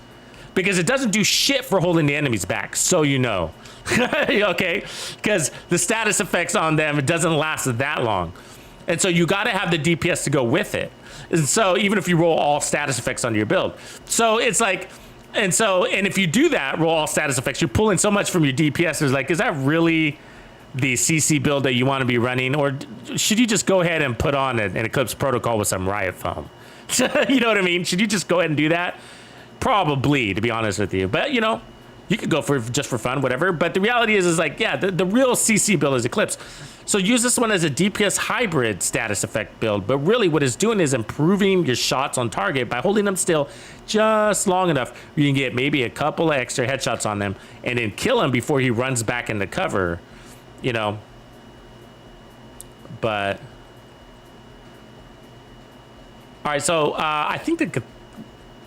Because it doesn't do shit for holding the enemies back, so you know. Okay? Because the status effects on them, it doesn't last that long. And so you gotta have the DPS to go with it. And so even if you roll all status effects onto your build. So it's like, and if you do that, roll all status effects, you're pulling so much from your DPS, it's like, is that really the CC build that you want to be running? Or should you just go ahead and put on an Eclipse protocol with some riot foam? You know what I mean? Should you just go ahead and do that? Probably, to be honest with you. But, you know, you could go for just for fun, whatever. But the reality is like, yeah, the real CC build is Eclipse. So use this one as a DPS hybrid status effect build. But really what it's doing is improving your shots on target by holding them still just long enough where you can get maybe a couple of extra headshots on them and then kill him before he runs back into cover, you know. But all right, so I think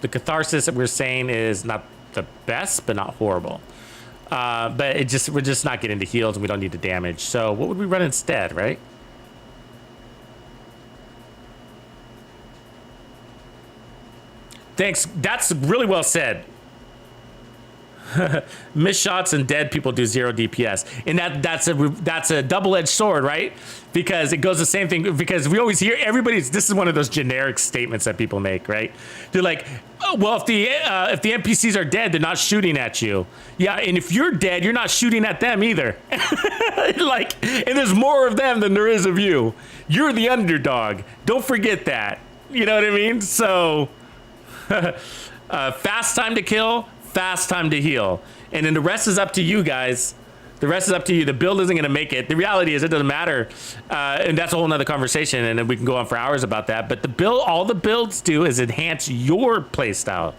the catharsis that we're saying is not the best, but not horrible. But we're just not getting the heals and we don't need the damage. So what would we run instead, right? Thanks. That's really well said. Missed shots and dead people do 0 DPS, and that's a double-edged sword, right? Because it goes the same thing. Because we always hear this is one of those generic statements that people make, right? They're like, oh, well, if the NPCs are dead, they're not shooting at you. Yeah, and if you're dead, you're not shooting at them either. Like, and there's more of them than there is of you. You're the underdog. Don't forget that. You know what I mean? So, fast time to kill. Fast time to heal, and then the rest is up to you guys. The rest is up to you. The build isn't going to make it. The reality is it doesn't matter, and that's a whole nother conversation, and then we can go on for hours about that. But all the builds do is enhance your playstyle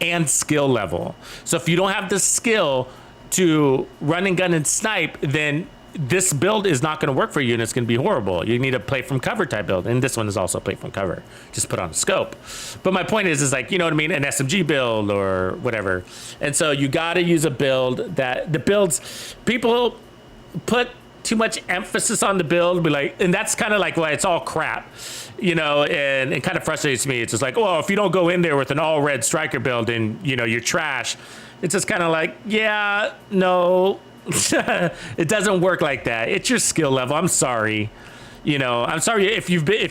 and skill level. So if you don't have the skill to run and gun and snipe, then this build is not going to work for you, and it's going to be horrible. You need a play from cover type build, and this one is also play from cover. Just put on a scope. But my point is like, you know what I mean, an SMG build or whatever. And so you got to use a build that the builds people put too much emphasis on the build, be like, and that's kind of like why it's all crap, you know, and it kind of frustrates me. It's just like, oh, if you don't go in there with an all red striker build, and you know you're trash. It's just kind of like, yeah, no. It doesn't work like that. It's your skill level. I'm sorry. You know, I'm sorry if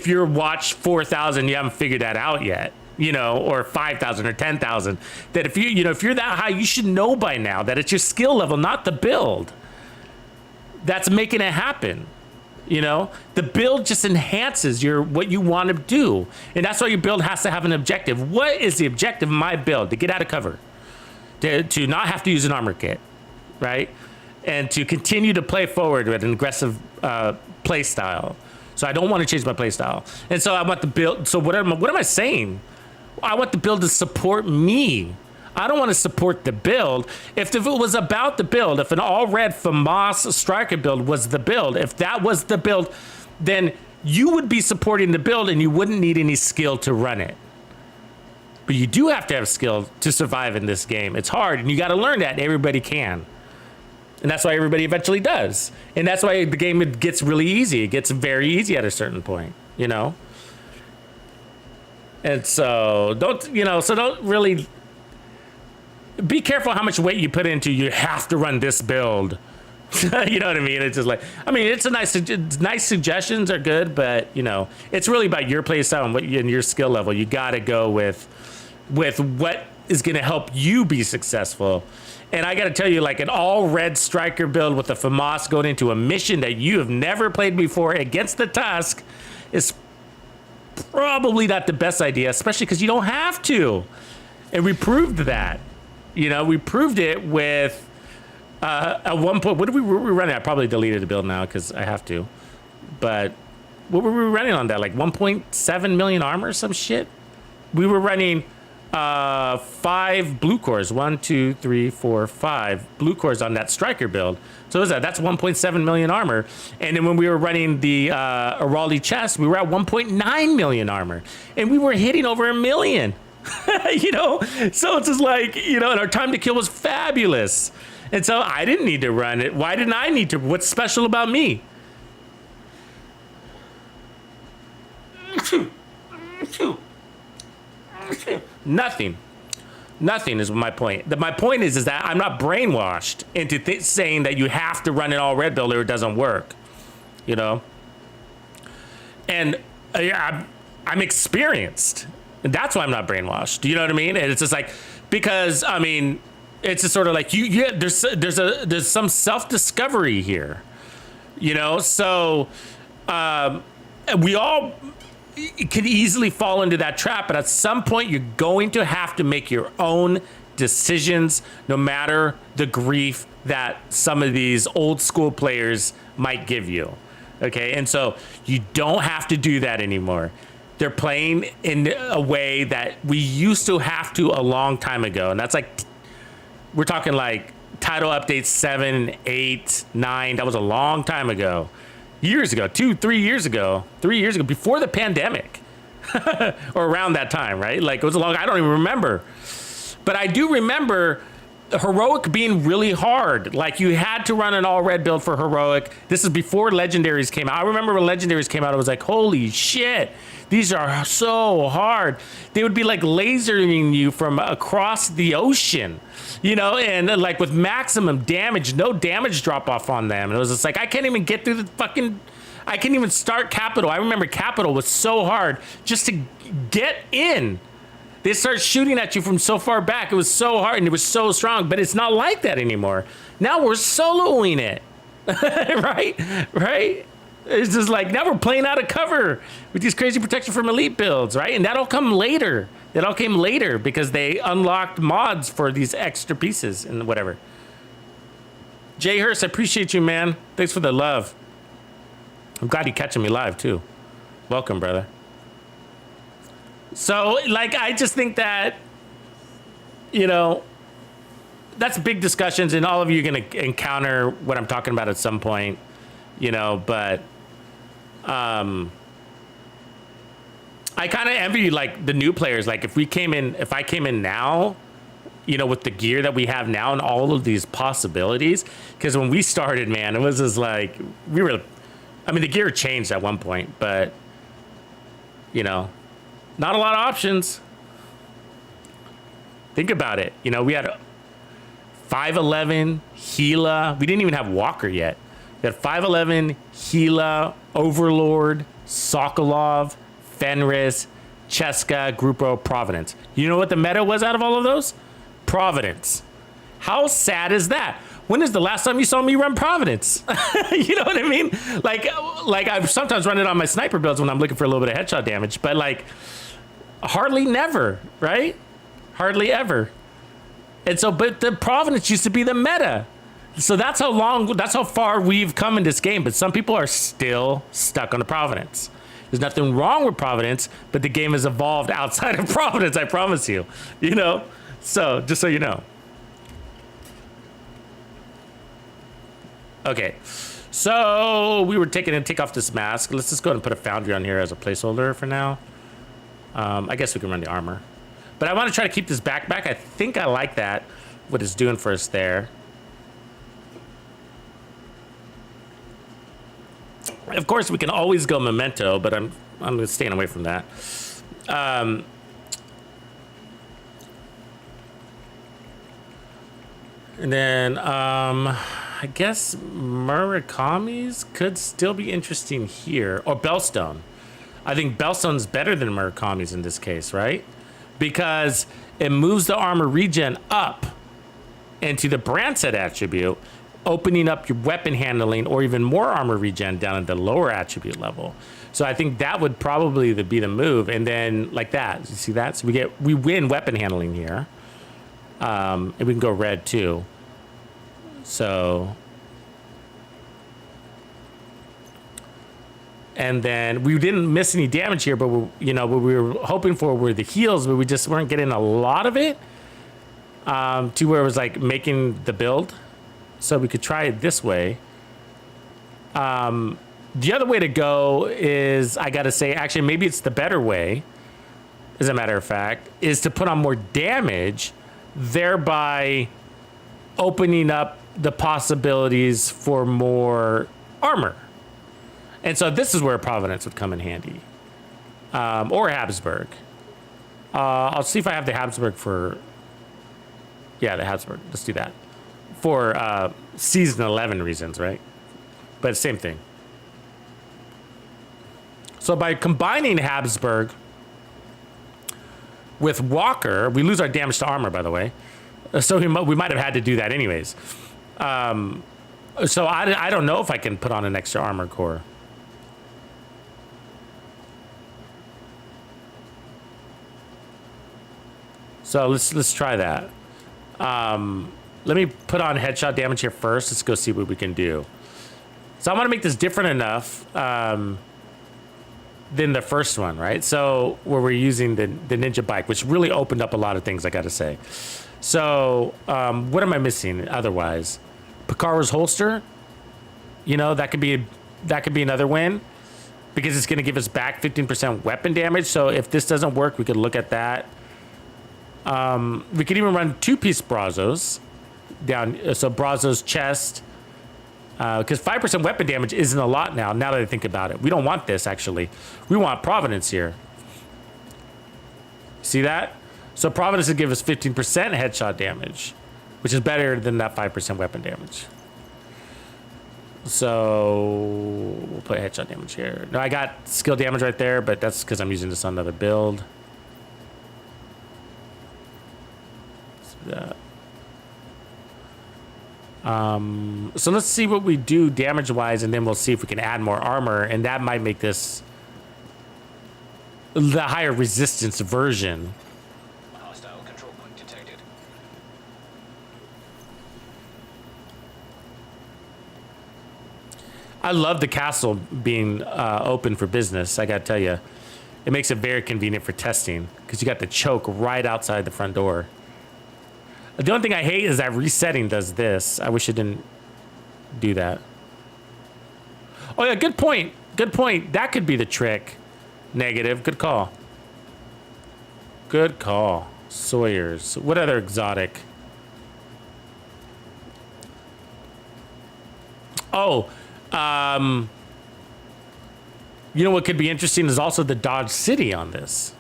you're watch 4,000, you haven't figured that out yet, you know, or 5,000 or 10,000, that if you're that high, you should know by now that it's your skill level, not the build, that's making it happen. You know, the build just enhances what you want to do. And that's why your build has to have an objective. What is the objective of my build? To get out of cover, to not have to use an armor kit, right? And to continue to play forward with an aggressive play style. So I don't want to change my play style. And so I want the build. So what am I saying? I want the build to support me. I don't want to support the build. If it was about the build, if an all red FAMAS striker build was the build, if that was the build, then you would be supporting the build and you wouldn't need any skill to run it. But you do have to have skill to survive in this game. It's hard, and you got to learn that. Everybody can. And that's why everybody eventually does. And that's why the game gets really easy. It gets very easy at a certain point, you know? And so don't really be careful how much weight you put into, you have to run this build You know what I mean? It's just like, I mean, it's nice suggestions are good, but you know, it's really about your play style and what and your skill level. You got to go with what is going to help you be successful. And I got to tell you, like an all red striker build with a FAMAS going into a mission that you have never played before against the Tusk is probably not the best idea, especially because you don't have to. And we proved that. You know, we proved it with at one point. What did we running? I probably deleted the build now because I have to. But what were we running on that? Like 1.7 million armor or some shit? We were running 5 blue cores. 1, 2, 3, 4, 5 blue cores on that striker build. So what is that? That's 1.7 million armor. And then when we were running the Araldi chest, we were at 1.9 million armor. And we were hitting over 1 million. You know? So it's just like, you know, and our time to kill was fabulous. And so I didn't need to run it. Why didn't I need to? What's special about me? Nothing. Nothing is my point. My point is that I'm not brainwashed into saying that you have to run an all red build or it doesn't work. You know? And I'm experienced. And that's why I'm not brainwashed. You know what I mean? And it's just like, because, I mean, it's just sort of like there's some self-discovery here. You know? So we all could easily fall into that trap, but at some point you're going to have to make your own decisions, no matter the grief that some of these old school players might give you. Okay, and so you don't have to do that anymore. They're playing in a way that we used to have to a long time ago, and that's like, we're talking like title updates 7, 8, 9. That was a long time ago. Years ago, 3 years ago, before the pandemic, or around that time, right? Like it was a long, I don't even remember. But I do remember Heroic being really hard. Like you had to run an all red build for Heroic. This is before Legendaries came out. I remember when Legendaries came out, I was like, holy shit, these are so hard. They would be like lasering you from across the ocean, you know, and like with maximum damage, no damage drop off on them. And it was just like, I can't even get through the fucking, I can't even start Capital. I remember Capital was so hard just to get in. They start shooting at you from so far back. It was so hard and it was so strong, but it's not like that anymore. Now we're soloing it, right? It's just like, now we're playing out of cover with these crazy protection from elite builds, right? And that'll come later. That all came later because they unlocked mods for these extra pieces and whatever. Jay Hurst, I appreciate you, man. Thanks for the love. I'm glad you're catching me live too. Welcome, brother. So, like, I just think that, you know, that's big discussions, and all of you are going to encounter what I'm talking about at some point, you know, but I kind of envy, like, the new players. Like, if I came in now, you know, with the gear that we have now and all of these possibilities, because when we started, man, it was just like, the gear changed at one point, but, you know, not a lot of options. Think about it. You know, we had 5'11", Gila. We didn't even have Walker yet. We had 5'11", Gila, Overlord, Sokolov, Fenris, Cheska, Grupo, Providence. You know what the meta was out of all of those? Providence. How sad is that? When is the last time you saw me run Providence? You know what I mean? Like I sometimes run it on my sniper builds when I'm looking for a little bit of headshot damage, but like hardly never, right? Hardly ever. And so, but the Providence used to be the meta. So that's how far we've come in this game. But some people are still stuck on the Providence. There's nothing wrong with Providence, but the game has evolved outside of Providence, I promise you. You know? So, just so you know. Okay, so we were take off this mask. Let's just go ahead and put a Foundry on here as a placeholder for now. I guess we can run the armor. But I want to try to keep this backpack. I think I like that, what it's doing for us there. Of course, we can always go Memento, but I'm staying away from that. And then, I guess Murakami's could still be interesting here. Or Bellstone. I think Bellstone's better than Murakami's in this case, right? Because it moves the armor regen up into the brand set attribute, opening up your weapon handling or even more armor regen down at the lower attribute level. So I think that would probably be the move. And then like that, you see that? So we win weapon handling here. And we can go red too. So, and then we didn't miss any damage here, but what we were hoping for were the heals, but we just weren't getting a lot of it. To where it was like making the build. So we could try it this way. The other way to go is, I gotta say, actually maybe it's the better way, as a matter of fact, is to put on more damage, thereby opening up the possibilities for more armor. And so this is where Providence would come in handy. Or Habsburg. I'll see if I have the Habsburg for... Yeah, the Habsburg. Let's do that. For season 11 reasons, right? But same thing. So by combining Habsburg with Walker, we lose our damage to armor, by the way. So we might have had to do that anyways. So I don't know if I can put on an extra armor core. So let's try that. Let me put on headshot damage here first. Let's go see what we can do. So I want to make this different enough than the first one, right? So where we're using the ninja bike, which really opened up a lot of things, I got to say. So what am I missing otherwise? Picara's holster, that could be another win because it's going to give us back 15% weapon damage. So if this doesn't work, we could look at that. We could even run 2-piece Brazos down. So Brazos chest, because 5% weapon damage isn't a lot now that I think about it. We don't want this, actually. We want Providence here. See that? So Providence would give us 15% headshot damage, which is better than that 5% weapon damage. So we'll put headshot damage here. No, I got skill damage right there, but that's because I'm using this on another build. So let's see what we do damage wise, and then we'll see if we can add more armor, and that might make this the higher resistance version. Hostile control point detected. I love the castle being open for business. I gotta tell you, it makes it very convenient for testing because you got the choke right outside the front door. The only thing I hate is that resetting does this. I wish it didn't do that. Oh yeah, good point. Good point. That could be the trick. Negative. Good call. Good call. Sawyer's. What other exotic? Oh, you know what could be interesting is also the Dodge City on this.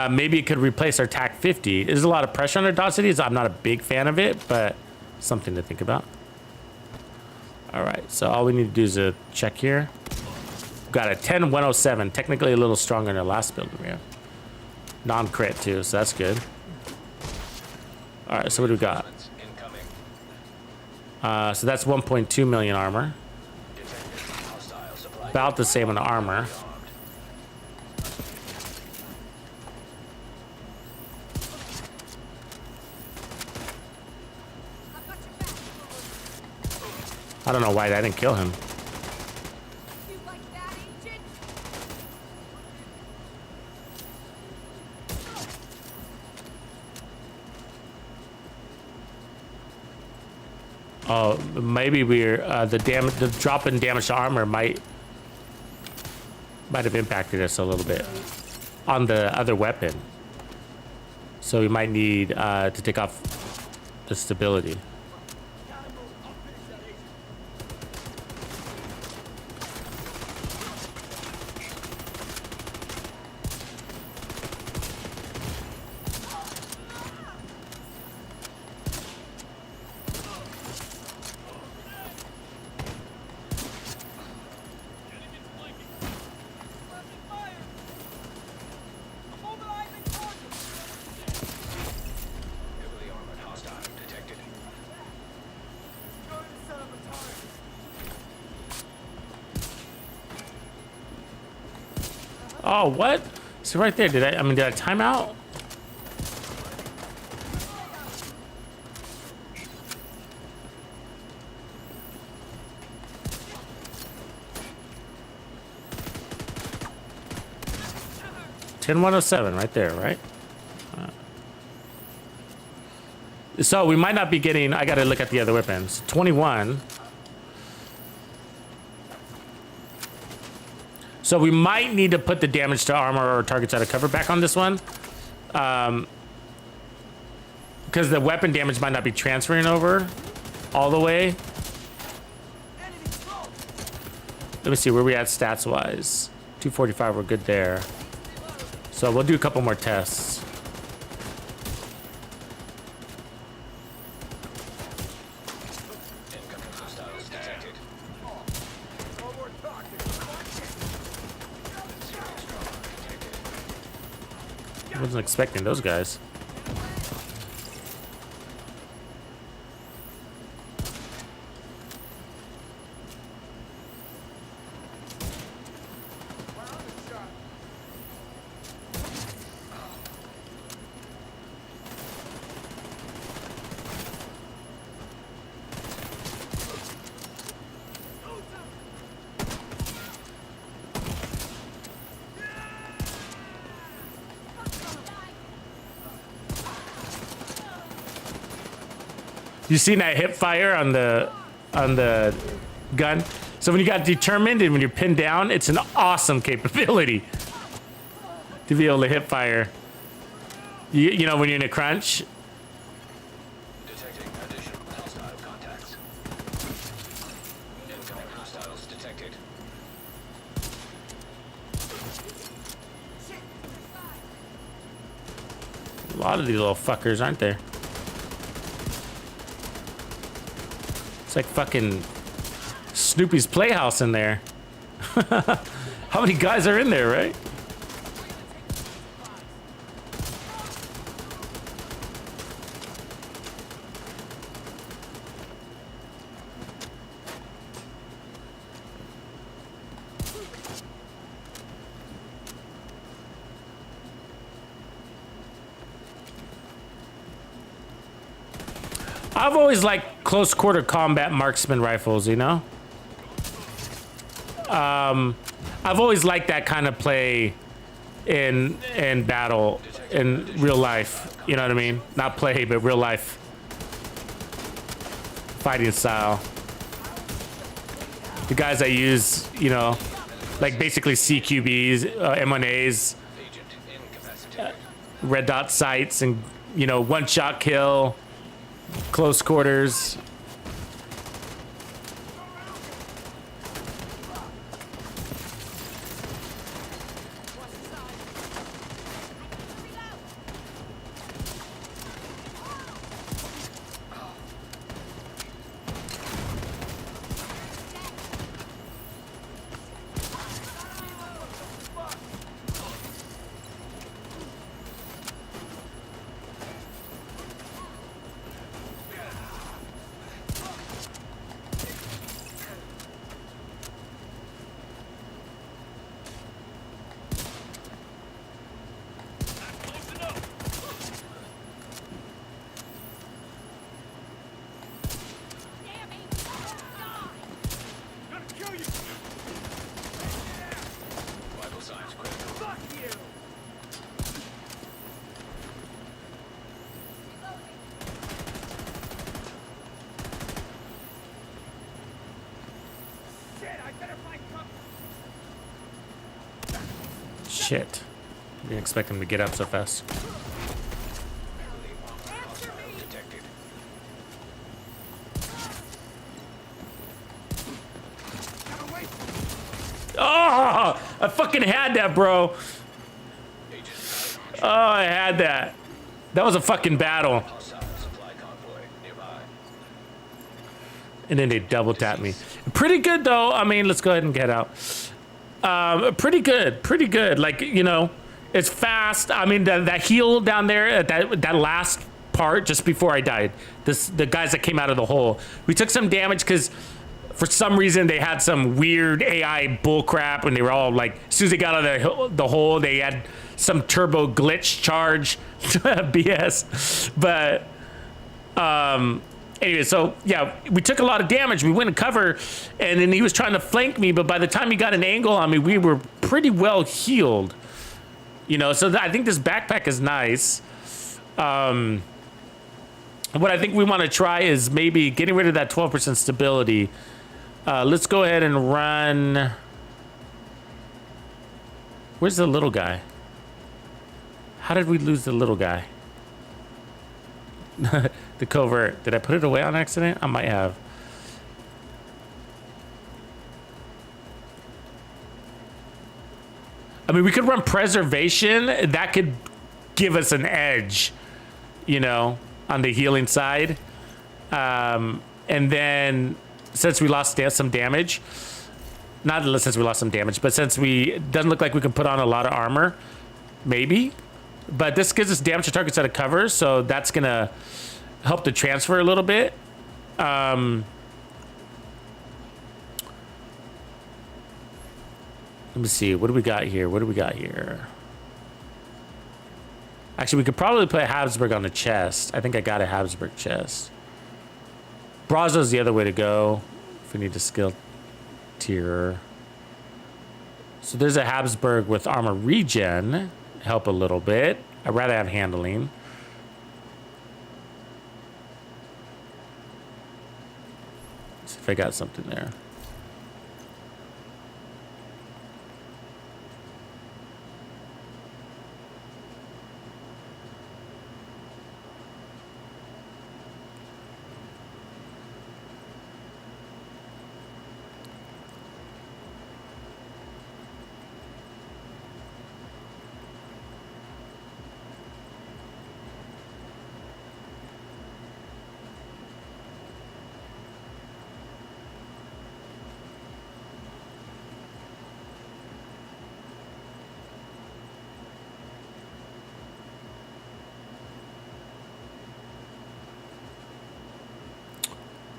Maybe it could replace our TAC 50. There's a lot of pressure on our Dodge Cities. I'm not a big fan of it, but something to think about. All right, so all we need to do is a check here. We've got a 10-107, technically a little stronger than our last build. We have non-crit too, so that's good. All right, so what do we got? Incoming. So that's 1.2 million armor. Hostile supply. About the same on the armor. I don't know why that didn't kill him. You like that, agent? Oh, maybe we're the drop in damage to armor might have impacted us a little bit on the other weapon. So we might need to take off the stability. Oh, what? So right there, did I time out? $10,107 right there, right? So we might not be getting, I gotta look at the other weapons. 21. So we might need to put the damage to armor or targets out of cover back on this one. Because the weapon damage might not be transferring over all the way. Let me see where we at stats wise. 245, we're good there. So we'll do a couple more tests. Incoming hostiles detected. I wasn't expecting those guys. You seen that hip fire on the gun? So when you got determined and when you're pinned down, it's an awesome capability to be able to hip fire. You know when you're in a crunch. Detecting additional hostile contacts. Incoming hostiles detected. A lot of these little fuckers, aren't there? It's like fucking Snoopy's Playhouse in there. How many guys are in there, right? I've always liked close quarter combat marksman rifles, you know? I've always liked that kind of play in battle, in real life. You know what I mean? Not play, but real life fighting style. The guys that use, you know, like basically CQBs, M1As, Agent incapacitated. red dot sights, and, you know, one-shot kill. Close quarters. Vital signs critical. Shit. Didn't expect him to get up so fast. Heavily armored hostiles detected. Oh, I fucking had that, bro. Agent Oh, I had that. That was a fucking battle. hostile supply convoy nearby. And then they double tapped me. Pretty good, though. I mean, let's go ahead and get out. Pretty good. Pretty good. Like, you know, it's fast. I mean, that heal down there, at that last part, just before I died. The guys that came out of the hole. We took some damage because for some reason they had some weird AI bullcrap, and they were all like, as soon as they got out of the hole, they had some turbo glitch charge BS. But anyway, so yeah, we took a lot of damage. We went in cover, and then he was trying to flank me, but by the time he got an angle on me, we were pretty well healed. You know, so I think this backpack is nice. What I think we want to try is maybe getting rid of that 12% stability. Let's go ahead and run. Where's the little guy? How did we lose the little guy? The covert. Did I put it away on accident? I might have. I mean, we could run preservation. That could give us an edge, you know, on the healing side. And then since we lost some damage, not since we lost some damage, but since it doesn't look like we can put on a lot of armor, maybe. But this gives us damage to targets out of cover, so that's gonna help the transfer a little bit. Let me see. What do we got here? What do we got here? Actually, we could probably put Habsburg on the chest. I think I got a Habsburg chest. Brazzo's the other way to go if we need to skill tier. So there's a Habsburg with armor regen. Help a little bit. I'd rather have handling. Let's see if I got something there.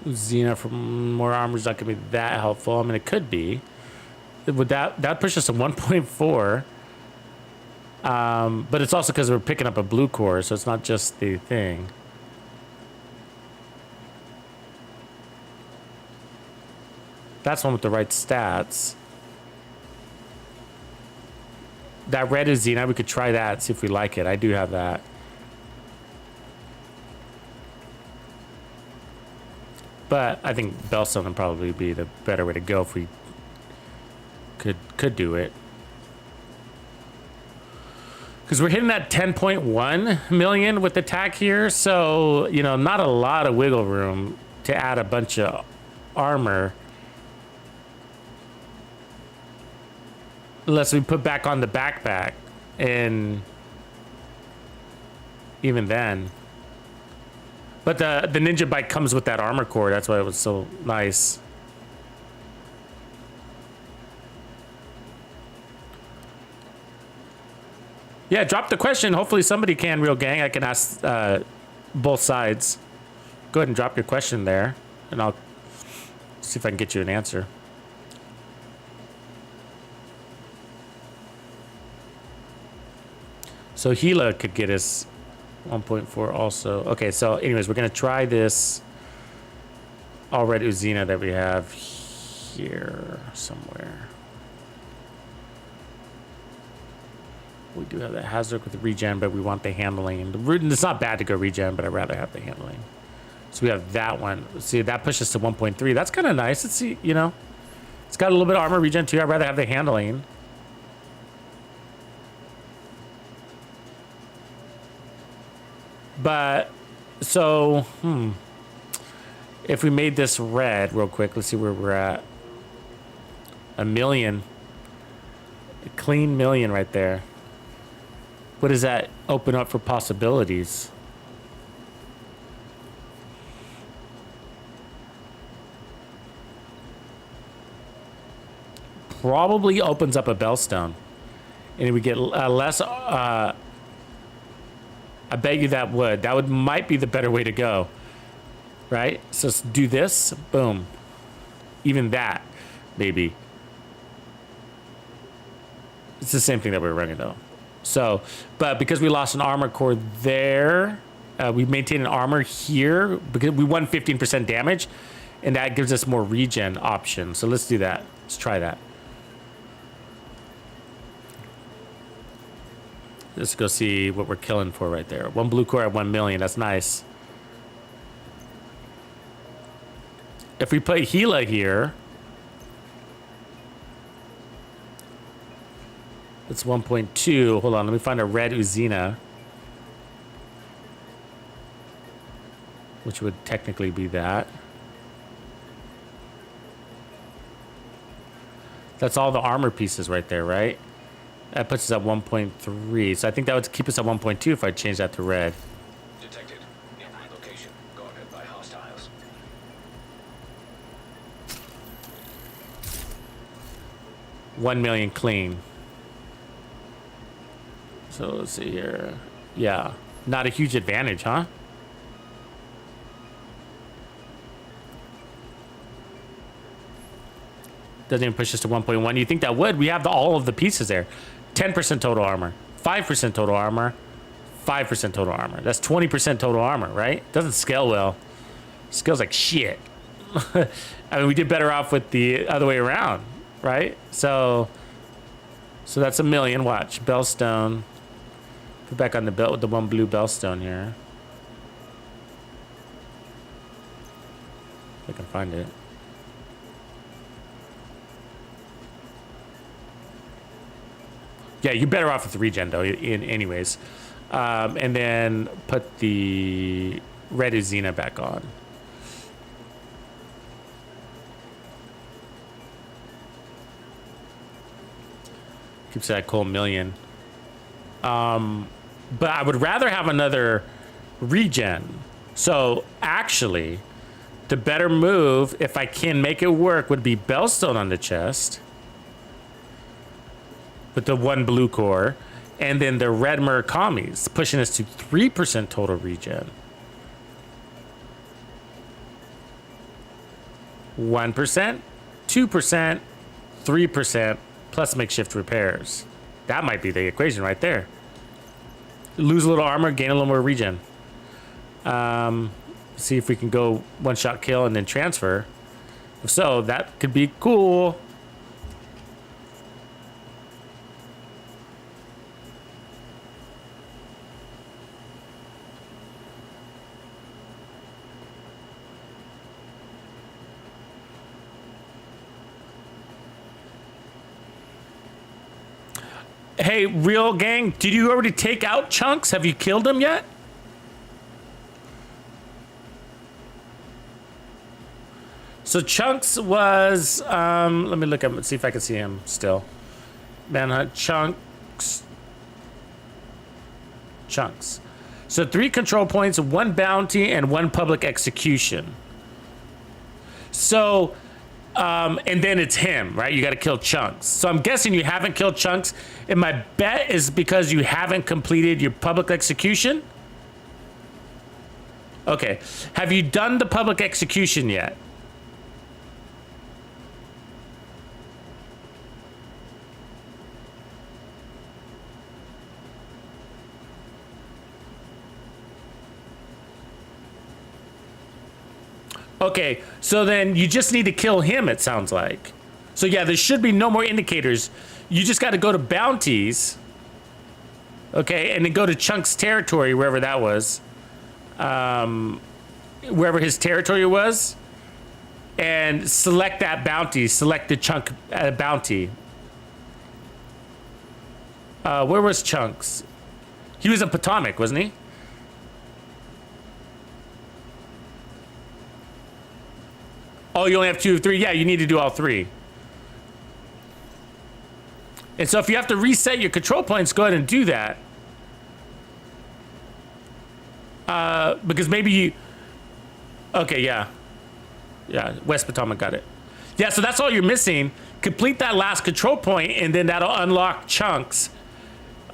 Xena for more armor is not gonna be that helpful. I mean, it could be. Would that push us to 1.4? But it's also because we're picking up a blue core, so it's not just the thing. That's one with the right stats. That red is Xena. We could try that, see if we like it. I do have that. But I think Bellstone would probably be the better way to go if we could do it. Because we're hitting that 10.1 million with attack here, so, you know, not a lot of wiggle room to add a bunch of armor. Unless we put back on the backpack, and even then. But the ninja bike comes with that armor core. That's why it was so nice. Yeah, drop the question. Hopefully somebody can, Real Gang. I can ask both sides. Go ahead and drop your question there, and I'll see if I can get you an answer. So Gila could get us 1.4 also. Okay, so anyways, we're gonna try this all red Uzina that we have here somewhere. We do have the hazard with the regen, but we want the handling. It's not bad to go regen, but I'd rather have the handling. So we have that one. See, that pushes to 1.3. That's kind of nice. Let's see, you know, it's got a little bit of armor regen too. I'd rather have the handling. But so, if we made this red real quick, let's see where we're at. A million, a clean million right there. What does that open up for possibilities? Probably opens up a Bellstone, and we get less. I bet you that would might be the better way to go, right? So let's do this. Boom. Even that, maybe. It's the same thing that we're running though. So, but because we lost an armor core there, we maintain an armor here because we won 15% damage, and that gives us more regen options. So let's do that. Let's try that. Let's go see what we're killing for right there. 1 blue core at 1 million. That's nice. If we put Gila here, it's 1.2. Hold on, let me find a red Uzina, which would technically be that. That's all the armor pieces right there, right? That puts us at 1.3. So I think that would keep us at 1.2 if I change that to red. Detected. In location. Guarded by hostiles. $1 million clean. So let's see here. Yeah, not a huge advantage, huh? Doesn't even push us to 1.1. You think that would? We have all of the pieces there. 10% total armor, 5% total armor, 5% total armor. That's 20% total armor, right? Doesn't scale well. Scales like shit. I mean, we did better off with the other way around, right? So that's $1 million. Watch, Bellstone. Put back on the belt with the 1 blue Bellstone here. If I can find it. Yeah, you're better off with the regen though, anyways. And then put the red Uzina back on. Keeps that cool $1 million. But I would rather have another regen. So actually, the better move, if I can make it work, would be Bellstone on the chest. With the 1 blue core, and then the red Murakamis, pushing us to 3% total regen. 1%, 2%, 3%, plus makeshift repairs. That might be the equation right there. Lose a little armor, gain a little more regen. See if we can go one-shot kill and then transfer. If so, that could be cool. Hey, real gang, did you already take out Chunks? Have you killed him yet? So Chunks was, let me look up, see if I can see him still. Manhunt, Chunks. So 3 control points, 1 bounty, and 1 public execution. So, and then it's him, right? You got to kill Chunks. So I'm guessing you haven't killed Chunks. And my bet is because you haven't completed your public execution. Okay. Have you done the public execution yet? Okay, so then you just need to kill him, it sounds like. So yeah, there should be no more indicators. You just got to go to bounties. Okay, and then go to Chunk's territory, wherever that was. Wherever his territory was. And select that bounty. Select the Chunk bounty. Where was Chunks? He was in Potomac, wasn't he? Oh, you only have 2 of 3? Yeah, you need to do all 3. And so if you have to reset your control points, go ahead and do that. Because maybe you... Okay, yeah. Yeah, West Potomac got it. Yeah, so that's all you're missing. Complete that last control point, and then that'll unlock Chunks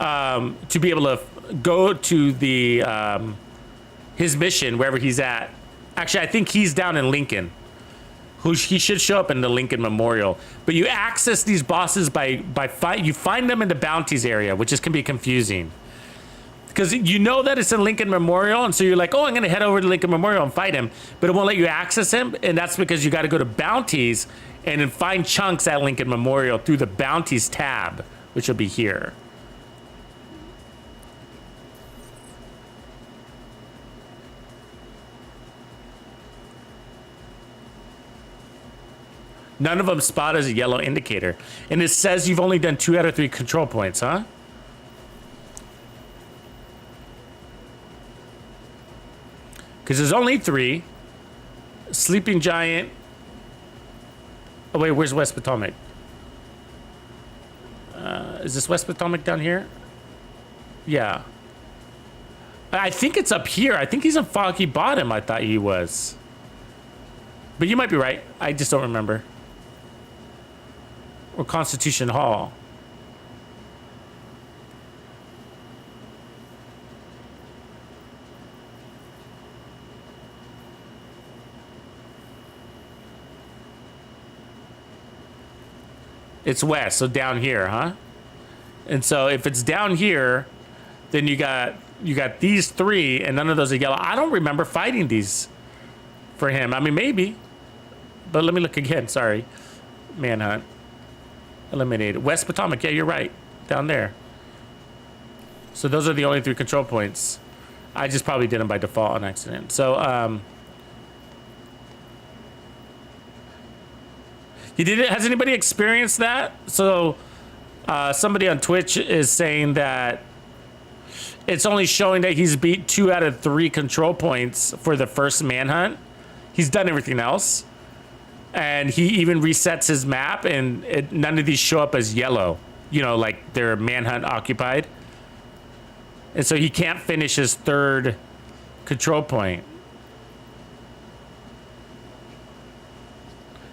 to be able to go to the his mission, wherever he's at. Actually, I think he's down in Lincoln. He should show up in the Lincoln Memorial. But you access these bosses you find them in the bounties area, which can be confusing. Because you know that it's in Lincoln Memorial, and so you're like, oh, I'm gonna head over to Lincoln Memorial and fight him, but it won't let you access him, and that's because you gotta go to bounties and then find chunks at Lincoln Memorial through the bounties tab, which will be here. None of them spot as a yellow indicator. And it says you've only done 2 out of 3 control points, huh? Because there's only 3. Sleeping Giant. Oh, wait, where's West Potomac? Is this West Potomac down here? Yeah. I think it's up here. I think he's in Foggy Bottom, I thought he was. But you might be right. I just don't remember. Or Constitution Hall. It's west, so down here, huh? And so if it's down here, then you got these 3, and none of those are yellow. I don't remember fighting these for him. I mean, maybe. But let me look again. Sorry. Manhunt. Eliminated. West Potomac. Yeah, you're right. Down there. So those are the only 3 control points. I just probably did them by default on accident. So, you did it? Has anybody experienced that? So, somebody on Twitch is saying that it's only showing that he's beat 2 out of 3 control points for the first manhunt. He's done everything else. And he even resets his map, and none of these show up as yellow. You know, like they're manhunt occupied. And so he can't finish his 3rd control point.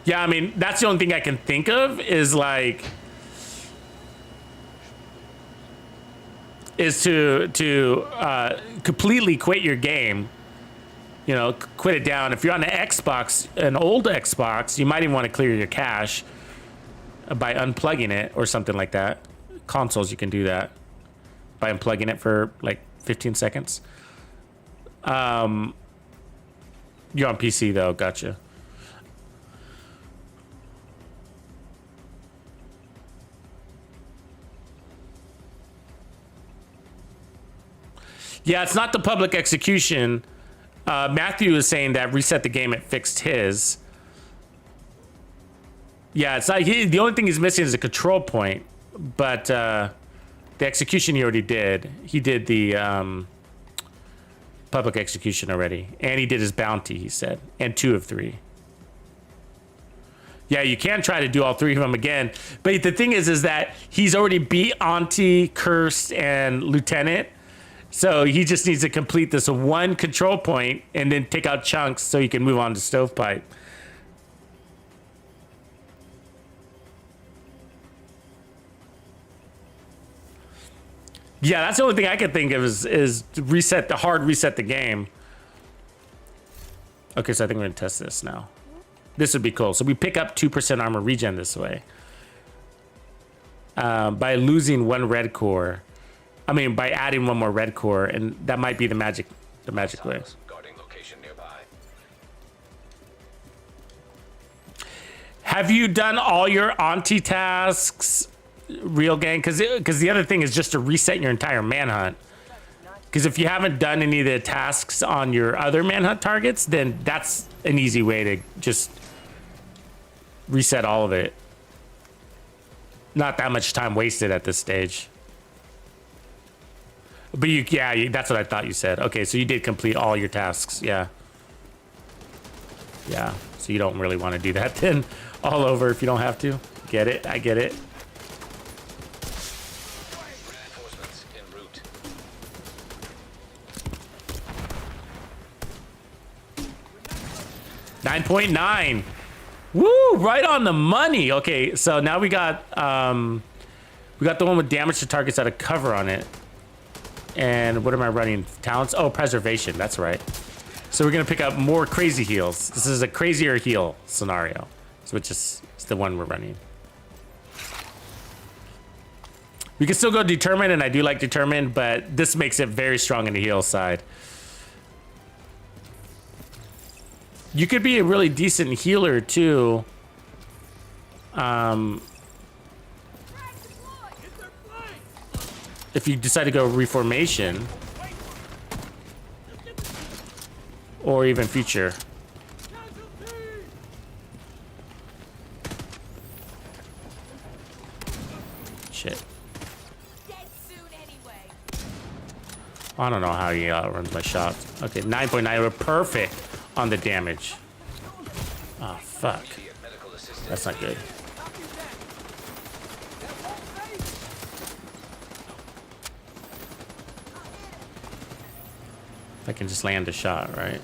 Yeah, I mean, that's the only thing I can think of is like... is to completely quit your game. You know, quit it down. If you're on an Xbox, an old Xbox, you might even want to clear your cache by unplugging it or something like that. Consoles, you can do that by unplugging it for like 15 seconds. You're on PC though, gotcha. Yeah, it's not the public execution. Matthew is saying that reset the game, it fixed his. Yeah, it's not, the only thing he's missing is a control point, but the execution he already did. He did the public execution already, and he did his bounty, he said, and 2 of 3. Yeah, you can try to do all 3 of them again, but the thing is that he's already beat Auntie, Cursed, and Lieutenant. So he just needs to complete this 1 control point and then take out chunks so he can move on to Stovepipe. Yeah, that's the only thing I can think of is hard reset the game. Okay, so I think we're gonna test this now. This would be cool. So we pick up 2% armor regen this way. By losing 1 red core. I mean, by adding 1 more red core, and that might be the magic way. Guarding location nearby. Have you done all your Auntie tasks, Real Gang? Because the other thing is just to reset your entire manhunt. Because if you haven't done any of the tasks on your other manhunt targets, then that's an easy way to just reset all of it. Not that much time wasted at this stage. But that's what I thought you said. Okay, so you did complete all your tasks, yeah. Yeah, so you don't really want to do that then all over if you don't have to. Get it, I get it. Reinforcements en route. 9.9. Woo, right on the money. Okay, so now we got the one with damage to targets out of cover on it. And what am I running? Talents? Oh, preservation. That's right. So we're gonna pick up more crazy heals. This is a crazier heal scenario, which is the one we're running. We can still go determined, and I do like determined, but this makes it very strong in the heal side. You could be a really decent healer too. If you decide to go reformation. Or even future. Shit. I don't know how he runs my shots. Okay, 9.9, we're perfect on the damage. Oh, fuck. That's not good. I can just land a shot, right?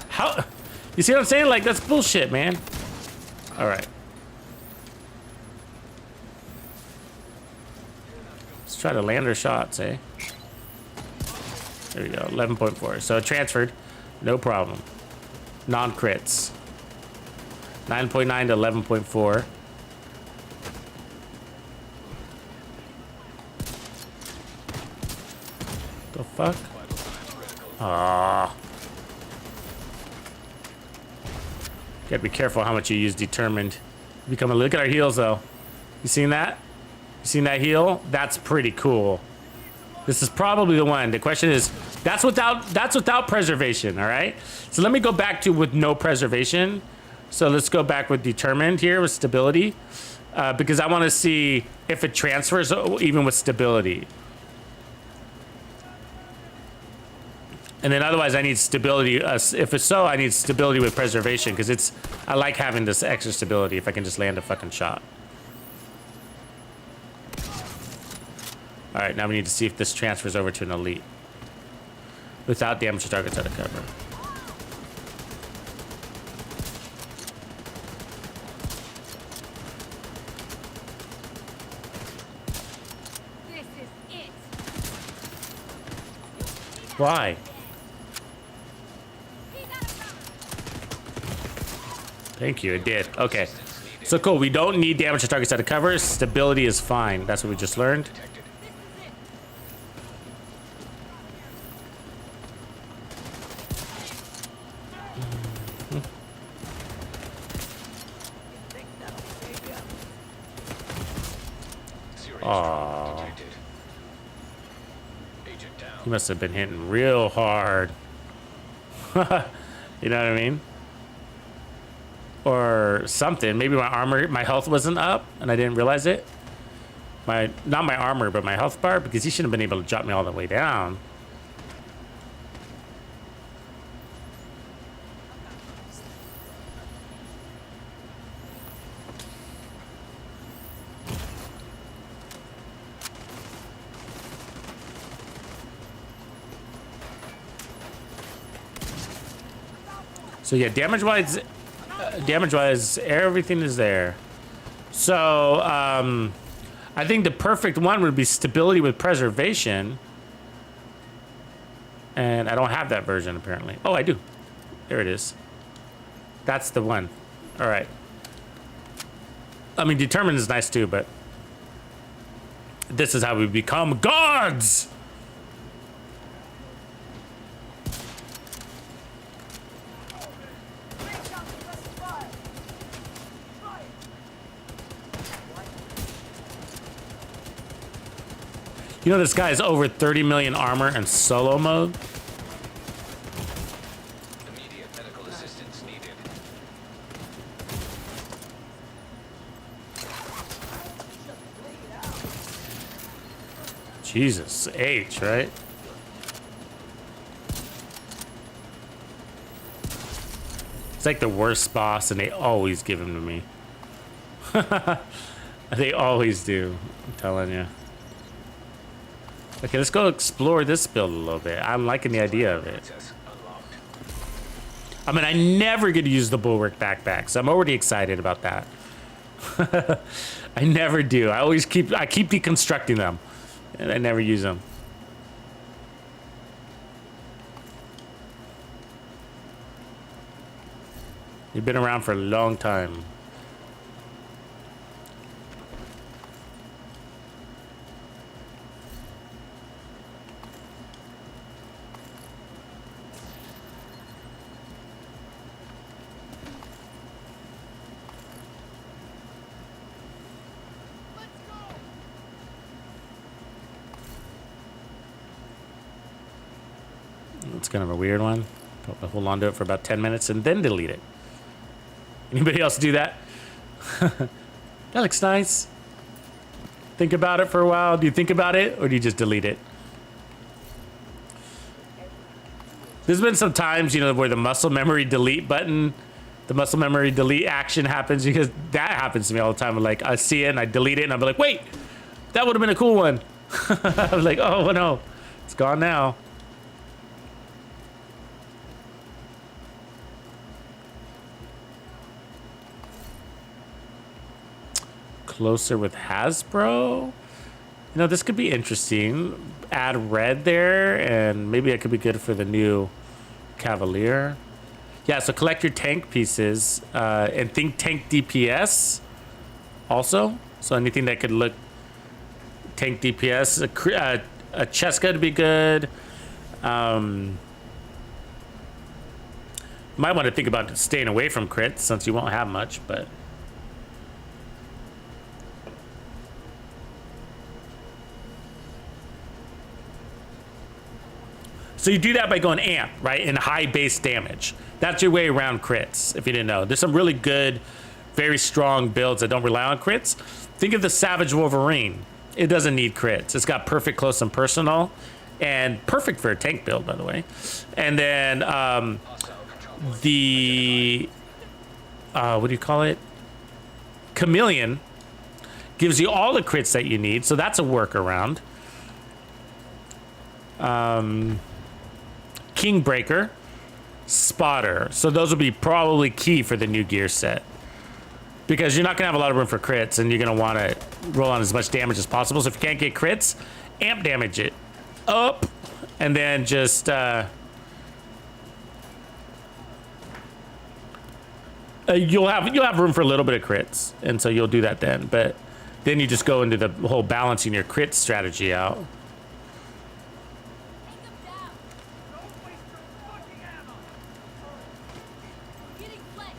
How? You see what I'm saying? Like, that's bullshit, man. All right. Let's try to land our shots, eh? There we go, 11.4. So it transferred, no problem. Non-crits. 9.9 to 11.4. The fuck? Ah. Gotta be careful how much you use determined. Look at our heals though. You seen that? You seen that heal? That's pretty cool. This is probably the one. The question is, that's without preservation, all right? So let me go back to with no preservation. So let's go back with determined here with stability, because I want to see if it transfers even with stability. And then otherwise I need stability. If it's so, I need stability with preservation because I like having this extra stability if I can just land a fucking shot. All right, now we need to see if this transfers over to an elite. Without damage to targets out of cover. This is it. Why? Thank you, it did. Okay. So cool, we don't need damage to targets out of cover. Stability is fine. That's what we just learned. Oh, he must have been hitting real hard. You know what I mean? Or something. Maybe my health wasn't up and I didn't realize it. Not my armor, but my health bar, because he shouldn't have been able to drop me all the way down. So yeah, damage-wise, everything is there. So I think the perfect one would be stability with preservation. And I don't have that version apparently. Oh, I do. There it is. That's the one. All right. I mean, determined is nice too, but this is how we become gods. You know, this guy is over 30 million armor in solo mode. Immediate medical assistance needed. Jesus, H, right? It's like the worst boss, and they always give him to me. They always do, I'm telling you. Okay, let's go explore this build a little bit. I'm liking the idea of it. I mean, I never get to use the bulwark backpack, so I'm already excited about that. I never do. I keep deconstructing them, and I never use them. You've been around for a long time. It's kind of a weird one. I'll hold on to it for about 10 minutes and then delete it. Anybody else do that? That looks nice. Think about it for a while. Do you think about it or do you just delete it? There's been some times, you know, where the muscle memory delete button, the muscle memory delete action happens, because that happens to me all the time. Like, I see it and I delete it and I'll be like, wait, that would have been a cool one. I was like, oh no, it's gone now. Closer with Hasbro. You know, this could be interesting. Add red there, and maybe it could be good for the new Cavalier. Yeah, so collect your tank pieces and think tank DPS also. So anything that could look tank DPS. A Cheska would be good. Might want to think about staying away from crits since you won't have much, but. So you do that by going amp, right? And high base damage. That's your way around crits, if you didn't know. There's some really good, very strong builds that don't rely on crits. Think of the Savage Wolverine. It doesn't need crits. It's got perfect close and personal, and perfect for a tank build, by the way. And then what do you call it? Chameleon gives you all the crits that you need, so that's a workaround. Kingbreaker, Spotter. So those will be probably key for the new gear set, because you're not gonna have a lot of room for crits, and you're gonna want to roll on as much damage as possible. So if you can't get crits, amp damage it up, and then just you'll have room for a little bit of crits, and so you'll do that then. But then you just go into the whole balancing your crit strategy out. Getting flanked.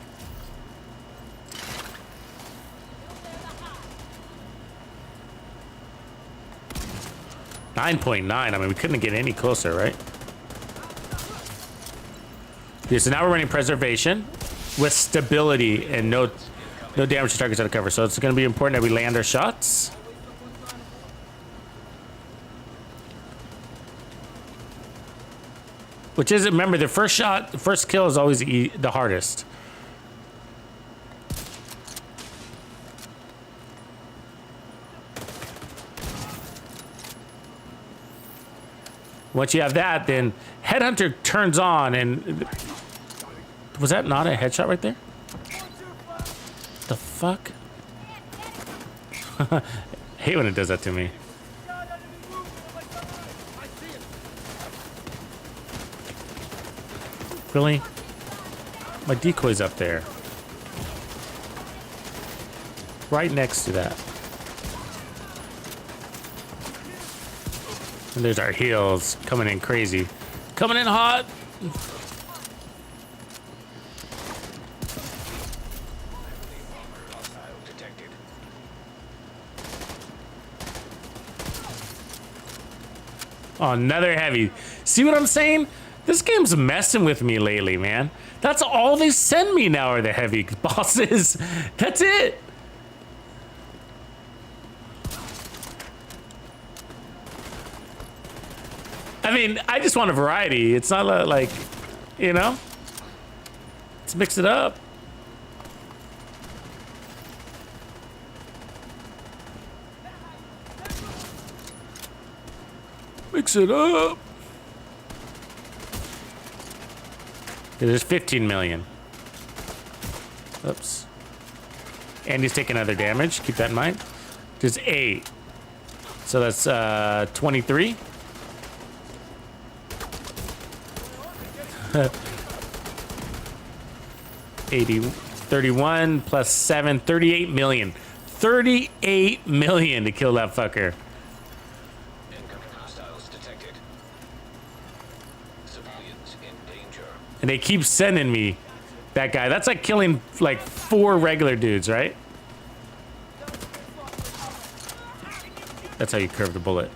9.9. I mean, we couldn't get any closer, right? Okay, so now we're running preservation with stability and no damage to targets out of cover. So it's going to be important that we land our shots. Which is, remember, the first shot, the first kill is always the hardest. Once you have that, then Headhunter turns on, and was that not a headshot right there? The fuck? I hate when it does that to me. Really? My decoy's up there. Right next to that. And there's our heels coming in crazy. Coming in hot. Oh, another heavy. See what I'm saying? This game's messing with me lately, man. That's all they send me now are the heavy bosses. That's it. I mean, I just want a variety. It's not like, you know? Let's mix it up. Mix it up. Okay, there's 15 million. Oops. And he's taking other damage. Keep that in mind. There's 8. So that's 23. 80, 31 plus 7, 38 million. 38 million to kill that fucker. Incoming hostiles detected. Civilians in danger. And they keep sending me that guy. That's like killing like 4 regular dudes, right? That's how you curve the bullet.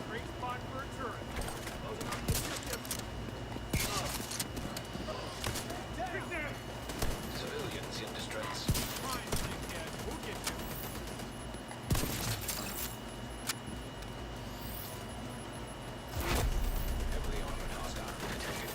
Great spot for a turret. Closing on the objective. Take that. Civilians in distress. Fine, dickhead. We'll get you. Heavily armored hostile detected.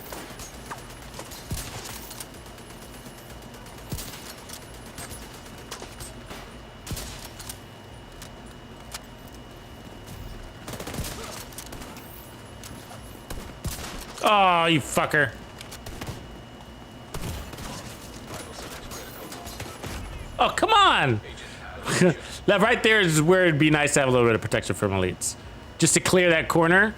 Oh, you fucker. Vital signs critical. Oh, come on. Agent That right there is where it'd be nice to have a little bit of protection from elites. Just to clear that corner.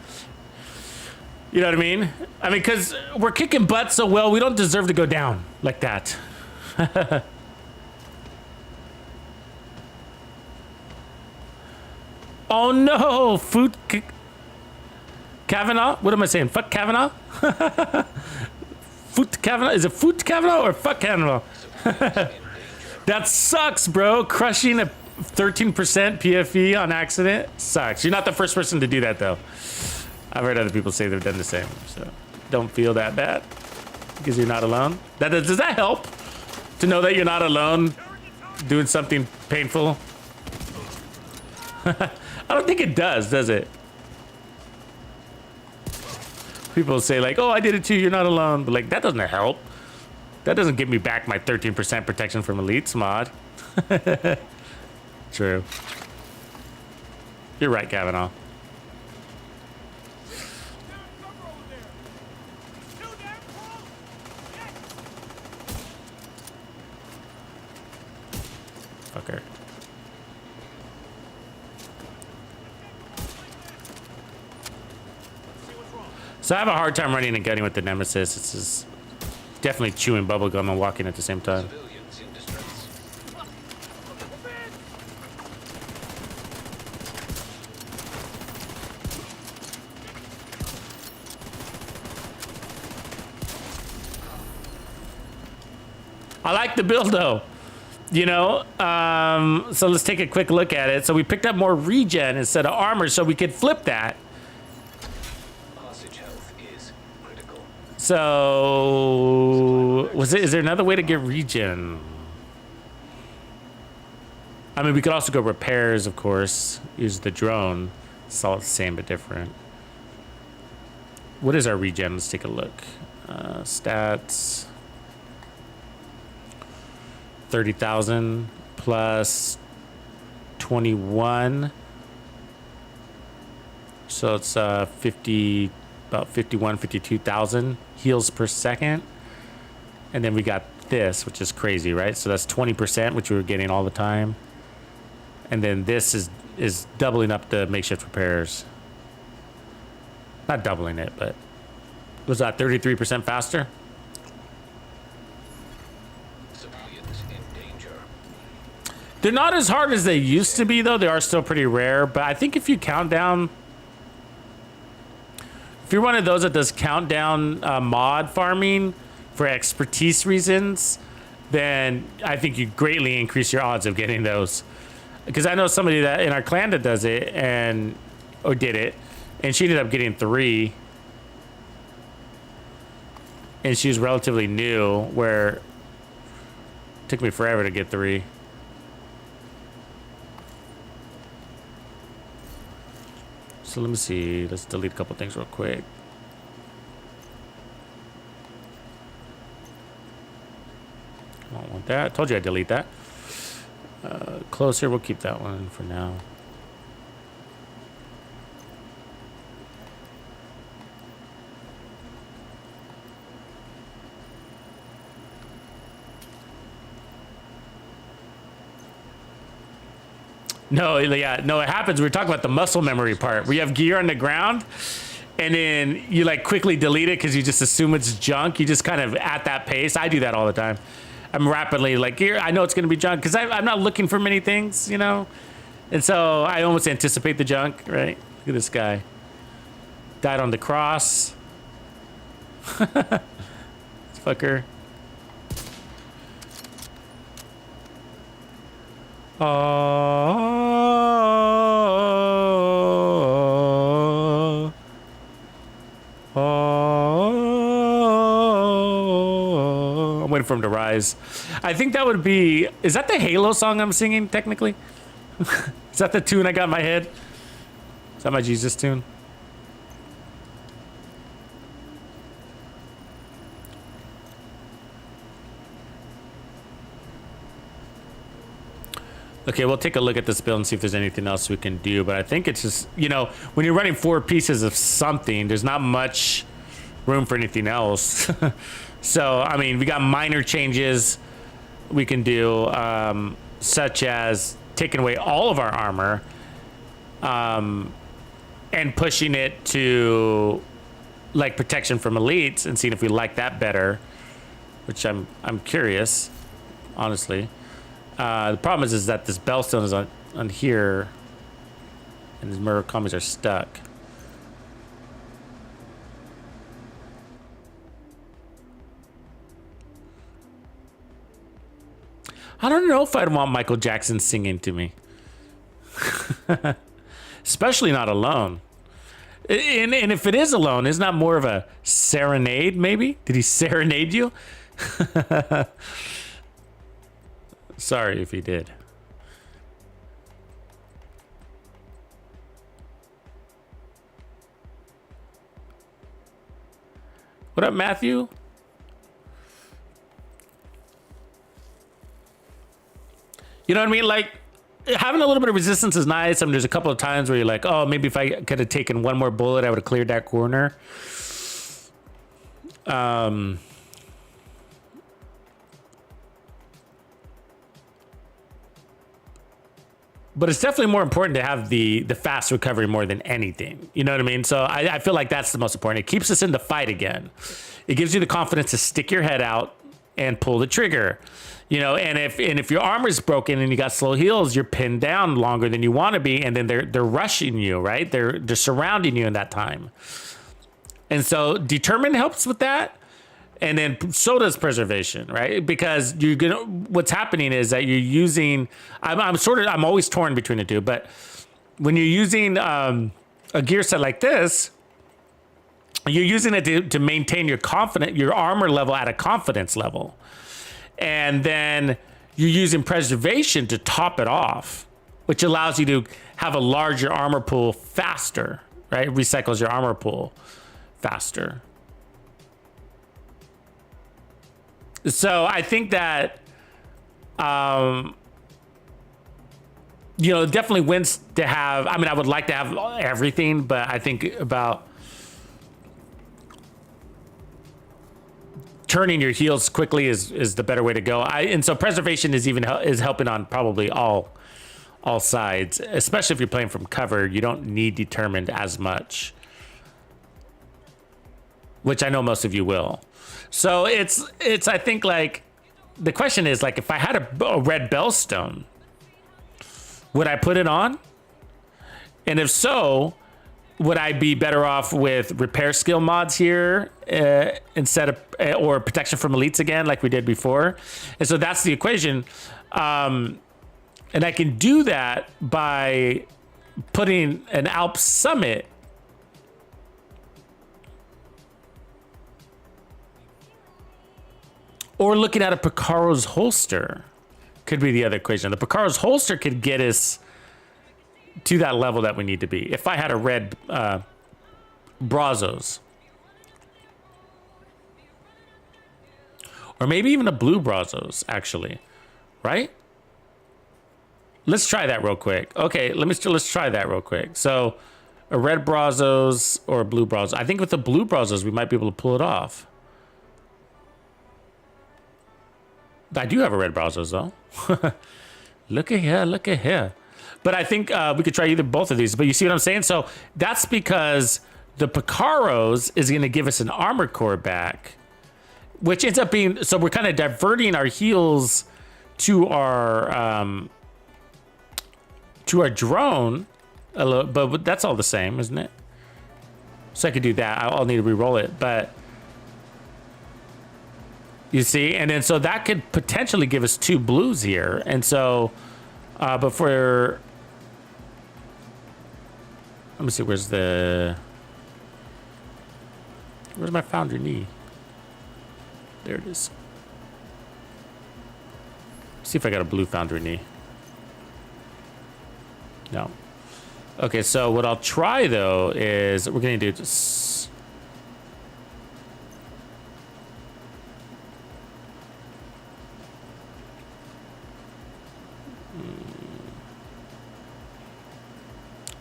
You know what I mean? I mean, because we're kicking butt so well, we don't deserve to go down like that. Oh no, Kavanaugh? What am I saying? Fuck Kavanaugh? Foot Kavanaugh? Is it Foot Kavanaugh or fuck Kavanaugh? That sucks, bro. Crushing a 13% PFE on accident sucks. You're not the first person to do that, though. I've heard other people say they've done the same, so don't feel that bad because you're not alone. Does that help to know that you're not alone doing something painful? I don't think it does it? People say like, oh, I did it too, you're not alone. But like, that doesn't help. That doesn't give me back my 13% protection from elites mod. True. You're right, Kavanaugh. Cover over there. Too damn close. Fucker. So I have a hard time running and gunning with the Nemesis. It's just definitely chewing bubblegum and walking at the same time. Civilians in distress. I like the build though. You know, so let's take a quick look at it. So we picked up more regen instead of armor, so we could flip that. Hostage health is critical. So is there another way to get regen? I mean, we could also go repairs, of course. Use the drone. It's all the same but different. What is our regen? Let's take a look. Stats. 30,000 plus 21. So it's 50, about 51, 52,000 heals per second. And then we got this, which is crazy, right? So that's 20%, which we were getting all the time. And then this is doubling up the makeshift repairs. Not doubling it, but was that 33% faster? Civilians in danger. They're not as hard as they used to be, though. They are still pretty rare. But I think if you count down, if you're one of those that does countdown mod farming for expertise reasons, then I think you greatly increase your odds of getting those. Because I know somebody that in our clan that does it or did it, and she ended up getting 3. And she was relatively new, where it took me forever to get 3. So let me see. Let's delete a couple things real quick. I don't want that. I told you I'd delete that. Closer, we'll keep that one for now. No, yeah, no, it happens. We're talking about the muscle memory part where you have gear on the ground and then you like quickly delete it because you just assume it's junk. You just kind of at that pace. I do that all the time. I'm rapidly like, here, I know it's going to be junk because I'm not looking for many things, you know? And so I almost anticipate the junk, right? Look at this guy. Died on the cross. This fucker. I'm waiting for him to rise. I think that would be... Is that the Halo song I'm singing, technically? Is that the tune I got in my head? Is that my Jesus tune? Okay, we'll take a look at this build and see if there's anything else we can do. But I think it's just, you know, when you're running 4 pieces of something, there's not much room for anything else. So, I mean, we got minor changes we can do, such as taking away all of our armor and pushing it to, like, protection from elites and seeing if we like that better, which I'm curious, honestly. The problem is that this bellstone is on here, and these Murakamis are stuck. I don't know if I'd want Michael Jackson singing to me, especially not alone. And if it is alone, isn't that more of a serenade? Maybe did he serenade you? Sorry if he did. What up, Matthew? You know what I mean? Like, having a little bit of resistance is nice. I mean, there's a couple of times where you're like, oh, maybe if I could have taken one more bullet, I would have cleared that corner. But it's definitely more important to have the fast recovery more than anything. You know what I mean? So I feel like that's the most important. It keeps us in the fight again. It gives you the confidence to stick your head out and pull the trigger. You know, and if your armor is broken and you got slow heals, you're pinned down longer than you want to be, and then they're rushing you, right? They're surrounding you in that time. And so determined helps with that. And then so does preservation, right? Because what's happening is that you're using, I'm always torn between the two, but when you're using a gear set like this, you're using it to maintain your armor level at a confidence level. And then you're using preservation to top it off, which allows you to have a larger armor pool faster, right? It recycles your armor pool faster. So I think that, you know, it definitely wins to have, I mean, I would like to have everything, but I think about turning your heals quickly is the better way to go. And so preservation is helping on probably all sides, especially if you're playing from cover. You don't need determined as much, which I know most of you will. So it's I think, like, the question is, like, if I had a red bellstone, would I put it on? And if so, would I be better off with repair skill mods here instead of, or protection from elites again, like we did before? And so that's the equation. And I can do that by putting an Alp Summit or looking at a Picaro's holster could be the other equation. The Picaro's holster could get us to that level that we need to be. If I had a red Brazos. Or maybe even a blue Brazos, actually. Right? Let's try that real quick. Okay, let's try that real quick. So, a red Brazos or a blue Brazos. I think with the blue Brazos, we might be able to pull it off. I do have a red Brazos, though. Look at here, look at here. But I think we could try either both of these. But you see what I'm saying? So, that's because the Picaros is going to give us an armor core back. Which ends up being... So, we're kind of diverting our heals to our drone a little, but that's all the same, isn't it? So I could do that. I'll need to re-roll it, but you see, and then so that could potentially give us 2 blues here, and so but for let me see, where's my foundry knee? There it is. See if I got a blue foundry knee. No. Okay, so what I'll try though is we're gonna do this.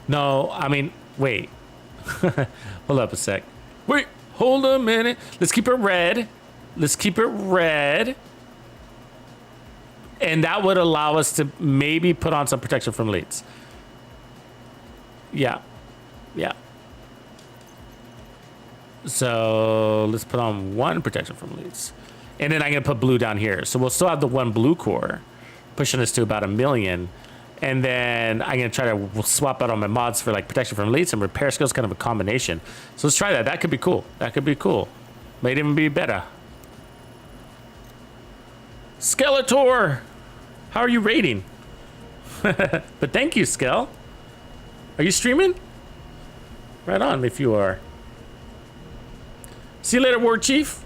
No, I mean, wait. Hold up a sec. Wait, hold a minute. Let's keep it red. Let's keep it red. And that would allow us to maybe put on some protection from leads. Yeah. Yeah. So let's put on 1 protection from leads. And then I'm going to put blue down here. So we'll still have the 1 blue core, pushing us to about 1 million. And then I'm going to try to swap out all my mods for like protection from leads and repair skills, kind of a combination. So let's try that. That could be cool. That could be cool. Might even be better. Skeletor! How are you rating? But thank you, Skell. Are you streaming? Right on, if you are. See you later, War Chief.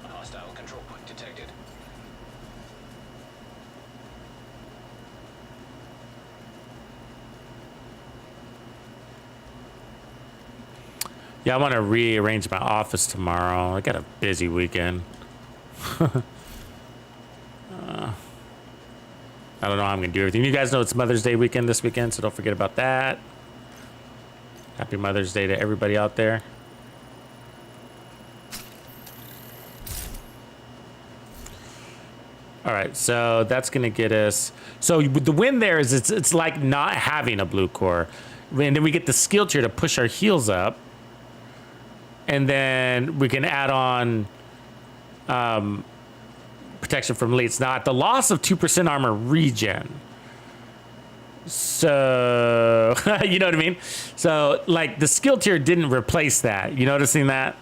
Hostile control point detected. Yeah, I want to rearrange my office tomorrow. I got a busy weekend. I don't know how I'm going to do everything. You guys know it's Mother's Day weekend this weekend, so don't forget about that. Happy Mother's Day to everybody out there. All right, so that's going to get us... So the win there is it's like not having a blue core. And then we get the skill tier to push our heals up. And then we can add on protection from leads. Now, at the loss of 2% armor regen. So, you know what I mean? So, like, the skill tier didn't replace that. You noticing that?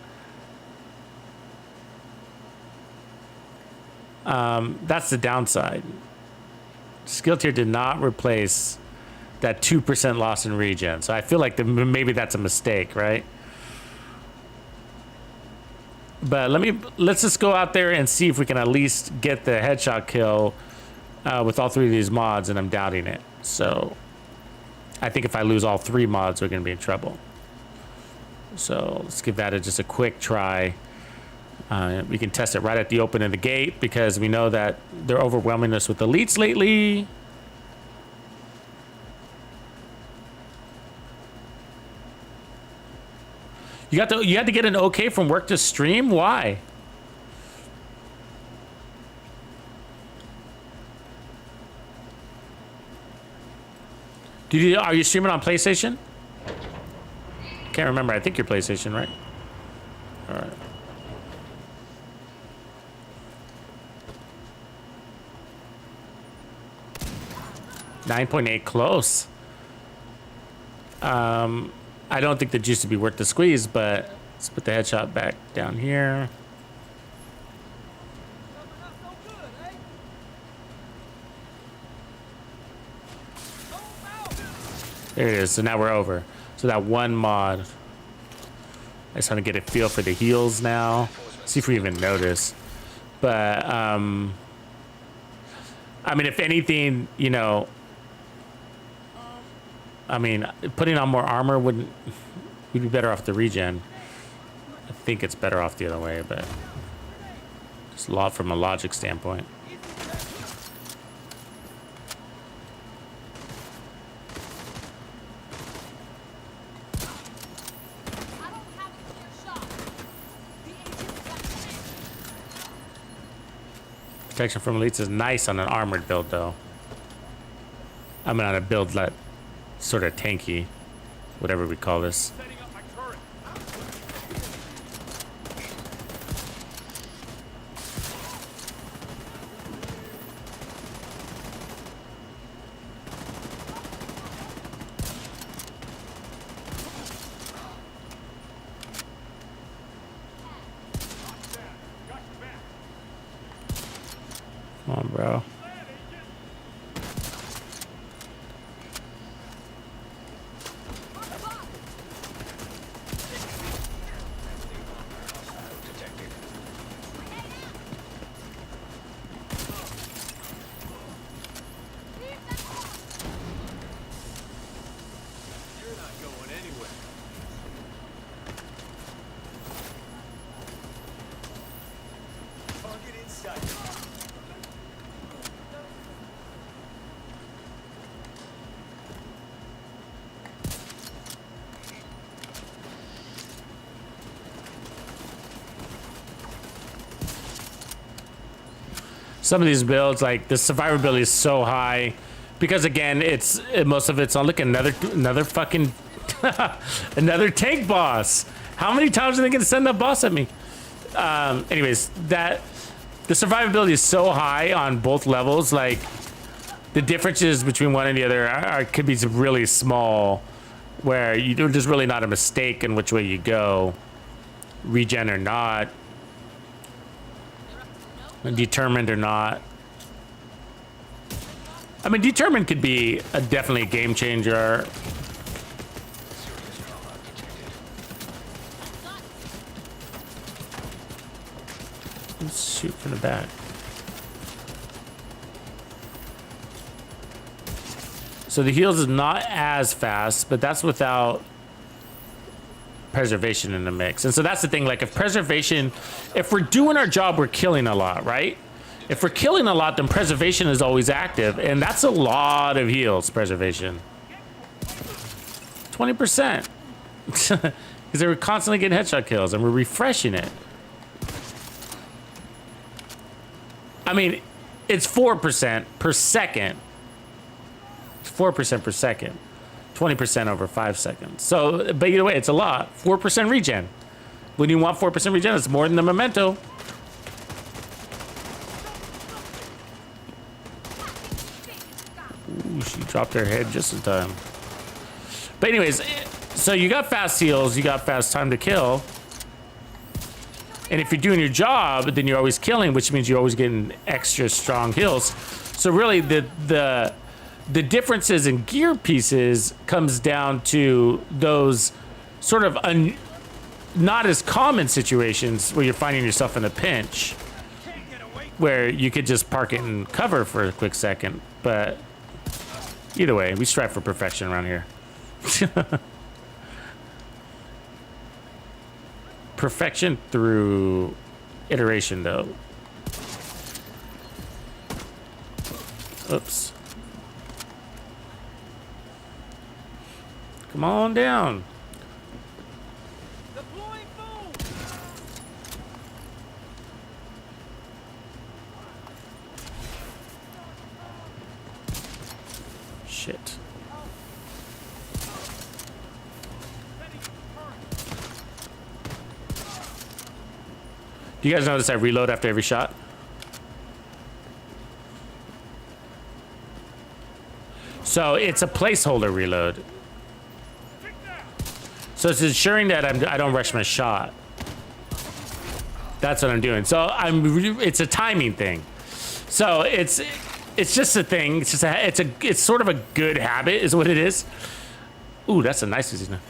That's the downside. Skill tier did not replace that 2% loss in regen. So I feel like maybe that's a mistake, right? But let's just go out there and see if we can at least get the headshot kill with all 3 of these mods, and I'm doubting it. So I think if I lose all 3 mods, we're going to be in trouble. So let's give that just a quick try. We can test it right at the open of the gate because we know that they're overwhelming us with elites lately. You had to get an okay from work to stream? Why? Are you streaming on PlayStation? Can't remember. I think you're PlayStation, right? All right. .8 close. I don't think the juice would be worth the squeeze, but let's put the headshot back down here. There it is. So now we're over. So that 1 mod. I just want to get a feel for the heals now. See if we even notice. But I mean, if anything, you know, I mean, putting on more armor wouldn't. We'd be better off the regen. I think it's better off the other way, but just a lot from a logic standpoint. Protection from elites is nice on an armored build, though. I mean, on a build that sort of tanky, whatever we call this. Setting up my turret. Come on, bro. You're not going anywhere. Target in sight. Some of these builds, like the survivability is so high because again, most of it's on. Look, another fucking another tank boss. How many times are they gonna send that boss at me? Anyways, the survivability is so high on both levels. Like the differences between one and the other could be really small, where there's really not a mistake in which way you go, regen or not. Determined or not. I mean, determined could be definitely a game changer. Let's shoot from the back. So the heals is not as fast, but that's without preservation in the mix. And so that's the thing, like if we're doing our job, we're killing a lot, right? If we're killing a lot, then preservation is always active, and that's a lot of heals, preservation. 20%. Because they were constantly getting headshot kills, and we're refreshing it. I mean, it's 4% per second. It's 4% per second. 20% over 5 seconds. So, but either way, it's a lot. 4% regen. When you want 4% regen, it's more than the memento. Ooh, she dropped her head just in time. But anyways, so you got fast heals, you got fast time to kill. And if you're doing your job, then you're always killing, which means you're always getting extra strong heals. So really, the differences in gear pieces comes down to those sort of not as common situations where you're finding yourself in a pinch, where you could just park it and cover for a quick second. But either way, we strive for perfection around here. Perfection through iteration, though. Oops. Come on down. Deploying foam. Shit. Do you guys notice I reload after every shot? So it's a placeholder reload. So it's ensuring that I don't rush my shot. That's what I'm doing. So it's a timing thing. So it's just a thing. It's just it's sort of a good habit, is what it is. Ooh, that's a nice one.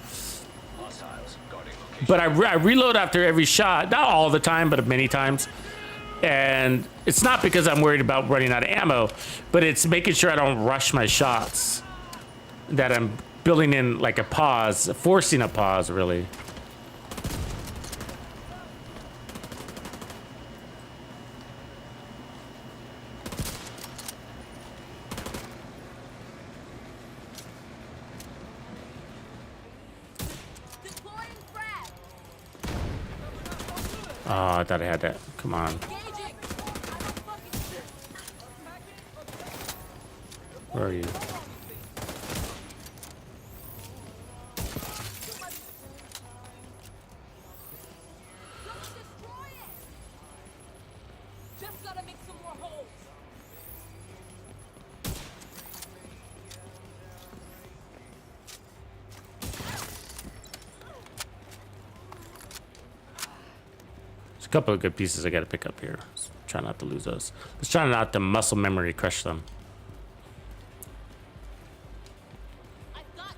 but I reload after every shot, not all the time, but many times. And it's not because I'm worried about running out of ammo, but it's making sure I don't rush my shots, that I'm building in like a pause, forcing a pause, really. Deploying frag. Oh, I thought I had that. Come on. Engaging. I don't fucking shit. Where are you? Someone destroy it. Just gotta make some more holes. There's a couple of good pieces I gotta pick up here. Let's try not to lose those. Let's try not to muscle memory crush them. I've got.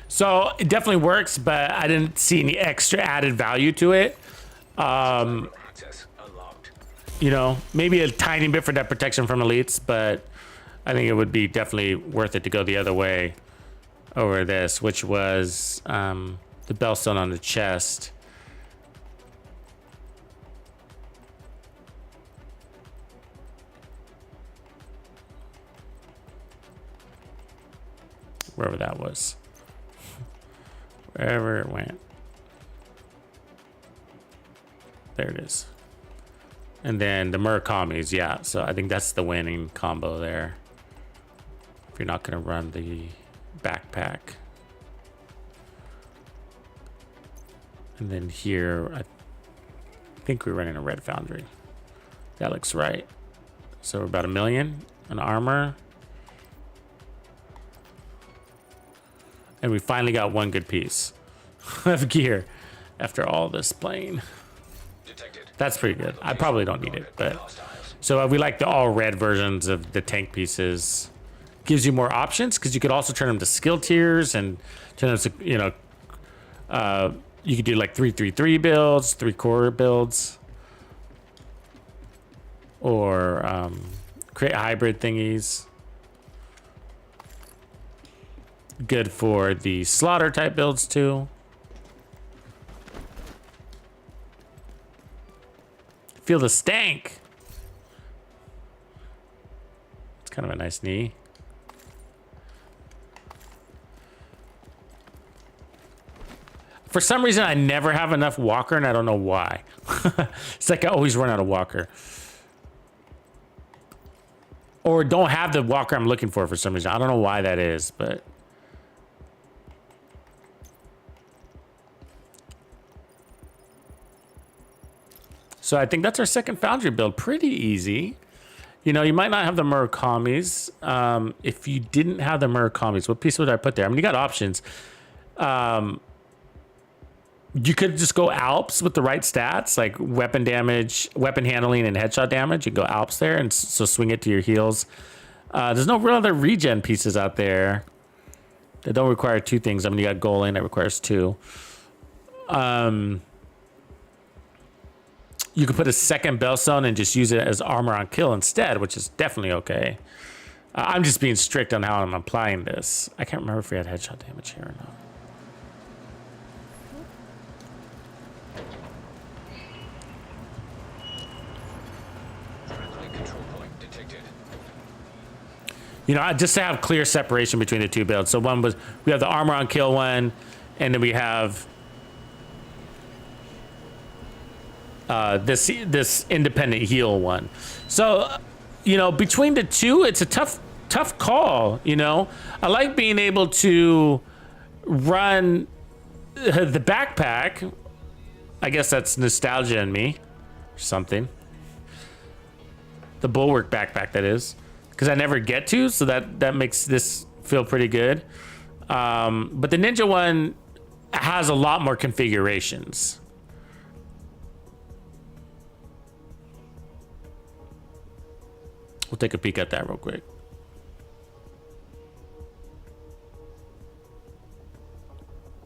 So it definitely works, but I didn't see any extra added value to it. Access unlocked. You know, maybe a tiny bit for that protection from elites, but I think it would be definitely worth it to go the other way over this, which was the bellstone on the chest. Wherever that was. Wherever it went. There it is. And then the Murakamis, yeah. So I think that's the winning combo there. If you're not going to run the backpack. And then here, I think we're running a red foundry. That looks right. So we're about 1 million in armor. And we finally got one good piece of gear after all this playing. Detected. That's pretty good. I probably don't need it, but so we like the all red versions of the tank pieces. Gives you more options because you could also turn them to skill tiers and turn them to, you know, you could do like 3-3-3 builds, 3 core builds, or create hybrid thingies. Good for the slaughter type builds too. Feel the stank. It's kind of a nice knee. For some reason, I never have enough walker, and I don't know why. It's like I always run out of walker. Or don't have the walker I'm looking for some reason. I don't know why that is, but... So I think that's our second foundry build. Pretty easy. You know, you might not have the Murakamis. If you didn't have the Murakamis, what piece would I put there? I mean, you got options. You could just go Alps with the right stats, like weapon damage, weapon handling, and headshot damage. You go Alps there, and so swing it to your heals. There's no real other regen pieces out there that don't require 2 things. I mean, you got Golan that requires 2. You could put a second bellstone and just use it as armor on kill instead, which is definitely okay. I'm just being strict on how I'm applying this. I can't remember if we had headshot damage here or not. Friendly control point detected. You know, just to have clear separation between the 2 builds. So one was, we have the armor on kill one, and then we have this independent heal one. So, you know, between the 2, it's a tough call. You know, I like being able to run the backpack. I guess that's nostalgia in me, or something. The bulwark backpack, that is, because I never get to, so that makes this feel pretty good. But the ninja 1 has a lot more configurations. We'll take a peek at that real quick.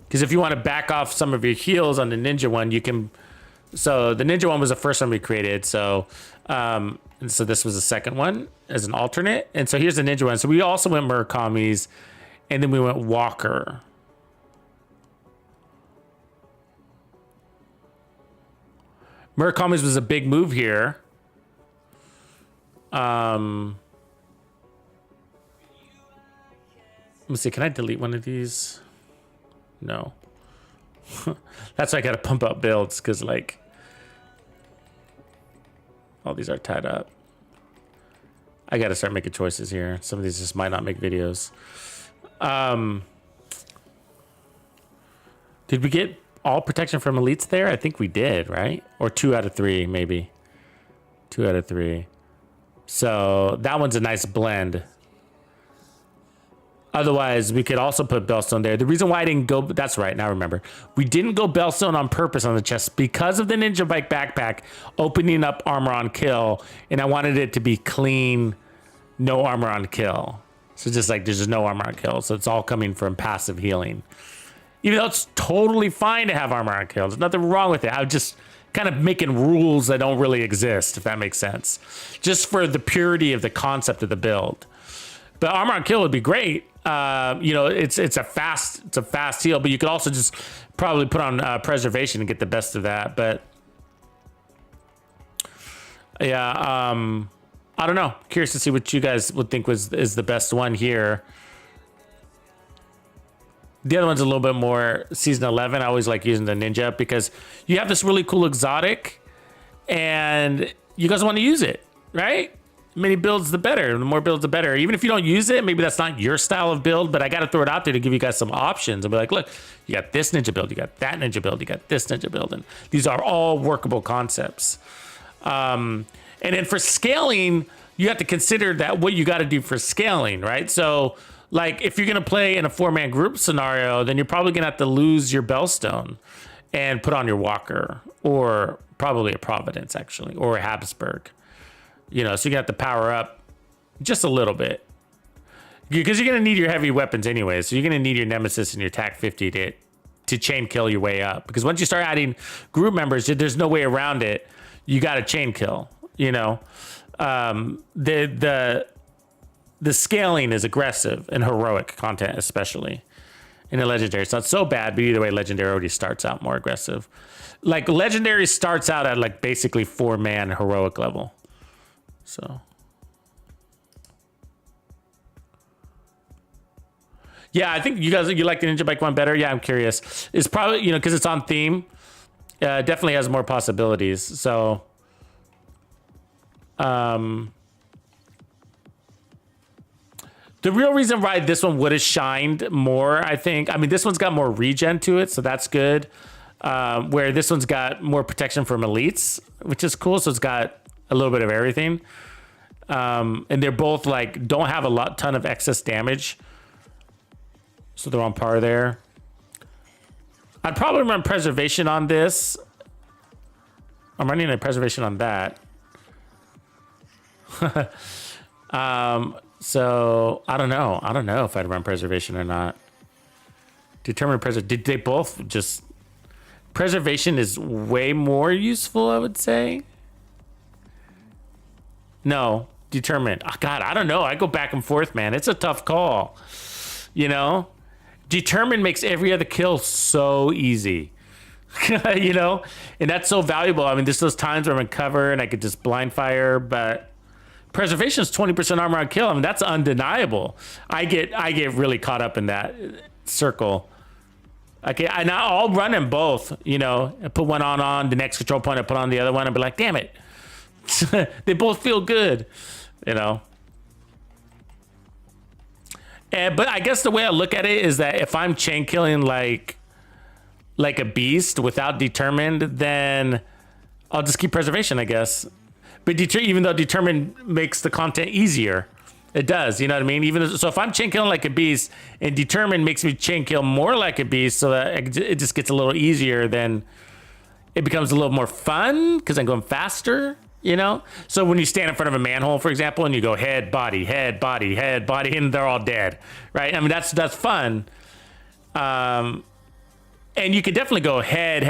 Because if you want to back off some of your heals on the ninja one, you can. So the ninja one was the first one we created. So, and so this was the second one as an alternate. And so here's the ninja one. So we also went Murakami's, and then we went Walker. Murakami's was a big move here. Let me see. Can I delete one of these? No. That's why I gotta pump up builds, because like all these are tied up. I gotta start making choices here. Some of these just might not make videos. Did we get all protection from elites there? I think we did, right? Or 2 out of 3, maybe. 2 out of 3. So that one's a nice blend. Otherwise, we could also put Bellstone there. The reason why I didn't go, that's right, now I remember. We didn't go Bellstone on purpose on the chest because of the Ninja Bike backpack opening up armor on kill, and I wanted it to be clean, no armor on kill. So just like there's just no armor on kill. So it's all coming from passive healing. Even though it's totally fine to have armor on kill. There's nothing wrong with it. I was just kind of making rules that don't really exist, if that makes sense. Just for the purity of the concept of the build. But armor on kill would be great. You know, it's a fast heal, but you could also just probably put on preservation and get the best of that. But yeah, I don't know. Curious to see what you guys would think is the best one here. The other one's a little bit more season 11. I always like using the ninja because you have this really cool exotic, and you guys want to use it, right? The many builds, the better. The more builds, the better. Even if you don't use it, maybe that's not your style of build, but I got to throw it out there to give you guys some options and be like, look, you got this ninja build, you got that ninja build, you got this ninja build, and these are all workable concepts. And then for scaling, you have to consider that what you got to do for scaling, right? So, like, if you're going to play in a 4-man group scenario, then you're probably going to have to lose your Bellstone and put on your Walker, or probably a Providence, actually, or a Habsburg. You know, so you're going to have to power up just a little bit. Because you're going to need your heavy weapons anyway. So you're going to need your Nemesis and your TAC 50 to chain kill your way up. Because once you start adding group members, there's no way around it. You got to chain kill, you know. The scaling is aggressive and heroic content, especially in a legendary. It's not so bad, but either way, legendary already starts out more aggressive. Like legendary starts out at like basically 4-man heroic level. So yeah, I think you like the Ninja Bike one better. Yeah, I'm curious. It's probably, you know, because it's on theme. Definitely has more possibilities. So the real reason why this one would have shined more, I think, I mean, this one's got more regen to it, so that's good. Where this one's got more protection from elites, which is cool. So it's got a little bit of everything. And they're both like, don't have a ton of excess damage. So they're on par there. I'd probably run preservation on this. I'm running a preservation on that. So I don't know. I don't know if I'd run preservation or not. Determine did they both just, preservation is way more useful, I would say. No, determined. Oh, God, I don't know. I go back and forth, man. It's a tough call. You know, determined makes every other kill so easy. You know, and that's so valuable. I mean, there's those times where I'm in cover and I could just blind fire, but preservation is 20% armor on kill. I mean, that's undeniable. I get really caught up in that circle. Okay, I'll run them both. You know, I put one on the next control point. I put on the other one. I'll be like, damn it. They both feel good, you know. But I guess the way I look at it is that if I'm chain killing like a beast without determined, then I'll just keep preservation, I guess. But even though determined makes the content easier, it does. You know what I mean? So if I'm chain killing like a beast and determined makes me chain kill more like a beast, so that it just gets a little easier, then it becomes a little more fun because I'm going faster. you know? So when you stand in front of a manhole, for example, and you go head, body, head, body, head, body, and they're all dead, right? I mean, that's fun. And you could definitely go head,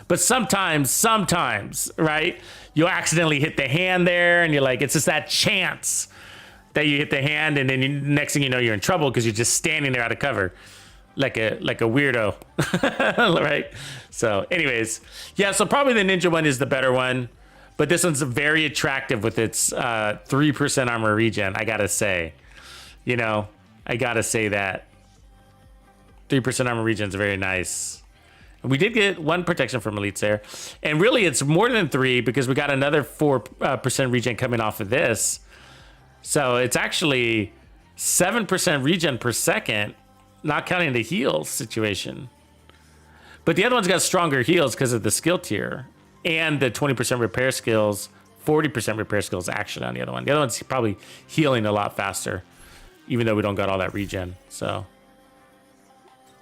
but sometimes, right? You'll accidentally hit the hand there, and you're like, it's just that chance that you hit the hand, and then next thing you know, you're in trouble because you're just standing there out of cover, like a weirdo, right? So, anyways, yeah. So probably the ninja one is the better one, but this one's very attractive with its 3% armor regen. I gotta say, you know, I gotta say that 3% armor regen is very nice. And we did get 1 protection from elites there, and really it's more than 3 because we got another 4% regen coming off of this. So it's actually 7% regen per second, not counting the heals situation. But the other one's got stronger heals because of the skill tier and the 20% repair skills, 40% repair skills actually on the other one. The other one's probably healing a lot faster, even though we don't got all that regen. So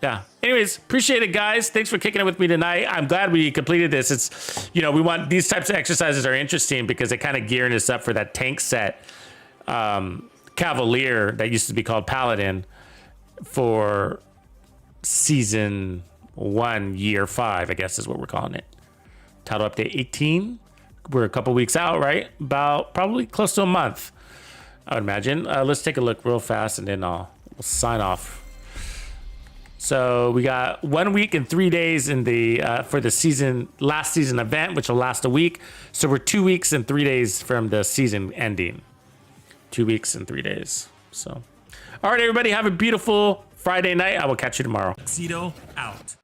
yeah. Anyways, appreciate it, guys. Thanks for kicking it with me tonight. I'm glad we completed this. It's, you know, we want these types of exercises are interesting because they kind of gearing us up for that tank set. Cavalier that used to be called Paladin for season 1, year 5, I guess is what we're calling it. Title update 18. We're a couple weeks out, right? About probably close to a month, I would imagine. Let's take a look real fast and then we'll sign off. So we got 1 week and 3 days in the for the last season event, which will last a week. So we're 2 weeks and 3 days from the season ending. 2 weeks and 3 days. So, all right, everybody, have a beautiful Friday night. I will catch you tomorrow. Tuxedo out.